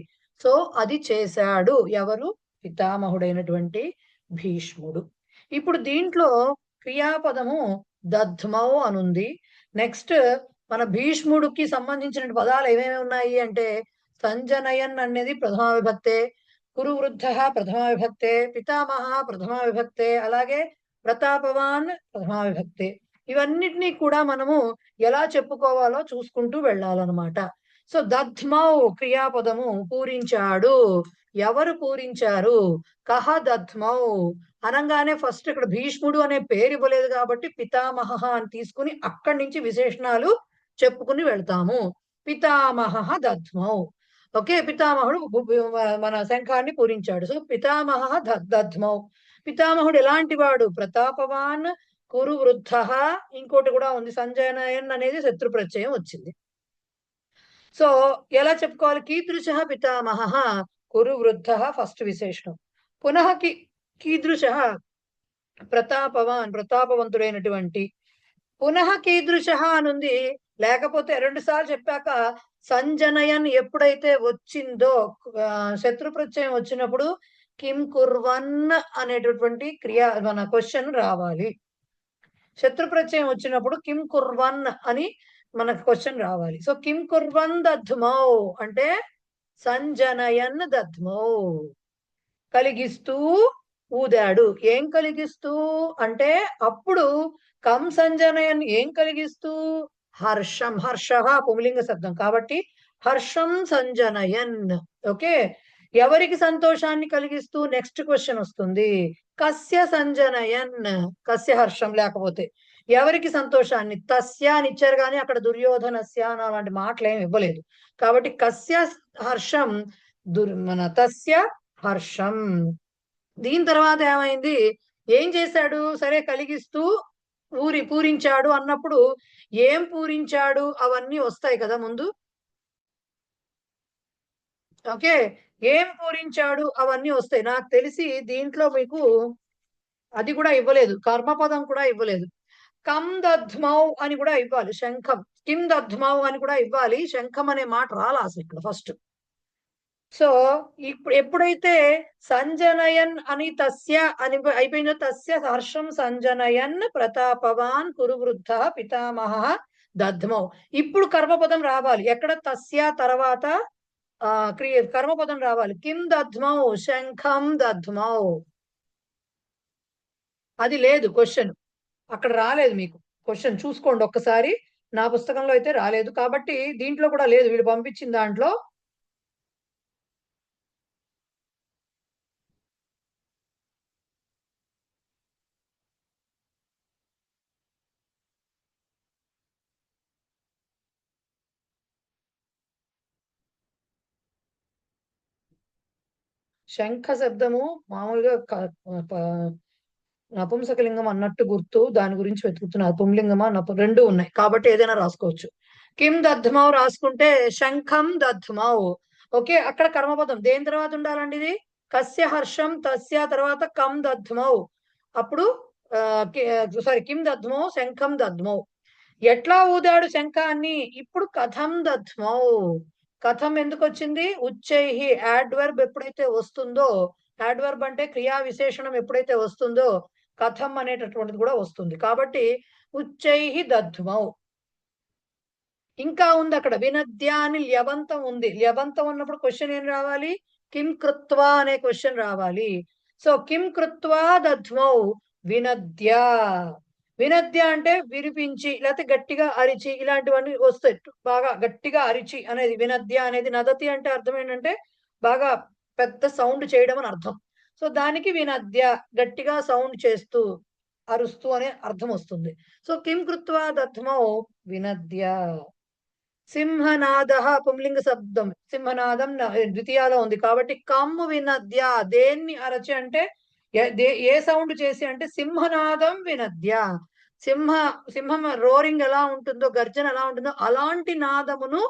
సో అది చేశాడు ఎవరు? పితామహుడైనటువంటి భీష్ముడు. ఇప్పుడు దీంట్లో క్రియాపదము దధ్మౌ అనుంది. నెక్స్ట్ మన భీష్ముడికి సంబంధించిన పదాలు ఏమేమి ఉన్నాయి అంటే, సంజనయన్ అనేది ప్రథమా విభక్తే, కురువృద్ధ ప్రథమా విభక్తే, పితామహ ప్రథమా విభక్తే, అలాగే ప్రతాపవాన్ ప్రథమా విభక్తే. ఇవన్నిటినీ కూడా మనము ఎలా చెప్పుకోవాలో చూసుకుంటూ వెళ్ళాలన్నమాట. సో దధ్మౌ క్రియాపదము, పూరించాడు. ఎవరు పూరించారు? కహ దధ్మౌ అనగానే ఫస్ట్ ఇక్కడ భీష్ముడు అనే పేరు ఇవ్వలేదు కాబట్టి పితామహ అని తీసుకుని అక్కడి నుంచి విశేషణాలు చెప్పుకుని వెళ్తాము. పితామహ దధ్మౌ. ఓకే, పితామహుడు మన శంఖాన్ని పూరించాడు. సో పితామహ దధ్మౌ. పితామహుడు ఎలాంటి వాడు? ప్రతాపవాన్, కురువృద్ధ. ఇంకోటి కూడా ఉంది, సంజనయన్ అనేది శత్రు ప్రత్యయం వచ్చింది. సో ఎలా చెప్పుకోవాలి? కీదృశ పితామహ కురువృద్ధ ఫస్ట్ విశేషణం. పునః కీదృశ ప్రతాపవాన్ ప్రతాపవంతుడైనటువంటి. పునః కీదృశ అనుంది, లేకపోతే 2 సార్లు చెప్పాక సంజనయన్ ఎప్పుడైతే వచ్చిందో, శత్రు ప్రత్యయం వచ్చినప్పుడు కిం కుర్వన్ అనేటటువంటి మన క్వశ్చన్ రావాలి. శత్రు ప్రత్యయం వచ్చినప్పుడు కిం కుర్వన్ అని మనకు క్వశ్చన్ రావాలి. సో కిం కుర్వన్ దధ్మౌ అంటే సంజనయన్ దధ్మౌ, కలిగిస్తూ ఊదాడు. ఏం కలిగిస్తూ అంటే అప్పుడు కం సంజనయన్ ఏం కలిగిస్తూ? హర్షం. హర్ష పుంలింగ శబ్దం కాబట్టి హర్షం సంజనయన్. ఓకే, ఎవరికి సంతోషాన్ని కలిగిస్తూ? నెక్స్ట్ క్వశ్చన్ వస్తుంది, కస్య సంజనయన్. కస్య హర్షం లేకపోతే ఎవరికి సంతోషాన్ని? తస్య అని ఇచ్చారు కానీ అక్కడ దుర్యోధనస్య అలాంటి మాటలు ఏమి ఇవ్వలేదు కాబట్టి కస్య హర్షం, మన తస్య హర్షం. దీని తర్వాత ఏమైంది? ఏం చేశాడు? సరే కలిగిస్తూ పూరించాడు అన్నప్పుడు ఏం పూరించాడు అవన్నీ వస్తాయి కదా ముందు. ఓకే, ఏం పూరించాడు అవన్నీ వస్తాయి. నాకు తెలిసి దీంట్లో మీకు అది కూడా ఇవ్వలేదు, కర్మపదం కూడా ఇవ్వలేదు. కం దధ్మౌ అని కూడా ఇవ్వాలి, శంఖం. కిం దధ్మౌ అని కూడా ఇవ్వాలి. శంఖం అనే మాట రాలా అసలు ఇక్కడ ఫస్ట్. సో ఇప్పుడు ఎప్పుడైతే సంజనయన్ అని తస్య అని అయిపోయిందో, తస్య హర్షం సంజనయన్ ప్రతాపవాన్ కురు వృద్ధ పితామహ దధ్మౌ. ఇప్పుడు కర్మపదం రావాలి. ఎక్కడ తస్య తర్వాత కర్మపదం రావాలి. కిం దధ్మౌ, శంఖం దధ్మౌ. అది లేదు క్వశ్చన్, అక్కడ రాలేదు మీకు క్వశ్చన్. చూసుకోండి ఒక్కసారి, నా పుస్తకంలో అయితే రాలేదు, కాబట్టి దీంట్లో కూడా లేదు వీళ్ళు పంపించిన దాంట్లో. శంఖ శబ్దము మామూలుగా నపుంసకలింగం అన్నట్టు గుర్తు, దాని గురించి వెతుకుతున్నారు. పుంలింగమా రెండు ఉన్నాయి, కాబట్టి ఏదైనా రాసుకోవచ్చు. కిం దధ్మౌ రాసుకుంటే శంఖం దధ్మౌ. ఓకే, అక్కడ కర్మపదం దేని తర్వాత ఉండాలండి? ఇది కస్య హర్షం తస్య తర్వాత కం దధ్మౌ. అప్పుడు సారీ, కిం దధ్మౌ శంఖం దధ్మౌ. ఎట్లా ఊదాడు శంఖాన్ని? ఇప్పుడు కథం దధ్మౌ. కథం ఎందుకు వచ్చింది? ఉచ్చైహి, యాడ్వర్బ్ ఎప్పుడైతే వస్తుందో, యాడ్వర్బ్ అంటే క్రియా విశేషణం ఎప్పుడైతే వస్తుందో కథం అనేటటువంటిది కూడా వస్తుంది. కాబట్టి ఉచ్చైహి దధ్మౌ. ఇంకా ఉంది అక్కడ వినద్య అని ల్యవంతం ఉంది. ల్యవంతం ఉన్నప్పుడు క్వశ్చన్ ఏం రావాలి? కిం కృత్వా అనే క్వశ్చన్ రావాలి. సో కిం కృత్వా దధ్మౌ వినద్య. వినద్య అంటే వినిపించి, లేకపోతే గట్టిగా అరిచి, ఇలాంటివన్నీ వస్తాయి. బాగా గట్టిగా అరిచి అనేది వినద్య అనేది. నదతి అంటే అర్థం ఏంటంటే బాగా పెద్ద సౌండ్ చేయడం అని అర్థం. సో దానికి వినద్య, గట్టిగా సౌండ్ చేస్తూ అరుస్తూ అనే అర్థం వస్తుంది. సో కిం కృత్వా దధ్మౌ వినద్య. సింహనాద పుంలింగ శబ్దం, సింహనాదం ద్వితీయాలో ఉంది కాబట్టి కమ్ము వినద్య. దేన్ని అరచి అంటే ఏ సౌండ్ చేసి అంటే సింహనాదం వినద్య. సింహం రోరింగ్ ఎలా ఉంటుందో, గర్జన ఎలా ఉంటుందో అలాంటి నాదమును,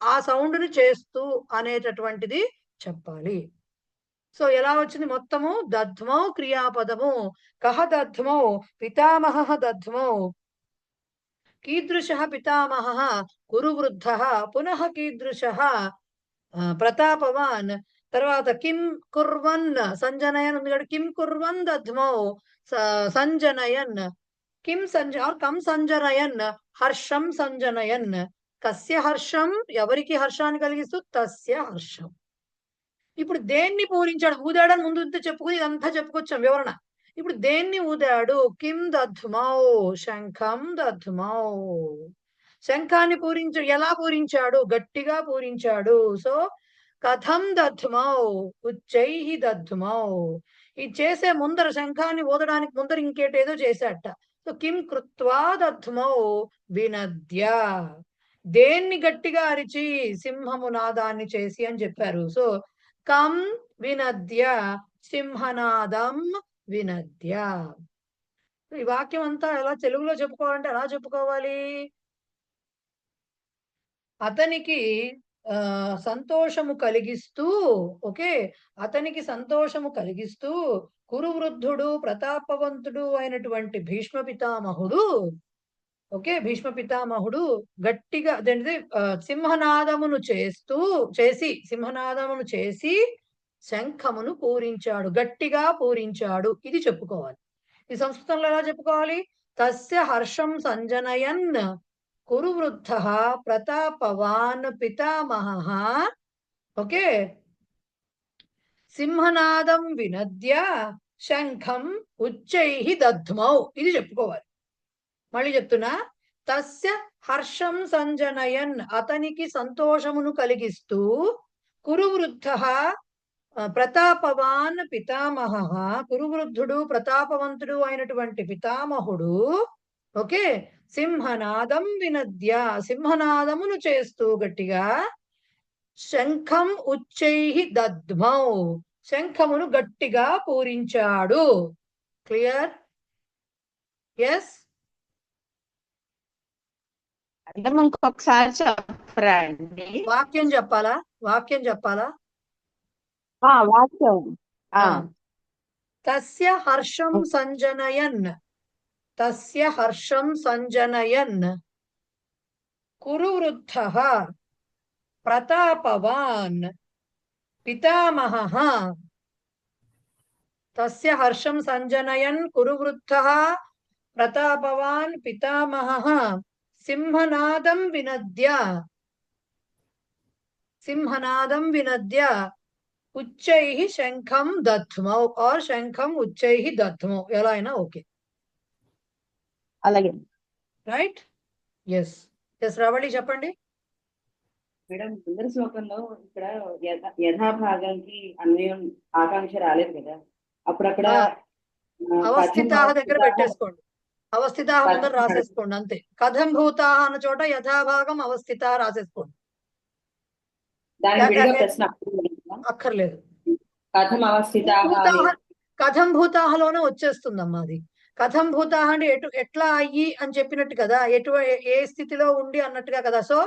ఆ సౌండ్ ని చేస్తూ అనేటటువంటిది చెప్పాలి. సో ఎలా వచ్చింది మొత్తము? దధ్మౌ క్రియాపదము. కహ దధ్మౌ, పితామహ దధ్మౌ. కీదృశః పితామహః కురు వృద్ధః, పునః కీదృశః ప్రతాపవాన్. తర్వాత కిం కుర్వన్ సంజనయన్ ఉంది కదా, కిం కుర్వన్ దధ్మౌ సంజనయన్. కిం కం సంజనయన్ హర్షం సంజనయన్. కస్య హర్షం, ఎవరికి హర్షాన్ని కలిగిస్తూ, తస్య హర్షం. ఇప్పుడు దేన్ని పూరించాడు? ఊదాడని ముందు చెప్పుకుని ఇదంతా చెప్పుకొచ్చాం వివరణ. ఇప్పుడు దేన్ని ఊదాడు? కిం దధ్మౌ శంఖం దధ్మౌ. శంఖాన్ని ఎలా పూరించాడు? గట్టిగా పూరించాడు. సో కథం దధ్మౌ ఉచ్చైహి దధ్మౌ. ఇది చేసే ముందర, శంఖాన్ని ఊదడానికి ముందర ఇంకేటేదో చేశాట. సో కిం కృత్వా దధ్మౌ వినద్య. దేన్ని గట్టిగా అరిచి? సింహము నాదాన్ని చేసి అని చెప్పారు. సో కం వినద్య సింహనాదం వినద్య. ఈ వాక్యం అంతా ఎలా తెలుగులో చెప్పుకోవాలంటే ఎలా చెప్పుకోవాలి? అతనికి సంతోషము కలిగిస్తూ, ఓకే, అతనికి సంతోషము కలిగిస్తూ కురు వృద్ధుడు ప్రతాపవంతుడు అయినటువంటి భీష్మ పితామహుడు, ఓకే, భీష్మ పితామహుడు గట్టిగా అదేంటిది సింహనాదమును చేసి శంఖమును పూరించాడు, గట్టిగా పూరించాడు. ఇది చెప్పుకోవాలి. ఈ సంస్కృతంలో ఎలా చెప్పుకోవాలి? తస్య హర్షం సంజనయన్ కురు వృద్ధః ప్రతాపవాన్ పితామహః, ఓకే, సింహనాదం వినద్య శంఖం ఉచ్చైహి దధ్మౌ. ఇది చెప్పుకోవాలి. మళ్ళీ చెప్తున్నా, తస్య హర్షం సంజనయన్, అతనికి సంతోషమును కలిగిస్తూ, కురు వృద్ధః ప్రతాపవాన్ పితామహః, కురువృద్ధుడు ప్రతాపవంతుడు అయినటువంటి పితామహుడు, ఓకే, సింహనాదం వినద్య, సింహనాదమును చేస్తూ గట్టిగా, శంఖం ఉచ్చైహి దధ్మౌ, శంఖమును గట్టిగా పూరించాడు. క్లియర్? ఎస్. ఇంకొకసారి చెప్పరా అండి? వాక్యం చెప్పాలా? వాక్యం. తస్య హర్షం సంజనయన్ కురు వృద్ధః ప్రతాపవాన్ పితామహః తస్య హర్షం సంజనయన్ కురు వృద్ధః ప్రతాపవాన్ పితామహః సింహనాదం వినద్య ఉచ్చైః శంఖం దధ్మౌ ఆర్ శంఖం ఉచ్చైః దధ్మౌ, ఎలా అయినా ఓకే. అలాగే రైట్. ఎస్ రవళి చెప్పండి. మేడం ముందర శ్లోకంలో ఇక్కడ యథాభాగానికి అన్వయం ఆకాంక్ష రాలేదు కదా, అప్పుడక్కడ అవస్థితాహ దగ్గర పెట్టేసుకోండి. అవస్థితాహ ముందర రాసేసుకోండి అంతే. కథం భూతాహ అన్న చోట యథాభాగం అవస్థితాహ రాసేసుకోండి. అక్కర్లేదు. కథం భూతాహలోనే వచ్చేస్తుందమ్మా అది. కథం భూతాహ అంటే ఎట్లా అయ్యి అని చెప్పినట్టు కదా, ఏ స్థితిలో ఉండి అన్నట్టుగా కదా. సో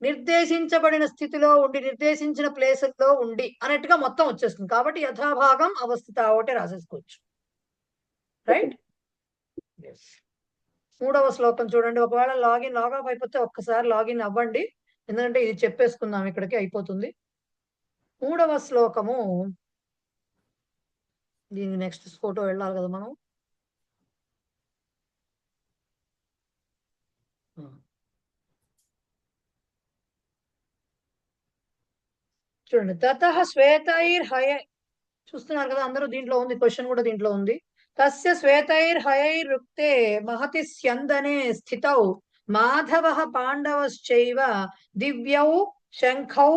నిర్దేశించబడిన స్థితిలో ఉండి, నిర్దేశించిన ప్లేసుల్లో ఉండి అన్నట్టుగా మొత్తం వచ్చేస్తుంది. కాబట్టి యథాభాగం అవస్థిత ఒకటే రాసేసుకోవచ్చు. రైట్. మూడవ శ్లోకం చూడండి. ఒకవేళ లాగాఫ్ అయిపోతే ఒక్కసారి లాగిన్ అవ్వండి, ఎందుకంటే ఇది చెప్పేసుకుందాం, ఇక్కడికి అయిపోతుంది. మూడవ శ్లోకము, దీని నెక్స్ట్ ఫోటో వెళ్ళాలి కదా మనం. చూడండి. తతః శ్వేతైర్హయ, చూస్తున్నారు కదా అందరూ, దీంట్లో ఉంది, క్వశ్చన్ కూడా దీంట్లో ఉంది. తస్య శ్వేతైర్హయైర్యుక్తే మహతి స్యందనే స్థితౌ మాధవః పాండవశ్చైవ దివ్యౌ శంఖౌ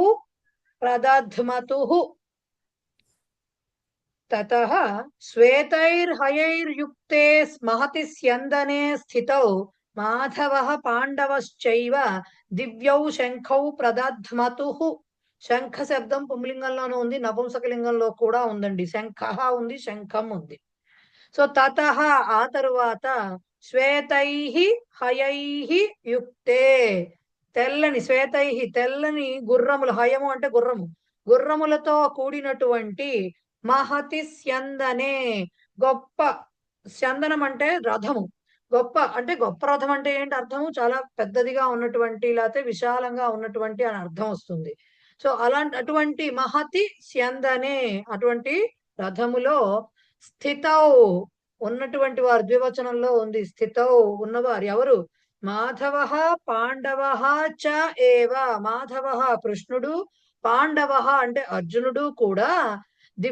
ప్రదధ్మతుః. తతః శ్వేతైర్హయైర్యుక్తే మహతి స్యందనే స్థితౌ మాధవః పాండవశ్చైవ దివ్యౌ శంఖౌ ప్రదధ్మతుః. శంఖ శబ్దం పుంలింగంలోనూ ఉంది, నపుంసకలింగంలో కూడా ఉందండి. శంఖః ఉంది, శంఖం ఉంది. సో తతః ఆ తరువాత శ్వేతైః హయైః యుక్తే, తెల్లని శ్వేతైః తెల్లని గుర్రములు, హయము అంటే గుర్రము, గుర్రములతో కూడినటువంటి మహతి స్యందనే గొప్ప, స్యందనం అంటే రథము, గొప్ప అంటే గొప్ప రథం అంటే ఏంటి అర్థము, చాలా పెద్దదిగా ఉన్నటువంటి లేకపోతే విశాలంగా ఉన్నటువంటి అని అర్థం వస్తుంది. సో అటువంటి మహతి స్యందనే అటువంటి రథములో స్థితౌ ఉన్నటువంటి వారు, ద్వివచనంలో ఉంది స్థితౌ ఉన్నవారు ఎవరు, మాధవః పాండవః చ ఏవ, మాధవః కృష్ణుడు, పాండవః అంటే అర్జునుడు కూడా,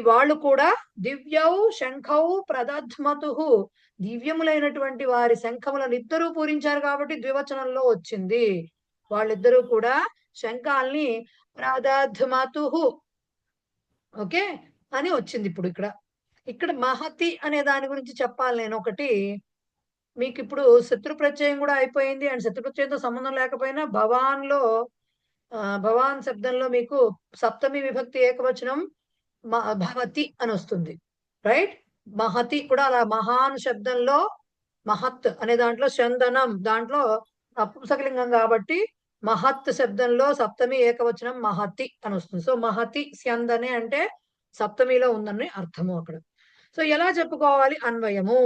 వాళ్ళు కూడా దివ్యౌ శంఖౌ ప్రదధ్మతుః, దివ్యములైనటువంటి వారి శంఖములను ఇద్దరూ పూరించారు కాబట్టి ద్వివచనంలో వచ్చింది. వాళ్ళిద్దరూ కూడా శంఖాల్ని ప్రదధ్మతుః ఓకే అని వచ్చింది. ఇప్పుడు ఇక్కడ మహతి అనే దాని గురించి చెప్పాలి నేను ఒకటి మీకు. ఇప్పుడు శత్రు ప్రత్యయం కూడా అయిపోయింది, అండ్ శత్రు ప్రత్యయంతో సంబంధం లేకపోయినా భవాన్ శబ్దంలో మీకు సప్తమి విభక్తి ఏకవచనం భవతి అని వస్తుంది. రైట్. మహతి కూడా అలా, మహాన్ శబ్దంలో మహత్ అనే దాంట్లో చందనం, దాంట్లో నపుంసకలింగం కాబట్టి మహత్ శబ్దంలో సప్తమి ఏకవచనం మహతి అని వస్తుంది. సో మహతి స్యందనే అంటే సప్తమిలో ఉందని అర్థము అక్కడ. సో ఎలా చెప్పుకోవాలి అన్వయము.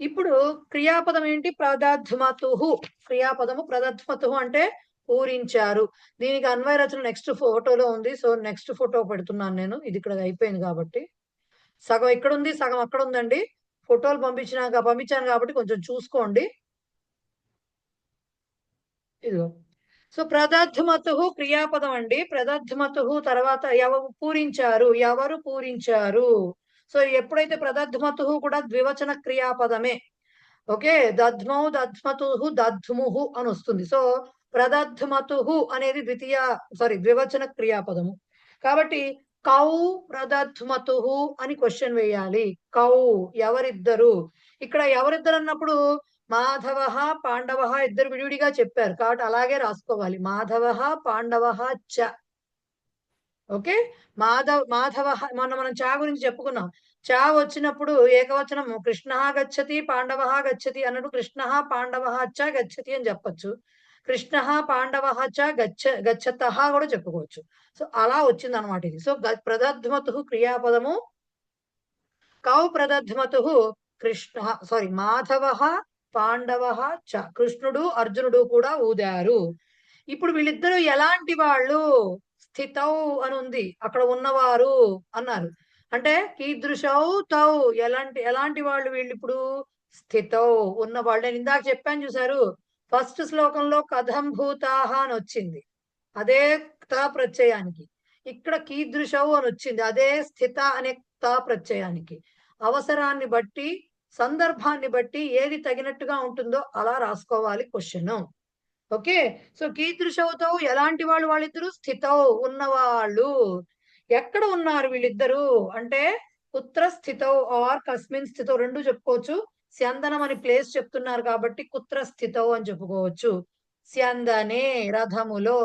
ఇప్పుడు క్రియాపదం ఏంటి, ప్రదధ్మతుః. క్రియాపదము ప్రదధ్మతుః అంటే పూరించారు. దీనికి అన్వయ రచన నెక్స్ట్ ఫోటోలో ఉంది. సో నెక్స్ట్ ఫోటో పెడుతున్నాను నేను, ఇది ఇక్కడ అయిపోయింది కాబట్టి. సగం ఇక్కడ ఉంది, సగం అక్కడ ఉందండి. ఫోటోలు పంపించాను కాబట్టి కొంచెం చూసుకోండి. ఇదిగో. సో ప్రదధ్మతుః క్రియాపదం అండి. ప్రదధ్మతుః తర్వాత ఎవరు పూరించారు. సో ఎప్పుడైతే ప్రదధ్మతుః కూడా ద్వివచన క్రియాపదమే. ఓకే. దధ్మౌ దధ్మతుః దధ్ముః అని వస్తుంది. సో ప్రదధ్మతుః అనేది ద్వివచన క్రియాపదము కాబట్టి కౌ ప్రదధ్మతుః అని క్వశ్చన్ వేయాలి. కౌ ఎవరిద్దరు. ఇక్కడ ఎవరిద్దరు అన్నప్పుడు మాధవః పాండవః ఇద్దరు విడివిడిగా చెప్పారు కాబట్టి అలాగే రాసుకోవాలి. మాధవః పాండవః చ. ఓకే. మాధవః మనం చా గురించి చెప్పుకున్నాం. చా వచ్చినప్పుడు ఏకవచనం కృష్ణః గచ్చతి పాండవః గచ్చతి అన్నట్టు కృష్ణః పాండవః చ గచ్చతి అని చెప్పొచ్చు. కృష్ణః పాండవః చ గచ్చతః కూడా చెప్పుకోవచ్చు. సో అలా వచ్చింది అనమాట ఇది. సో ప్రదధ్మతుః క్రియాపదము. కౌ ప్రదధ్మతుః మాధవః పాండవః చ. కృష్ణుడు అర్జునుడు కూడా ఊదారు. ఇప్పుడు వీళ్ళిద్దరూ ఎలాంటి వాళ్ళు, స్థితౌ అని ఉంది, అక్కడ ఉన్నవారు అన్నారు. అంటే కీదృశౌ తౌ ఎలాంటి వాళ్ళు వీళ్ళు ఇప్పుడు స్థితౌ ఉన్నవాళ్ళు. నేను ఇందాక చెప్పాను చూసారు, ఫస్ట్ శ్లోకంలో కథం భూతాహ అని వచ్చింది, అదే తా ప్రత్యయానికి. ఇక్కడ కీదృశౌ అని వచ్చింది, అదే స్థిత అనే తా ప్రత్యయానికి. అవసరాన్ని బట్టి సందర్భాన్ని బట్టి ఏది తగినట్టుగా ఉంటుందో అలా రాసుకోవాలి క్వశ్చన్. ఓకే, సో కీదృశౌతో ఎలాంటి వాళ్ళు, వాళ్ళిద్దరు స్థితౌ ఉన్నవాళ్ళు. ఎక్కడ ఉన్నారు వీళ్ళిద్దరు అంటే కుత్ర స్థితౌ ఆర్ కస్మిన్ స్థితౌ రెండు చెప్పుకోవచ్చు. స్యందనం అని ప్లేస్ చెప్తున్నారు కాబట్టి కుత్ర స్థితౌ అని చెప్పుకోవచ్చు. స్యందనే రథములో.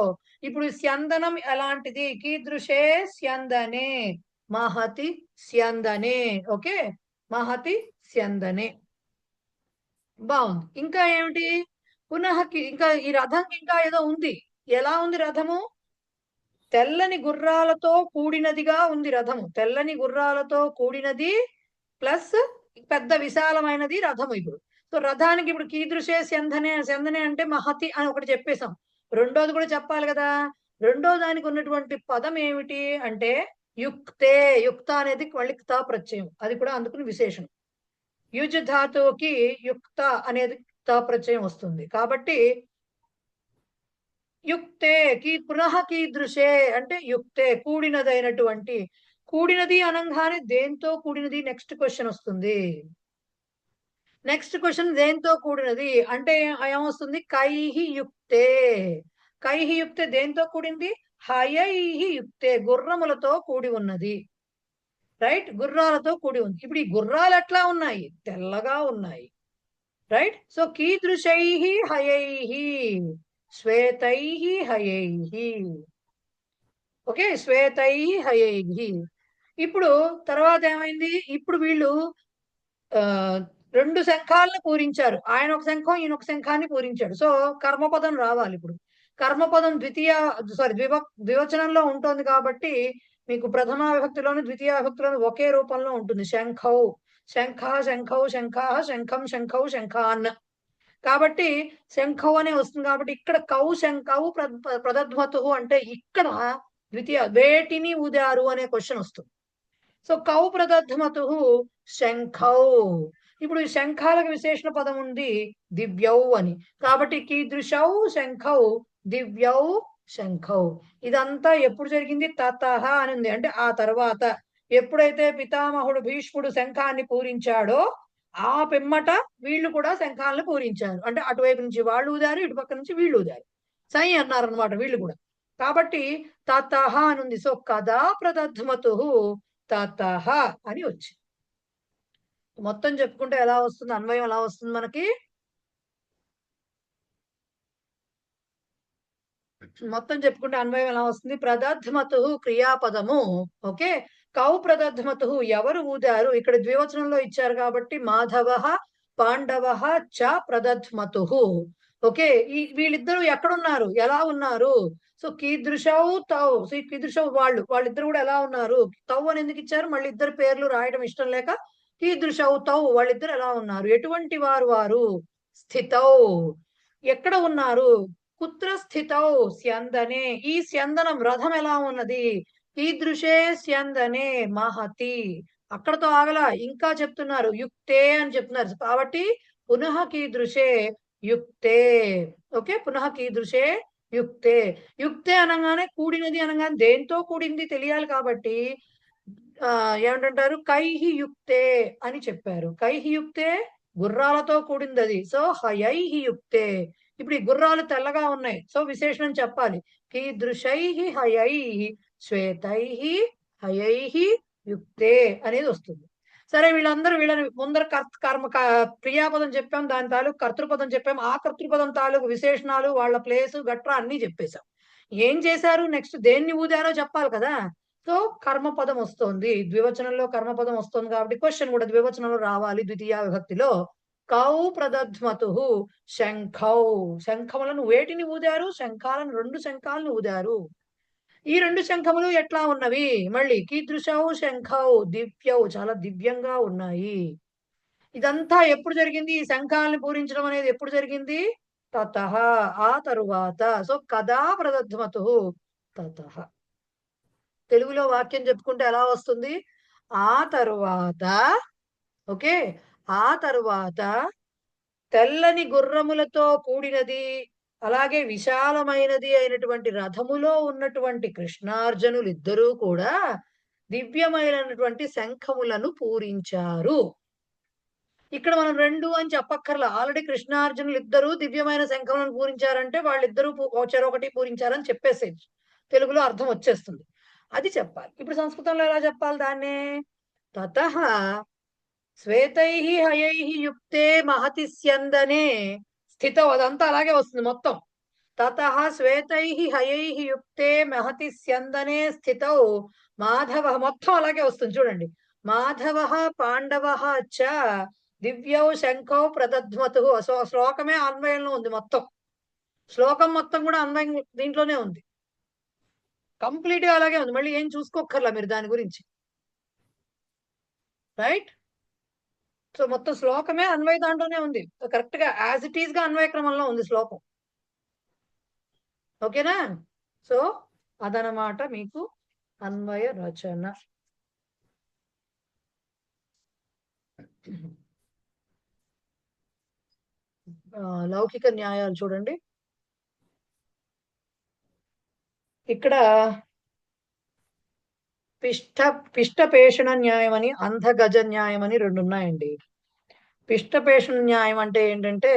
ఇప్పుడు స్యందనం ఎలాంటిది, కీదృశే స్యందనే, మహతి స్యందనే. ఓకే, మహతి స్యందనే. బాగుంది. ఇంకా ఏమిటి, ఇంకా ఈ రథంకి ఇంకా ఏదో ఉంది. ఎలా ఉంది రథము, తెల్లని గుర్రాలతో కూడినదిగా ఉంది రథము. తెల్లని గుర్రాలతో కూడినది ప్లస్ పెద్ద విశాలమైనది రథము. ఇప్పుడు సో రథానికి ఇప్పుడు కీదృశే స్యందనే, స్యందనే అంటే మహతి అని ఒకటి చెప్పేశాం. రెండోది కూడా చెప్పాలి కదా. రెండో దానికి ఉన్నటువంటి పదం ఏమిటి అంటే యుక్తే. యుక్త అనేది మళ్ళీ తా ప్రత్యయం, అది కూడా అందుకుని విశేషణం. యుజ్ ధాతువుకి యుక్త అనేది తా ప్రత్యయం వస్తుంది కాబట్టి యుక్తే పునః కీదృశే అంటే యుక్తే కూడినదైనటువంటి. కూడినది అనగానే దేంతో కూడినది నెక్స్ట్ క్వశ్చన్ వస్తుంది. నెక్స్ట్ క్వశ్చన్ దేంతో కూడినది అంటే ఏమొస్తుంది, కైహి యుక్తే. కైహి యుక్తే దేంతో కూడింది, హయైహి యుక్తే గుర్రములతో కూడి ఉన్నది. రైట్, గుర్రాలతో కూడి ఉంది. ఇప్పుడు ఈ గుర్రాలు ఎట్లా ఉన్నాయి, తెల్లగా ఉన్నాయి. రైట్, సో కీదృశైహి హయైహి శ్వేతైహి హయైహి. ఓకే, శ్వేతైహి హయైహి. ఇప్పుడు తర్వాత ఏమైంది, ఇప్పుడు వీళ్ళు రెండు శంఖాలను పూరించారు. ఆయన ఒక శంఖం, ఈయన ఒక శంఖాన్ని పూరించాడు. సో కర్మపదం రావాలి. ఇప్పుడు కర్మపదం ద్వివచనంలో ఉంటుంది కాబట్టి మీకు ప్రథమ విభక్తిలోని ద్వితీయ విభక్తిలోని ఒకే రూపంలో ఉంటుంది. శంఖౌ శంఖ, శంఖౌ శంఖాః, శంఖం శంఖౌ శంఖాన్. కాబట్టి శంఖౌ అనే వస్తుంది కాబట్టి ఇక్కడ కౌ శంఖౌ ప్రదధ్మతు అంటే ఇక్కడ ద్వితీయ వేటిని ఊదారు అనే క్వశ్చన్ వస్తుంది. సో కౌ ప్రదధ్మతు శంఖౌ. ఇప్పుడు ఈ శంఖాలకు విశేషణ పదం ఉంది దివ్యౌ అని, కాబట్టి కీదృశౌ శంఖౌ దివ్యౌ శంఖౌ. ఇదంతా ఎప్పుడు జరిగింది, తతః అని ఉంది అంటే ఆ తర్వాత. ఎప్పుడైతే పితామహుడు భీష్ముడు శంఖాన్ని పూరించాడో ఆ పిమ్మట వీళ్ళు కూడా శంఖాలను పూరించారు. అంటే అటువైపు నుంచి వాళ్ళు ఊదారు, ఇటుపక్క నుంచి వీళ్ళు ఊదారు, సై అన్నారు అనమాట వీళ్ళు కూడా. కాబట్టి తతః అని ఉంది. సో కదా ప్రదధ్మతు తతః అని వచ్చింది. మొత్తం చెప్పుకుంటే ఎలా వస్తుంది, అన్వయం ఎలా వస్తుంది మనకి, మొత్తం చెప్పుకుంటే అన్వయం ఎలా వస్తుంది, ప్రదధ్మతు క్రియాపదము. ఓకే, కౌ ప్రదధ్మతు ఎవరు ఊదారు, ఇక్కడ ద్వివచనంలో ఇచ్చారు కాబట్టి మాధవ పాండవ చ ప్రదధ్మతు. ఓకే, వీళ్ళిద్దరూ ఎక్కడున్నారు, ఎలా ఉన్నారు, సో కీదృశౌ తౌ. సో ఈ కీదృశౌ వాళ్ళిద్దరు కూడా ఎలా ఉన్నారు. తౌ అని ఎందుకు ఇచ్చారు, మళ్ళీ ఇద్దరు పేర్లు రాయడం ఇష్టం లేక కీదృశౌ తౌ వాళ్ళిద్దరు ఎలా ఉన్నారు, ఎటువంటి వారు స్థితౌ ఎక్కడ ఉన్నారు, కుత్ర స్థితౌ స్యందనే. ఈ స్యందనం రథం ఎలా ఉన్నది, కీదృశే స్యందనే మహతి. అక్కడతో ఆగలా, ఇంకా చెప్తున్నారు యుక్తే అని చెప్తున్నారు. కాబట్టి పునః కీదృశే యుక్తే. ఓకే, పునః కీదృశే యుక్తే. యుక్తే అనగానే కూడినది అనగానే దేంతో కూడింది తెలియాలి కాబట్టి ఏమంటారు, కైహి యుక్తే అని చెప్పారు. కైహి యుక్తే గుర్రాలతో కూడింది అది. సో హయైహి యుక్తే. ఇప్పుడు ఈ గుర్రాలు తెల్లగా ఉన్నాయి, సో విశేషణం చెప్పాలి. కీదృశైహి హయైహి శ్వేతైహి హయైహి యుక్తే అనేది వస్తుంది. సరే, వీళ్ళని ముందర క్రియాపదం చెప్పాం, దాని తాలూకు కర్తృపదం చెప్పాం, ఆ కర్తృపదం తాలూకు విశేషణాలు వాళ్ళ ప్లేస్ గట్రా అన్ని చెప్పేశాం. ఏం చేశారు, నెక్స్ట్ దేన్ని ఊదారో చెప్పాలి కదా. సో కర్మపదం వస్తుంది, ద్వివచనంలో కర్మపదం వస్తుంది కాబట్టి క్వశ్చన్ కూడా ద్వివచనంలో రావాలి. ద్వితీయ విభక్తిలో కౌ ప్రదధ్మతు శంఖౌ. శంఖములను వేటిని ఊదారు, శంఖాలను, రెండు శంఖాలను ఊదారు. ఈ రెండు శంఖములు ఎట్లా ఉన్నవి, మళ్ళీ కీదృశౌ శంఖౌ దివ్యౌ చాలా దివ్యంగా ఉన్నాయి. ఇదంతా ఎప్పుడు జరిగింది, ఈ శంఖాలను పూరించడం అనేది ఎప్పుడు జరిగింది, తతః ఆ తరువాత. సో కదా ప్రదధ్మతు తతః. తెలుగులో వాక్యం చెప్పుకుంటే ఎలా వస్తుంది? ఆ తరువాత, ఓకే, ఆ తరువాత తెల్లని గుర్రములతో కూడినది అలాగే విశాలమైనది అయినటువంటి రథములో ఉన్నటువంటి కృష్ణార్జునులు ఇద్దరూ కూడా దివ్యమైనటువంటి శంఖములను పూరించారు. ఇక్కడ మనం రెండు అని చెప్పక్కర్లా, ఆల్రెడీ కృష్ణార్జునులు ఇద్దరు దివ్యమైన శంఖములను పూరించారంటే వాళ్ళిద్దరూ చెరొకటి పూరించారని చెప్పేసేది, తెలుగులో అర్థం వచ్చేస్తుంది. అది చెప్పాలి. ఇప్పుడు సంస్కృతంలో ఎలా చెప్పాలి దాన్ని? తతః శ్వేతైః హయైః యుక్తే మహతి స్యందనే స్థితౌ, అదంతా అలాగే వస్తుంది మొత్తం. తతః శ్వేతైః హయైః యుక్తే మహతి స్యందనే స్థితౌ మాధవ, మొత్తం అలాగే వస్తుంది చూడండి. మాధవ పాండవ చ దివ్యౌ శంఖౌ ప్రదధ్మతు. శ్లోకమే అన్వయంలో ఉంది, మొత్తం శ్లోకం మొత్తం కూడా అన్వయం దీంట్లోనే ఉంది, కంప్లీట్ గా అలాగే ఉంది. మళ్ళీ ఏం చూసుకోక్కర్లా మీరు దాని గురించి, రైట్? సో మొత్తం శ్లోకమే అన్వయ దాంట్లోనే ఉంది, కరెక్ట్ గా యాజ్ ఇట్ ఈస్ గా అన్వయ క్రమంలో ఉంది శ్లోకం. ఓకేనా? సో అదనమాట మీకు అన్వయ రచన. లౌకిక న్యాయాలు చూడండి. ఇక్కడ పిష్టపేషణ న్యాయం అని, అంధగజ న్యాయం అని రెండు ఉన్నాయండి. పిష్టపేషణ న్యాయం అంటే ఏంటంటే,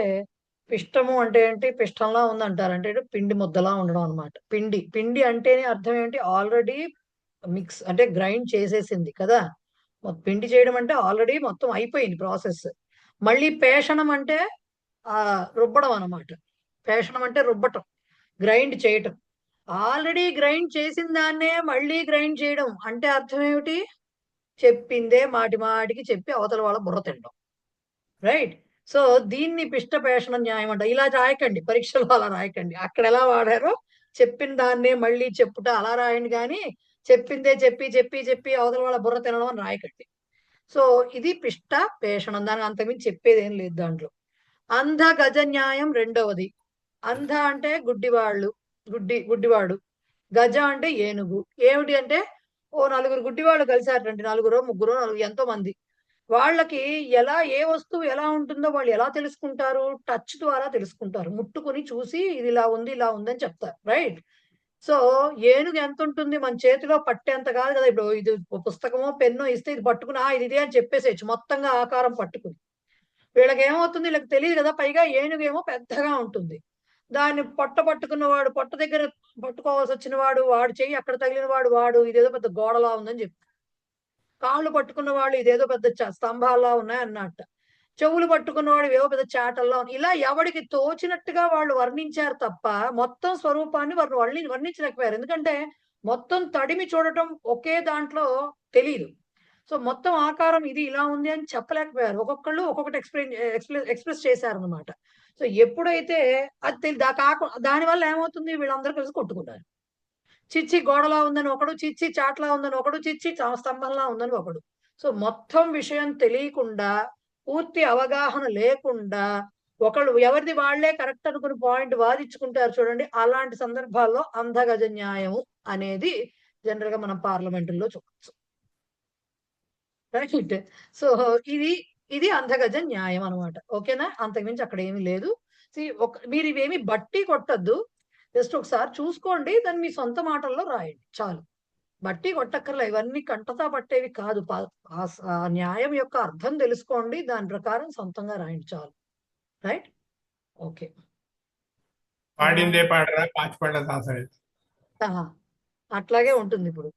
పిష్టము అంటే ఏంటి? పిష్టంలా ఉంది అంటారు, అంటే పిండి ముద్దలా ఉండడం అనమాట. పిండి పిండి అంటేనే అర్థం ఏంటి? ఆల్రెడీ మిక్స్ అంటే గ్రైండ్ చేసేసింది కదా. పిండి చేయడం అంటే ఆల్రెడీ మొత్తం అయిపోయింది ప్రాసెస్. మళ్ళీ పేషణం అంటే రుబ్బడం అనమాట. పేషణం అంటే రుబ్బటం, గ్రైండ్ చేయటం. ఆల్రెడీ గ్రైండ్ చేసిన దాన్నే మళ్ళీ గ్రైండ్ చేయడం అంటే అర్థం ఏమిటి? చెప్పిందే మాటి మాటికి చెప్పి అవతల వాళ్ళ బుర్ర తినడం, రైట్? సో దీన్ని పిష్టపేషణ న్యాయం అంట. ఇలా రాయకండి పరీక్షలో, అలా రాయకండి. అక్కడ ఎలా వాడారో చెప్పిన దాన్నే మళ్ళీ చెప్పుట అలా రాయండి, కానీ చెప్పిందే చెప్పి చెప్పి చెప్పి అవతల వాళ్ళ బుర్ర తినడం అని రాయకండి. సో ఇది పిష్ట పేషణం, దానికి అంతకుమించి చెప్పేది ఏం లేదు దాంట్లో. అంధ గజ న్యాయం రెండవది. అంధ అంటే గుడ్డివాళ్ళు, గుడ్డివాడు. గజ అంటే ఏనుగు. ఏమిటి అంటే, ఓ నలుగురు గుడ్డివాళ్ళు కలిసారండి, నలుగురో ముగ్గురో ఎంతో మంది. వాళ్ళకి ఎలా ఏ వస్తువు ఎలా ఉంటుందో వాళ్ళు ఎలా తెలుసుకుంటారు? టచ్ ద్వారా తెలుసుకుంటారు. ముట్టుకుని చూసి ఇది ఇలా ఉంది ఇలా ఉందని చెప్తారు, రైట్? సో ఏనుగు ఎంత ఉంటుంది? మన చేతిలో పట్టేంత కాదు కదా. ఇప్పుడు ఇది పుస్తకమో పెన్నో ఇస్తే ఇది పట్టుకుని ఇది ఇదే అని చెప్పేసేయచ్చు, మొత్తంగా ఆకారం పట్టుకుని. వీళ్ళకి ఏమవుతుంది? వీళ్ళకి తెలియదు కదా. పైగా ఏనుగు ఏమో పెద్దగా ఉంటుంది. దాన్ని పట్టుకున్నవాడు, పొట్ట దగ్గర పట్టుకోవాల్సి వచ్చిన వాడు, వాడు చెయ్యి అక్కడ తగిలిన వాడు ఇదేదో పెద్ద గోడలా ఉందని చెప్తారు. కాళ్ళు పట్టుకున్న వాళ్ళు ఇదేదో పెద్ద స్తంభాల్లా ఉన్నాయి అన్నట్ట. చెవులు పట్టుకున్నవాడు ఏవో పెద్ద చాటల్లా ఉన్నాయి. ఇలా ఎవడికి తోచినట్టుగా వాళ్ళు వర్ణించారు తప్ప మొత్తం స్వరూపాన్ని వర్ణించలేకపోయారు. ఎందుకంటే మొత్తం తడిమి చూడటం ఒకే దాంట్లో తెలియదు. సో మొత్తం ఆకారం ఇది ఇలా ఉంది అని చెప్పలేకపోయారు. ఒక్కొక్కళ్ళు ఒక్కొక్కటి ఎక్స్ప్రెస్ చేశారు అనమాట. సో ఎప్పుడైతే అది దానివల్ల ఏమవుతుంది? వీళ్ళందరూ కలిసి కొట్టుకుంటారు. చిచ్చి గోడలా ఉందని ఒకడు, చిచ్చి చాట్లా ఉందని ఒకడు, చిచ్చి స్తంభంలా ఉందని ఒకడు. సో మొత్తం విషయం తెలియకుండా, పూర్తి అవగాహన లేకుండా ఒకళ్ళు ఎవరిది వాళ్లే కరెక్ట్ అనుకుని పాయింట్ వాదించుకుంటారు చూడండి. అలాంటి సందర్భాల్లో అంధగజ న్యాయము అనేది జనరల్ గా మనం పార్లమెంటుల్లో చూడవచ్చు, రైట్? సో ఇది అంధగజ న్యాయం అనమాట. ఓకేనా? అంతకుమించి అక్కడ ఏమీ లేదు. మీరు ఇవేమి బట్టి కొట్టద్దు, జస్ట్ ఒకసారి చూసుకోండి, దాన్ని మీ సొంత మాటల్లో రాయండి చాలు. బట్టి కొట్టక్కర్లే, ఇవన్నీ కంటతా పట్టేవి కాదు. ఆ న్యాయం యొక్క అర్థం తెలుసుకోండి, దాని ప్రకారం సొంతంగా రాయండి చాలు, రైట్? ఓకే. పాడిందే పాడరా పాచిపడ్డ అట్లాగే ఉంటుంది. ఇప్పుడు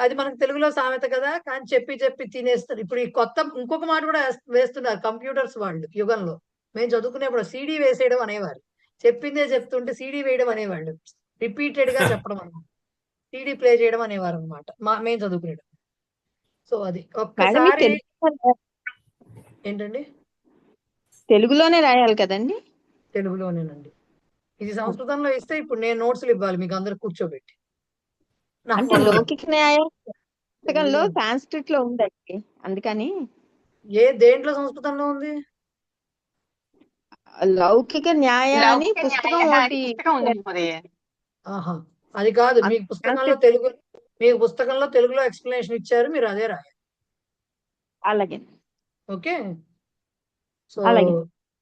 అది మనకు తెలుగులో సామెత కదా, కానీ చెప్పి చెప్పి తినేస్తారు. ఇప్పుడు ఈ ఇంకొక మాట కూడా వేస్తున్నారు కంప్యూటర్స్ వాళ్ళు యుగంలో. మేము చదువుకునేప్పుడు సీడీ వేసేయడం అనేవారు, చెప్పిందే చెప్తుంటే సీడీ వేయడం అనేవాళ్ళు, రిపీటెడ్ గా చెప్పడం అనమాట, సీడీ ప్లే చేయడం అనేవారు అనమాట మేము చదువుకునేటప్పుడు. సో అది ఒక్కసారి ఏంటండి, తెలుగులోనే రాయాలి కదండి? తెలుగులోనేనండి. ఇది సంస్కృతంలో ఇస్తే ఇప్పుడు నేను నోట్స్లు ఇవ్వాలి మీకు అందరు కూర్చోబెట్టి. అంటే లౌకిక న్యాయం పుస్తకంలో సాంస్క్రిట్ లో ఉందండి, అందుకని. దేంట్లో సంస్కృతంలో ఉంది? లౌకిక న్యాయాన్ని పుస్తకం ఒకటి. ఆహా, అది కాదు మీకు పుస్తకంలో మీకు పుస్తకంలో తెలుగులో ఎక్స్ప్లెనేషన్ ఇచ్చారు, మీరు అదే రాయాలి. అలాగే. ఓకే. సో అలాగే.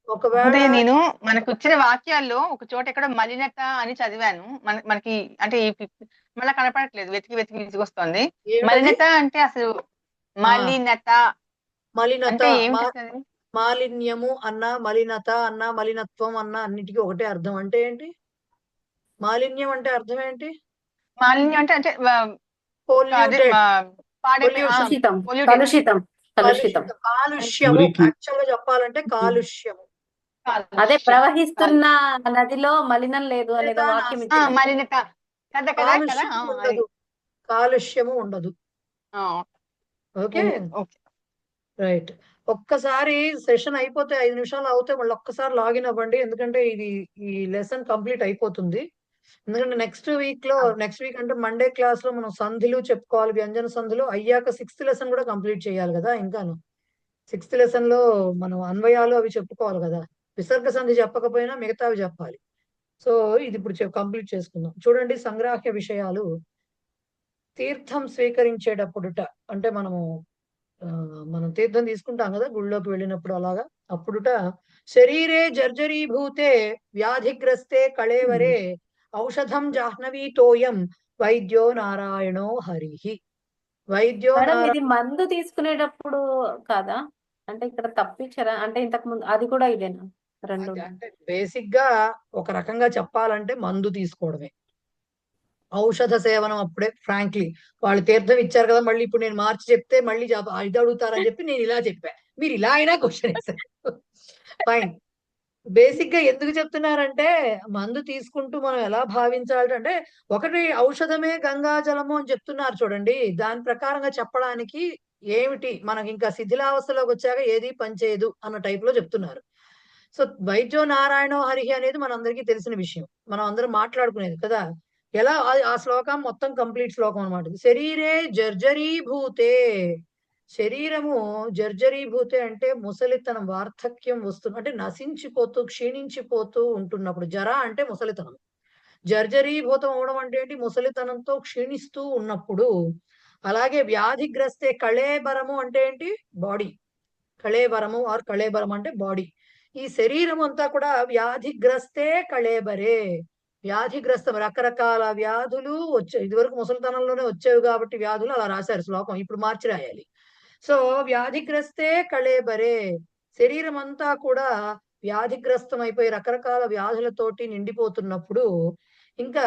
ఒకవేళ నేను మనకు వచ్చిన వాక్యాల్లో ఒక చోట ఎక్కడ మలినత అని చదివాను. మనకి అంటే మళ్ళీ కనపడట్లేదు, వెతికి విసుగొస్తుంది. మలినత అంటే అసలు మలినత మలినత అంటే ఏమిటి? మాలిన్యము అన్న, మలినత అన్న, మలినత్వం అన్న అన్నిటికీ ఒకటే అర్థం. అంటే ఏంటి మాలిన్యం అంటే? అర్థం ఏంటి? మాలిన్యం అంటే అంటే కాలుష్యము. యాక్చువల్ గా చెప్పాలంటే కాలుష్యము. అదే ప్రవహిస్తున్న నదిలో మలినం లేదు అనేది వాక్యం ఇచ్చింది. మలినత కాలుష్యము ఉండదు. Okay, right. ఒక్కసారి సెషన్ అయిపోతే 5 నిమిషాలు అవుతే మళ్ళీ ఒక్కసారి లాగిన్ అవ్వండి, ఎందుకంటే ఈ లెసన్ కంప్లీట్ అయిపోతుంది. ఎందుకంటే నెక్స్ట్ వీక్ అంటే మండే క్లాస్ లో మనం సంధులు చెప్పుకోవాలి, వ్యంజన సంధులు అయ్యాక 6th లెసన్ కూడా కంప్లీట్ చేయాలి కదా. ఇంకాను 6th లెసన్ లో మనం అన్వయాలు అవి చెప్పుకోవాలి కదా. విసర్గ సంధి చెప్పకపోయినా మిగతావి చెప్పాలి. సో ఇది ఇప్పుడు కంప్లీట్ చేసుకుందాం. చూడండి, సంగ్రాహ్య విషయాలు. తీర్థం స్వీకరించేటప్పుడుట అంటే మనం తీర్థం తీసుకుంటాం కదా గుళ్ళోకి వెళ్ళినప్పుడు, అలాగా అప్పుడుట శరీరే జర్జరీభూతే వ్యాధిగ్రస్తే కళేవరే ఔషధం జాహ్నవీతోయం వైద్యో నారాయణో హరిహి. వైద్యో ఇది మందు తీసుకునేటప్పుడు కాదా? అంటే ఇక్కడ తప్పించారా? అంటే ఇంతకు ముందు అది కూడా ఇదేనా? రెండు అంటే బేసిక్ గా ఒక రకంగా చెప్పాలంటే మందు తీసుకోవడమే, ఔషధ సేవనం. అప్పుడే ఫ్రాంక్లీ వాళ్ళు తీర్థం ఇచ్చారు కదా, మళ్ళీ ఇప్పుడు నేను మార్చి చెప్తే మళ్ళీ ఇది అడుగుతారని చెప్పి నేను ఇలా చెప్పా, మీరు ఇలా అయినా క్వశ్చన్ వేశారు. ఫైన్. బేసిక్ గా ఎందుకు చెప్తున్నారంటే మందు తీసుకుంటూ మనం ఎలా భావించాలంటే, ఒకటి ఔషధమే గంగాజలము అని చెప్తున్నారు చూడండి. దాని ప్రకారంగా చెప్పడానికి ఏమిటి, మనకి ఇంకా శిథిలావస్థలోకి వచ్చాక ఏది పనిచేయదు అన్న టైప్ లో చెప్తున్నారు. సో వైద్యో నారాయణో హరిహి అనేది మనందరికీ తెలిసిన విషయం, మనం అందరం మాట్లాడుకునేది కదా. ఎలా ఆ శ్లోకం మొత్తం కంప్లీట్ శ్లోకం అనమాట. శరీరే జర్జరీభూతే, శరీరము జర్జరీభూతే అంటే ముసలితనం, వార్ధక్యం వస్తుంది అంటే నశించిపోతూ క్షీణించిపోతూ ఉంటున్నప్పుడు. జర అంటే ముసలితనం, జర్జరీభూతం అవడం అంటే ఏంటి, ముసలితనంతో క్షీణిస్తూ ఉన్నప్పుడు. అలాగే వ్యాధిగ్రస్తే కళేబరము అంటే ఏంటి, బాడీ. కళేబరము ఆర్ కళేబరం అంటే బాడీ. ఈ శరీరం అంతా కూడా వ్యాధిగ్రస్తే కళేబరే, వ్యాధిగ్రస్తం. రకరకాల వ్యాధులు వచ్చాయి, ఇదివరకు ముసలితనంలోనే వచ్చేవి కాబట్టి వ్యాధులు అలా రాశారు శ్లోకం, ఇప్పుడు మార్చి రాయాలి. సో వ్యాధిగ్రస్తే కళేబరే, శరీరం అంతా కూడా వ్యాధిగ్రస్తం అయిపోయి రకరకాల వ్యాధులతోటి నిండిపోతున్నప్పుడు ఇంకా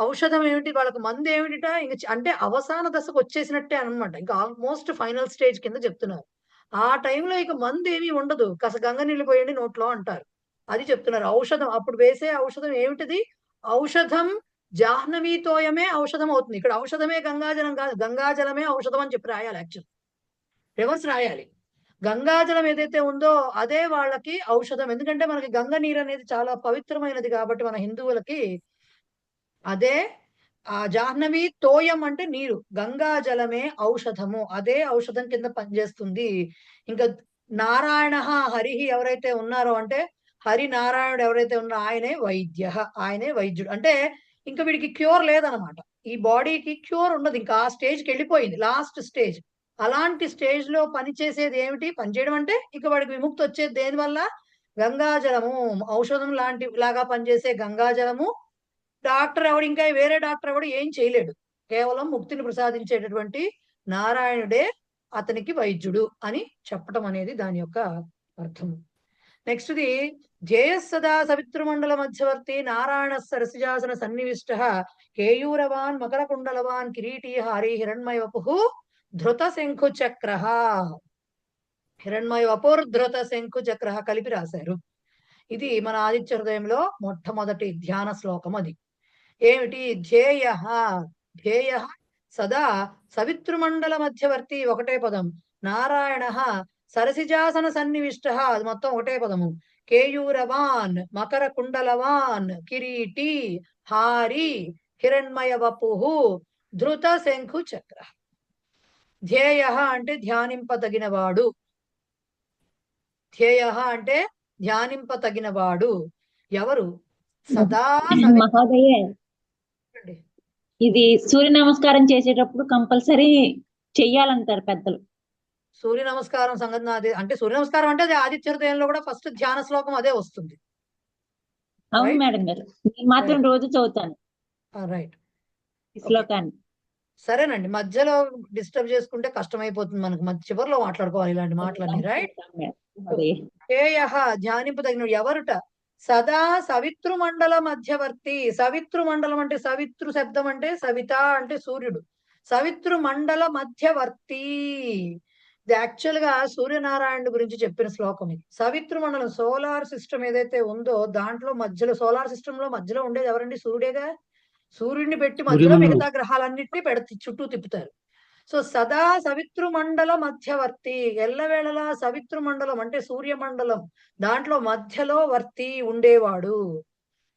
ఔషధం ఏమిటి, వాళ్ళకి మందు ఏమిటిట, ఇంక అంటే అవసాన దశకు వచ్చేసినట్టే అనమాట. ఇంకా ఆల్మోస్ట్ ఫైనల్ స్టేజ్ కింద చెప్తున్నారు. ఆ టైంలో ఇక మందు ఏమీ ఉండదు, కాస్త గంగ నీళ్ళు పోయండి నోట్లో అంటారు, అది చెప్తున్నారు. ఔషధం అప్పుడు వేసే ఔషధం ఏమిటిది, ఔషధం జాహ్నవీతోయమే ఔషధం అవుతుంది. ఇక్కడ ఔషధమే గంగాజలం కాదు, గంగాజలమే ఔషధం అని చెప్పి రాయాలి. యాక్చువల్ రివర్స్ రాయాలి. గంగాజలం ఏదైతే ఉందో అదే వాళ్ళకి ఔషధం. ఎందుకంటే మనకి గంగ నీరు అనేది చాలా పవిత్రమైనది కాబట్టి మన హిందువులకి అదే ఆ జాహ్నవి తోయం అంటే నీరు, గంగా జలమే ఔషధము, అదే ఔషధం కింద పనిచేస్తుంది. ఇంకా నారాయణ హరిహి ఎవరైతే ఉన్నారో అంటే హరి నారాయణుడు ఎవరైతే ఉన్నారో ఆయనే వైద్య, ఆయనే వైద్యుడు. అంటే ఇంకా వీడికి క్యూర్ లేదనమాట, ఈ బాడీకి క్యూర్ ఉండదు, ఇంకా ఆ స్టేజ్కి వెళ్ళిపోయింది, లాస్ట్ స్టేజ్. అలాంటి స్టేజ్ లో పనిచేసేది ఏమిటి, పనిచేయడం అంటే ఇక వాడికి విముక్తి వచ్చేది దేనివల్ల, గంగాజలము, ఔషధం లాగా పనిచేసే గంగాజలము. డాక్టర్ ఎవడు, ఇంకా వేరే డాక్టర్ ఎవడు ఏం చేయలేడు, కేవలం ముక్తిని ప్రసాదించేటటువంటి నారాయణుడే అతనికి వైద్యుడు అని చెప్పటం అనేది దాని యొక్క అర్థము. నెక్స్ట్ది ధ్యేయస్సదా సవితృమండల మధ్యవర్తి నారాయణ సరసిజాసన సన్నివిష్ట కేయూరవాన్ మకరకుండలవాన్ కిరీటీ హారి హిరణ్మయ వపు ధృత శంఖు చక్ర. హిరణ్మయ వపుర్ధృత శంఖు చక్ర కలిపి రాశారు. ఇది మన ఆదిత్య హృదయంలో మొట్టమొదటి ధ్యాన శ్లోకం. అది ఏమిటి, ధ్యేయ ధ్యేయ సదా సవితృమండల మధ్యవర్తి ఒకటే పదం, నారాయణ సరసిజాసన సన్నివిష్ట అది మొత్తం ఒకటే పదము, కేయూరవాన్ మకర కుండలవాన్ కిరీటి హారి హిరణ్మయ వపుః ధృత శంఖు చక్ర. ధ్యేయ అంటే ధ్యానింపదగినవాడు, ధ్యేయ అంటే ధ్యానింపతగినవాడు ఎవరు, సదా ఇది సూర్య నమస్కారం చేసేటప్పుడు కంపల్సరీ చెయ్యాలంటారు పెద్దలు. సూర్య నమస్కారం సంగతి నాది అంటే సూర్య నమస్కారం అంటే అది ఆదిత్య హృదయంలో కూడా ఫస్ట్ ధ్యాన శ్లోకం అదే వస్తుంది. అవును మేడం గారు, నేను మాత్రం రోజు చదువుతాను రైట్. ఈ శ్లోకాన్ని. సరేనండి, మధ్యలో డిస్టర్బ్ చేసుకుంటే కష్టమైపోతుంది మనకు. మధ్య చివరిలో మాట్లాడుకోవాలి ఇలాంటి మాటలన్నీ. రైట్. ధ్యానింపు తగిన ఎవరుట సదా సవితృ మండల మధ్యవర్తి. సవితృ మండలం అంటే సవితృ శబ్దం అంటే సవిత అంటే సూర్యుడు. సవితృ మండల మధ్యవర్తి ఇది యాక్చువల్ గా సూర్యనారాయణుడి గురించి చెప్పిన శ్లోకం ఇది. సవితృ మండలం సోలార్ సిస్టమ్ ఏదైతే ఉందో దాంట్లో మధ్యలో సోలార్ సిస్టమ్ లో మధ్యలో ఉండేది ఎవరండి? సూర్యుడేగా. సూర్యుడిని పెట్టి మధ్యలో మిగతా గ్రహాలన్నింటినీ చుట్టూ తిప్పుతారు. సో సదా సవితృ మండల మధ్యవర్తి, ఎల్లవేళలా సవితృ మండలం అంటే సూర్యమండలం దాంట్లో మధ్యలో వర్తి ఉండేవాడు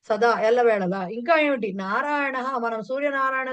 సదా ఎల్లవేళలా. ఇంకా ఏమిటి? నారాయణ, మనం సూర్యనారాయణ